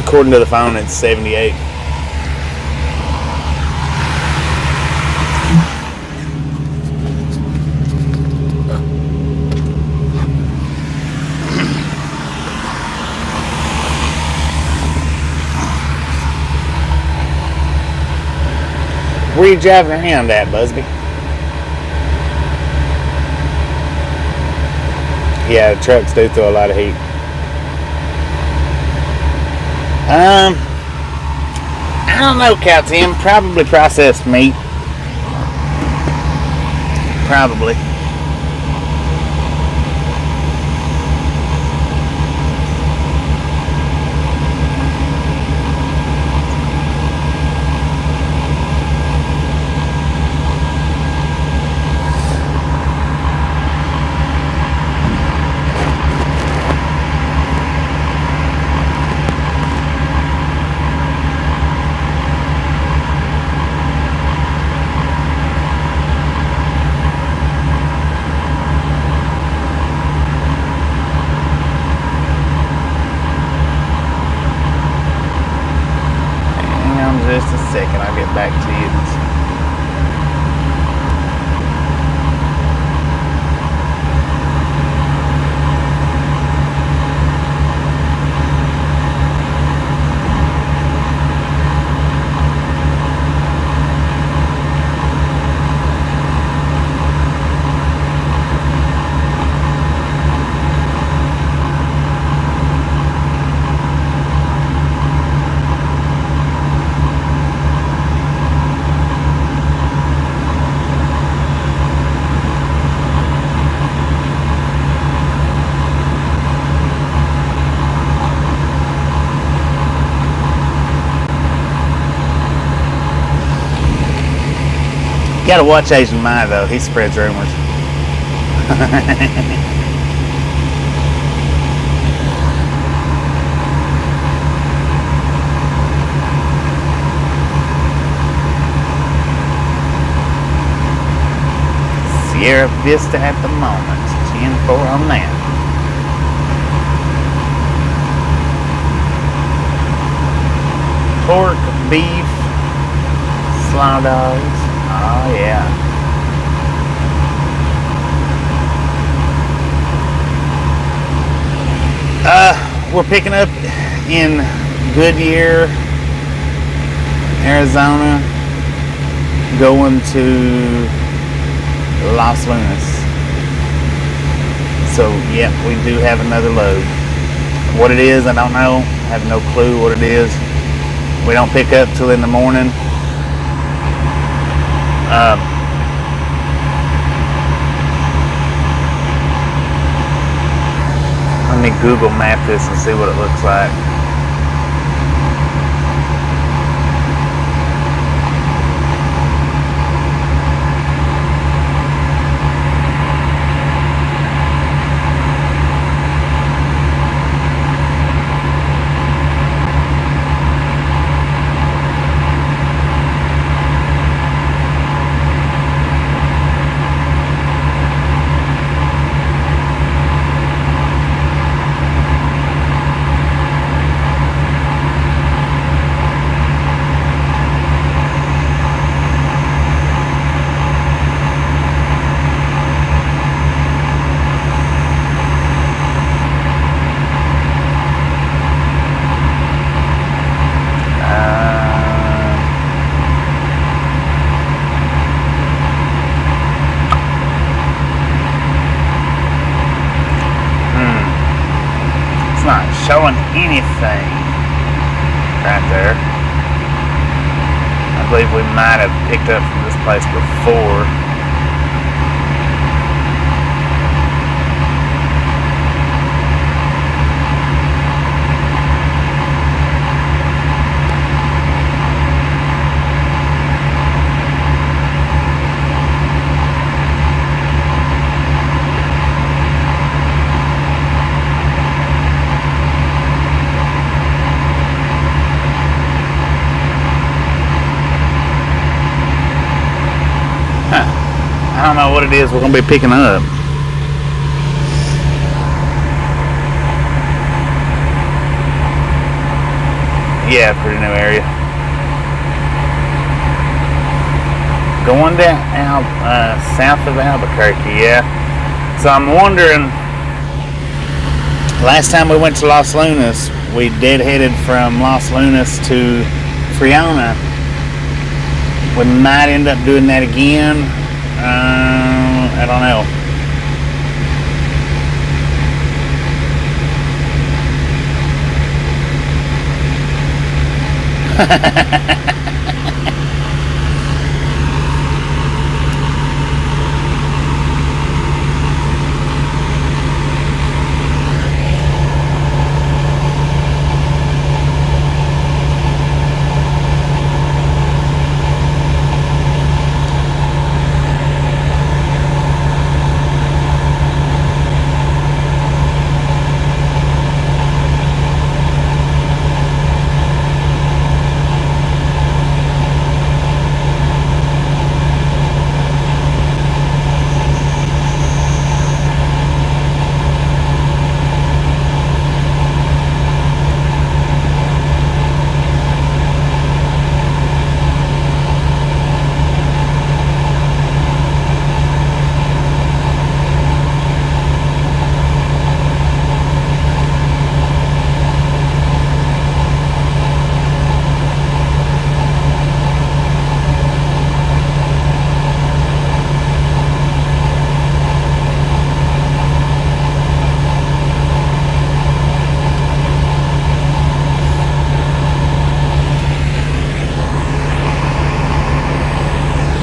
According to the phone, it's 78. Where are you driving around at, Busby? Yeah, the trucks do throw a lot of heat. I don't know, Cal Tim. Probably processed meat. Probably. Just a second, I'll get back to you. You gotta watch Asian Mai though, he spreads rumors. Sierra Vista at the moment, 10-4 on that. Pork, beef, slaw dogs. Oh yeah. We're picking up in Goodyear, Arizona, going to Los Lunas. So yeah, we do have another load. What it is, I don't know. I have no clue what it is. We don't pick up till in the morning. Let me Google map this and see what it looks like. Showing anything right there. believe we might have picked up from this place before. I don't know what it is we're going to be picking up. Yeah, pretty new area. Going down south of Albuquerque, yeah. So I'm wondering, last time we went to Los Lunas, we deadheaded from Los Lunas to Friona. We might end up doing that again. I don't know.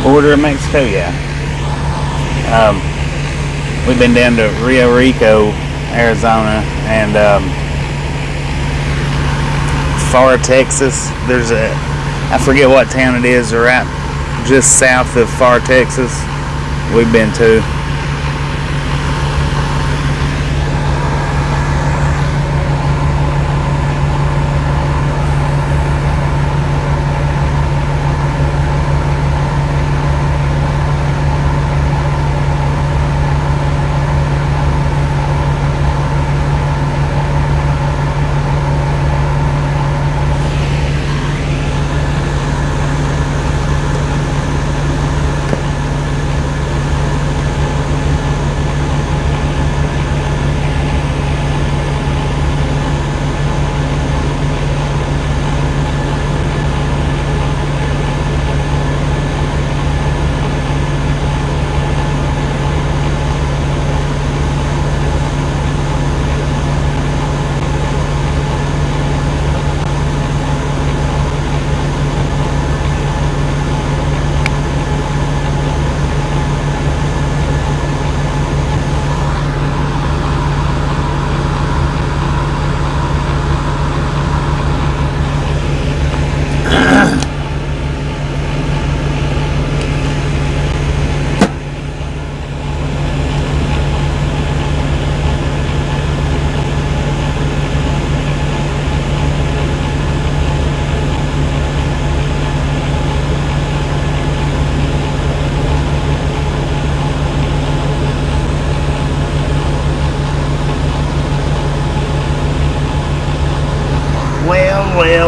Border of Mexico, yeah. We've been down to Rio Rico, Arizona, and Far, Texas. There's I forget what town it is, right just south of Far, Texas. We've been to.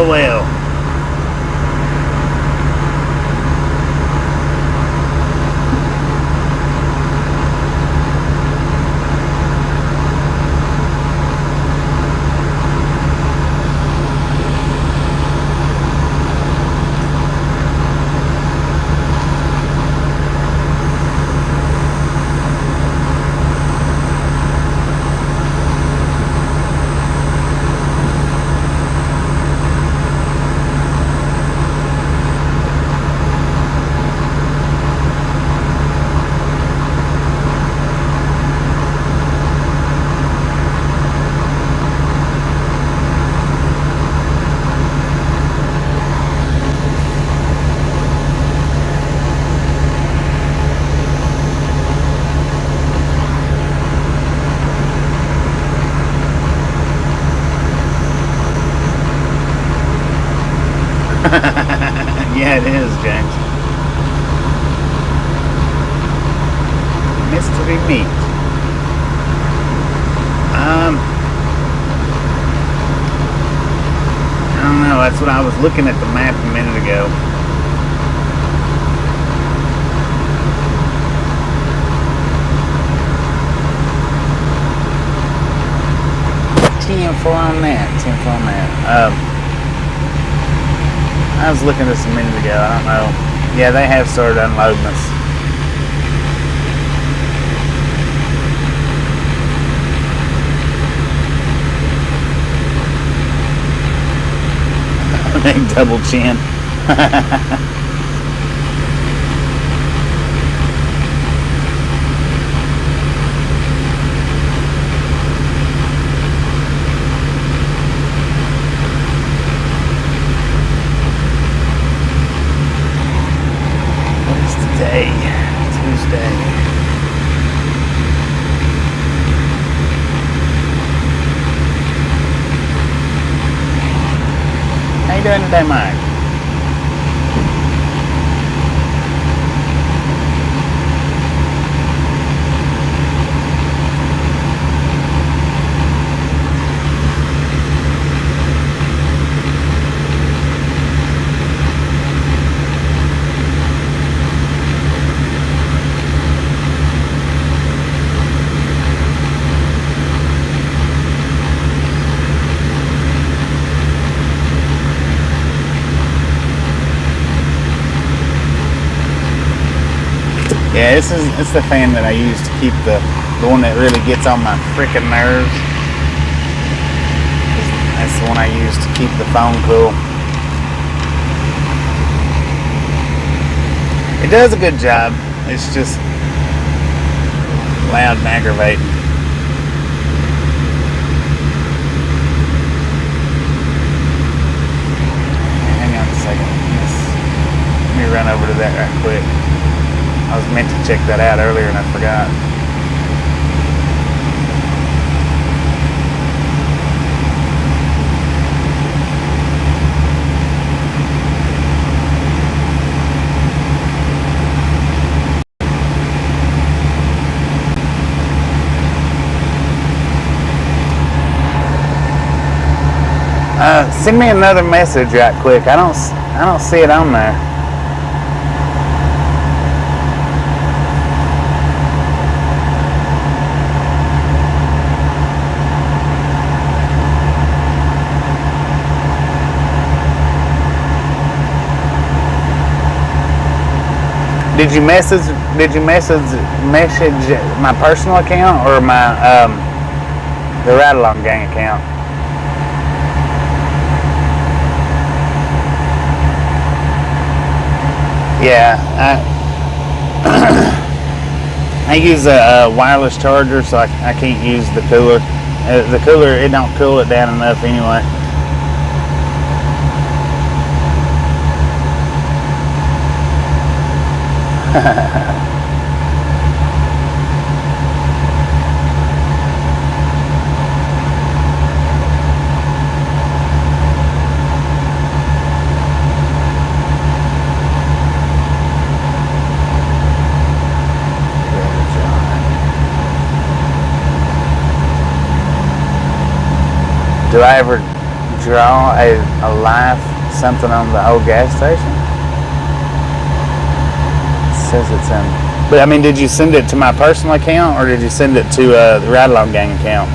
Well. Yeah, it is, James. Mystery meat. I don't know. That's what I was looking at the map a minute ago. $10 on that. $10 on that. I was looking at this a minute ago. I don't know. Yeah, they have started unloading us. Big double chin. What is today? Tuesday. How you doing today, Mike? Yeah, it's the fan that I use to keep the one that really gets on my freaking nerves. That's the one I use to keep the phone cool. It does a good job. It's just loud and aggravating. Hang on a second. Let me run over to that right quick. I was meant to check that out earlier and I forgot. Send me another message right quick. I don't see it on there. Did you message my personal account or my the Ride Along Gang account? Yeah, I use a wireless charger, so I can't use the cooler. The cooler, it don't cool it down enough anyway. Do I ever draw a live something on the old gas station? It says it's in. But I mean, did you send it to my personal account or did you send it to the Ride Along Gang account?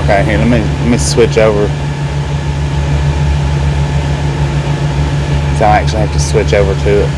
Okay, here, let me switch over. So I actually have to switch over to it.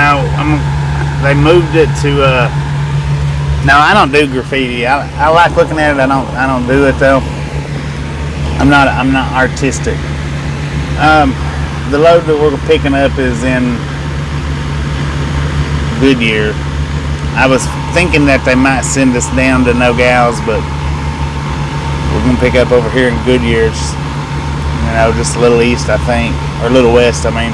No, they moved it to. No, I don't do graffiti. I like looking at it. I don't do it though. I'm not artistic. The load that we're picking up is in Goodyear. I was thinking that they might send us down to Nogales, but we're gonna pick up over here in Goodyear. Just a little east, I think, or a little west. I mean.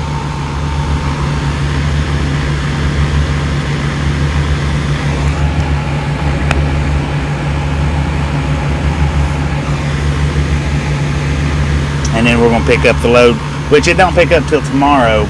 And then we're gonna pick up the load, which it don't pick up till tomorrow.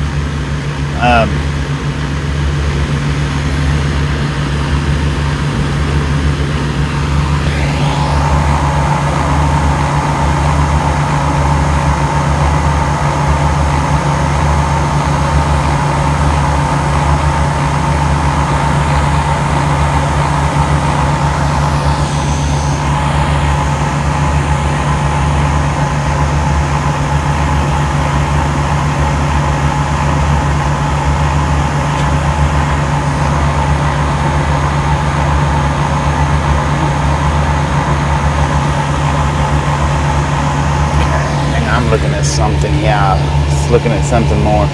Looking at something, yeah. It's looking at something more.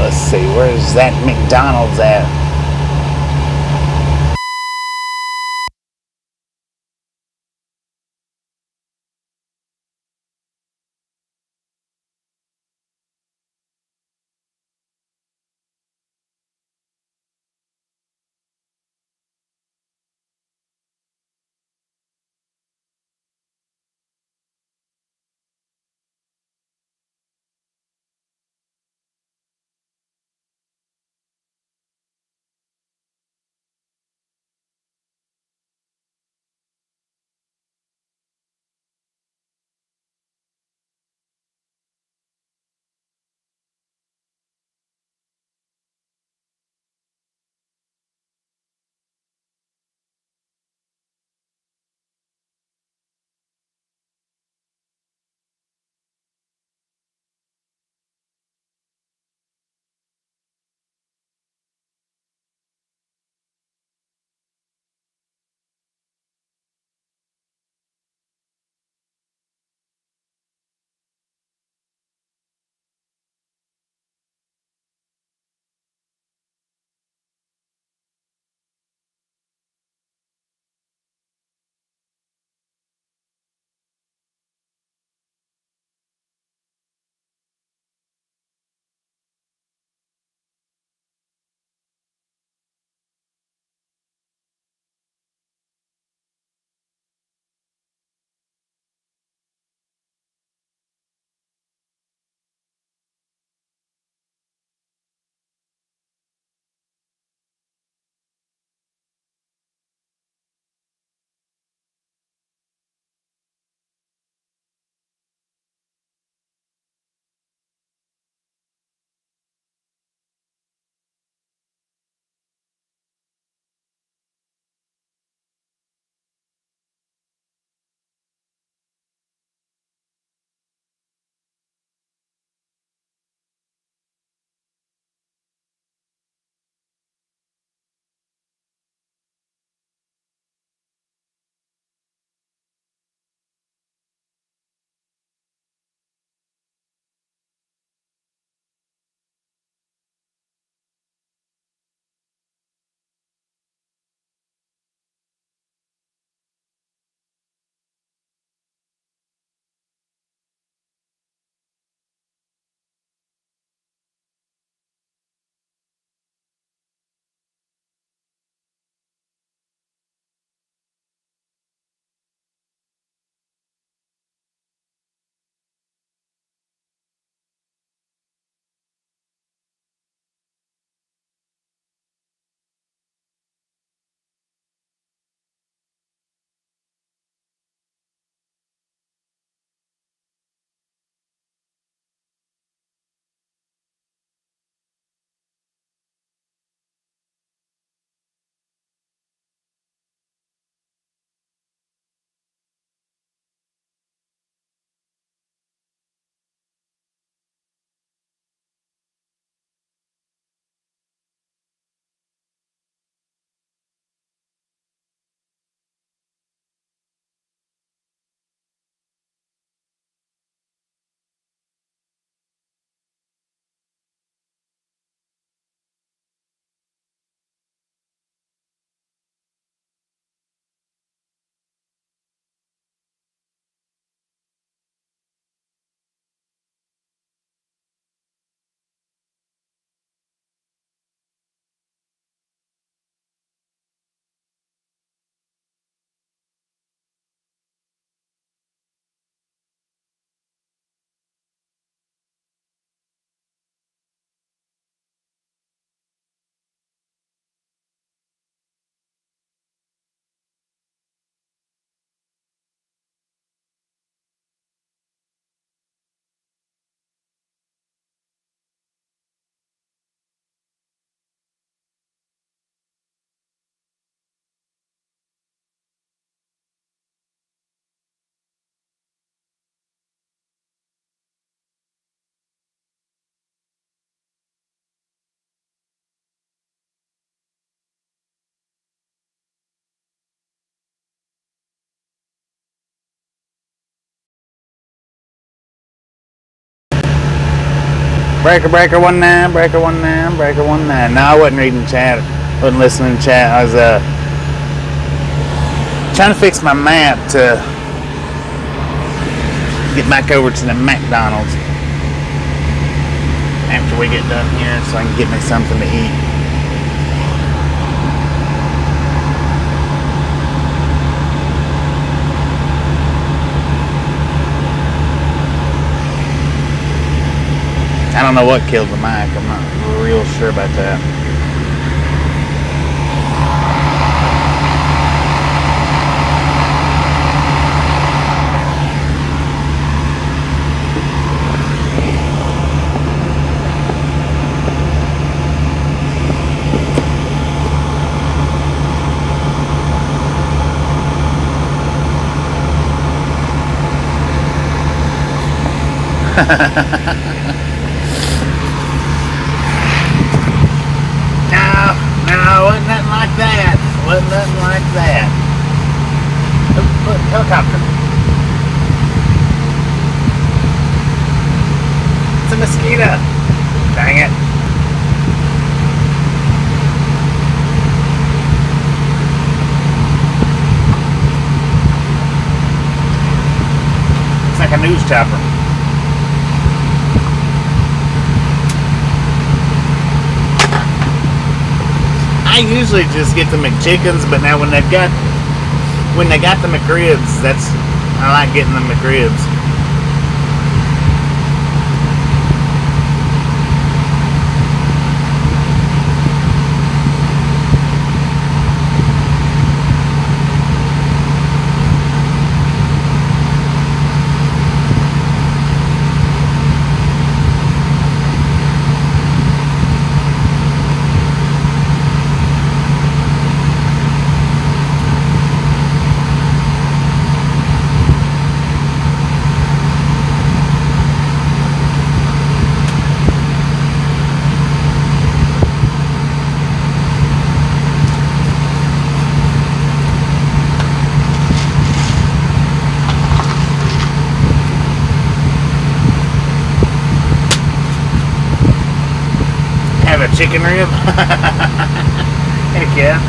Let's see, where's that McDonald's at? Breaker, breaker, 19, breaker, 19, breaker, 19. No, I wasn't reading chat. Wasn't listening to chat. I was trying to fix my map to get back over to the McDonald's after we get done here so I can get me something to eat. I don't know what killed the mic. I'm not real sure about that. No, wasn't nothing like that. Wasn't nothing like that. Look, helicopter. It's a mosquito. Dang it. It's like a news chopper. I usually just get the McChickens, but now when they got the McRibs, I like getting the McRibs. A chicken rib? Heck yeah.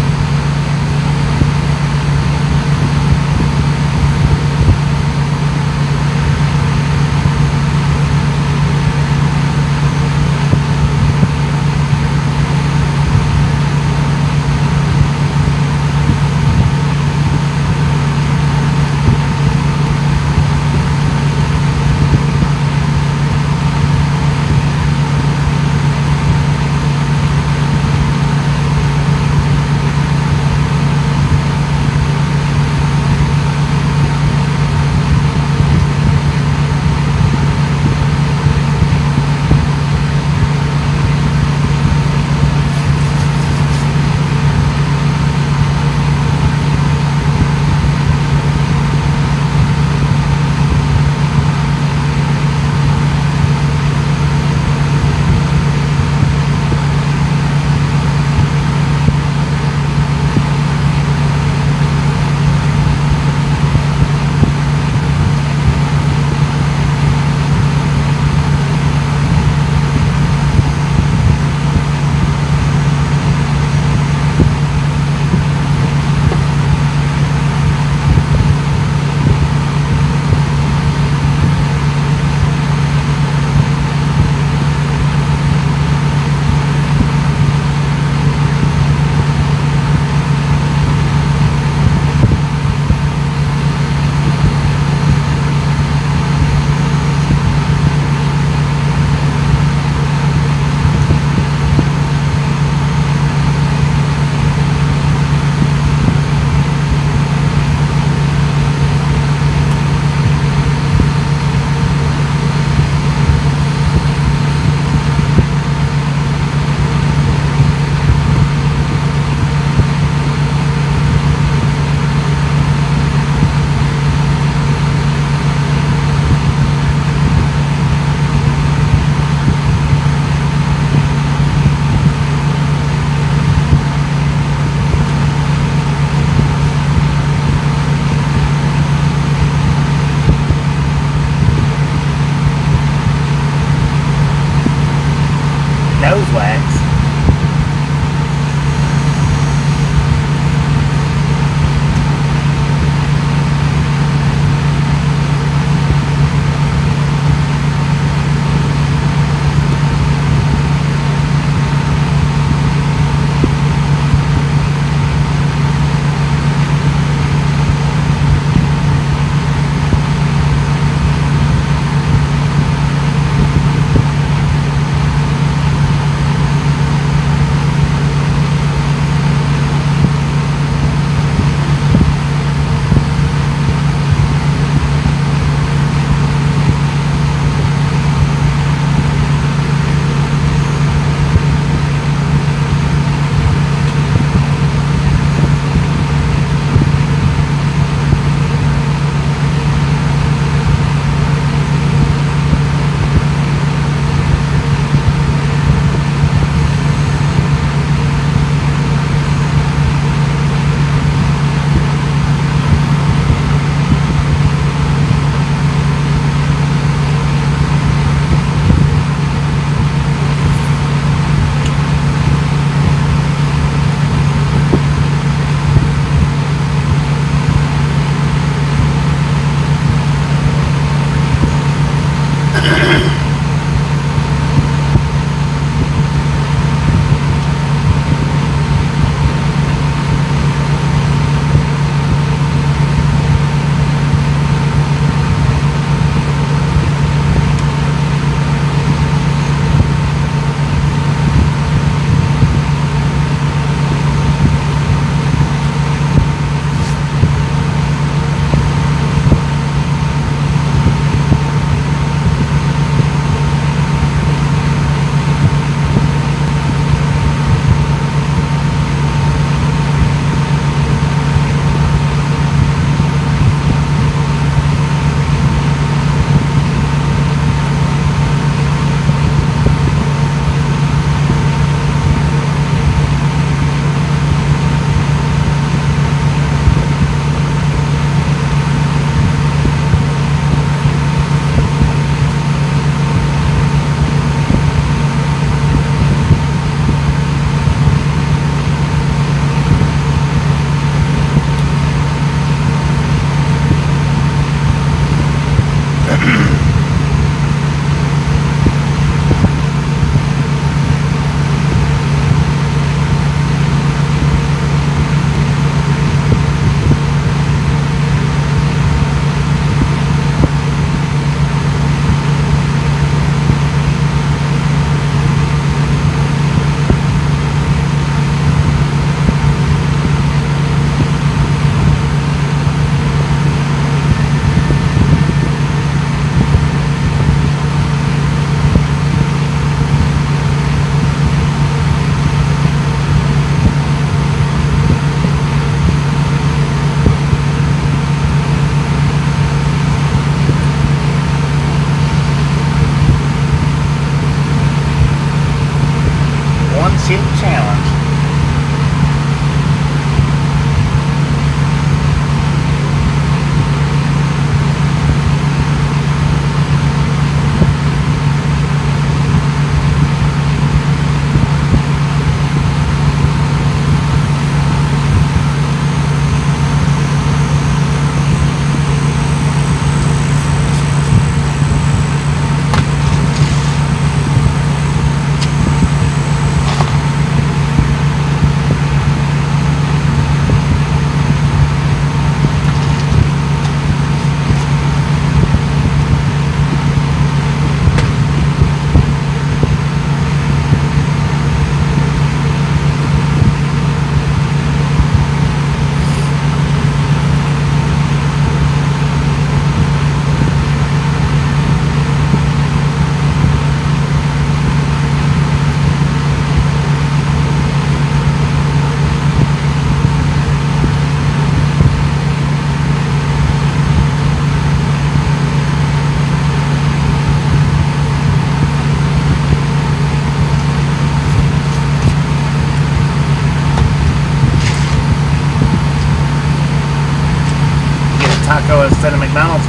taco instead of McDonald's.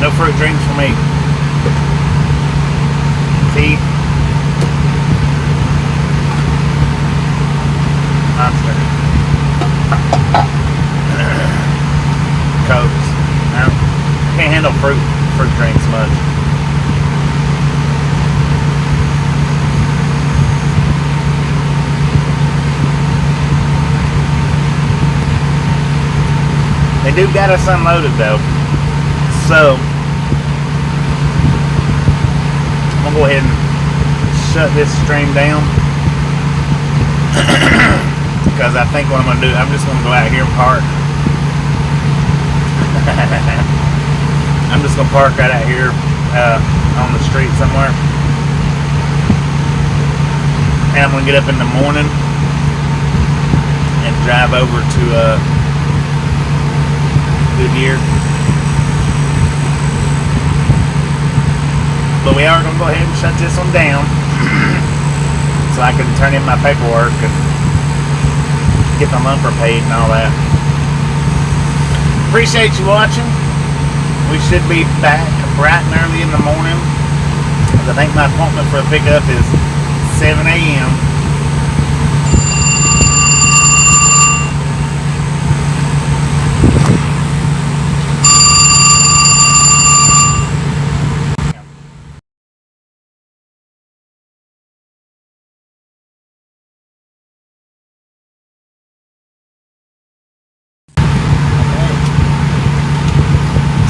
No fruit drinks for me. Tea. Monster. Cokes. No. Can't handle fruit drinks much. They do got us unloaded though. So I'm gonna go ahead and shut this stream down because I think what I'm gonna do, I'm just gonna go out here and park. I'm just gonna park right out here on the street somewhere, and I'm gonna get up in the morning and drive over to Goodyear. But we are going to go ahead and shut this one down so I can turn in my paperwork and get the lumper paid and all that. Appreciate you watching. We should be back bright and early in the morning. I think my appointment for a pickup is 7 a.m.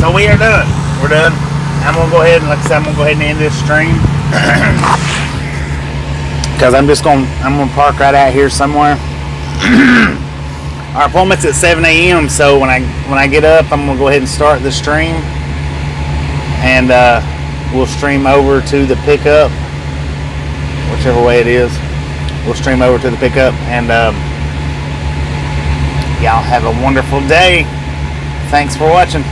So we are done. We're done. I'm gonna go ahead and, like I said, I'm gonna go ahead and end this stream because I'm gonna park right out here somewhere. Our appointment's at 7 a.m. So when I get up, I'm gonna go ahead and start the stream, and we'll stream over to the pickup, whichever way it is. We'll stream over to the pickup, and y'all have a wonderful day. Thanks for watching.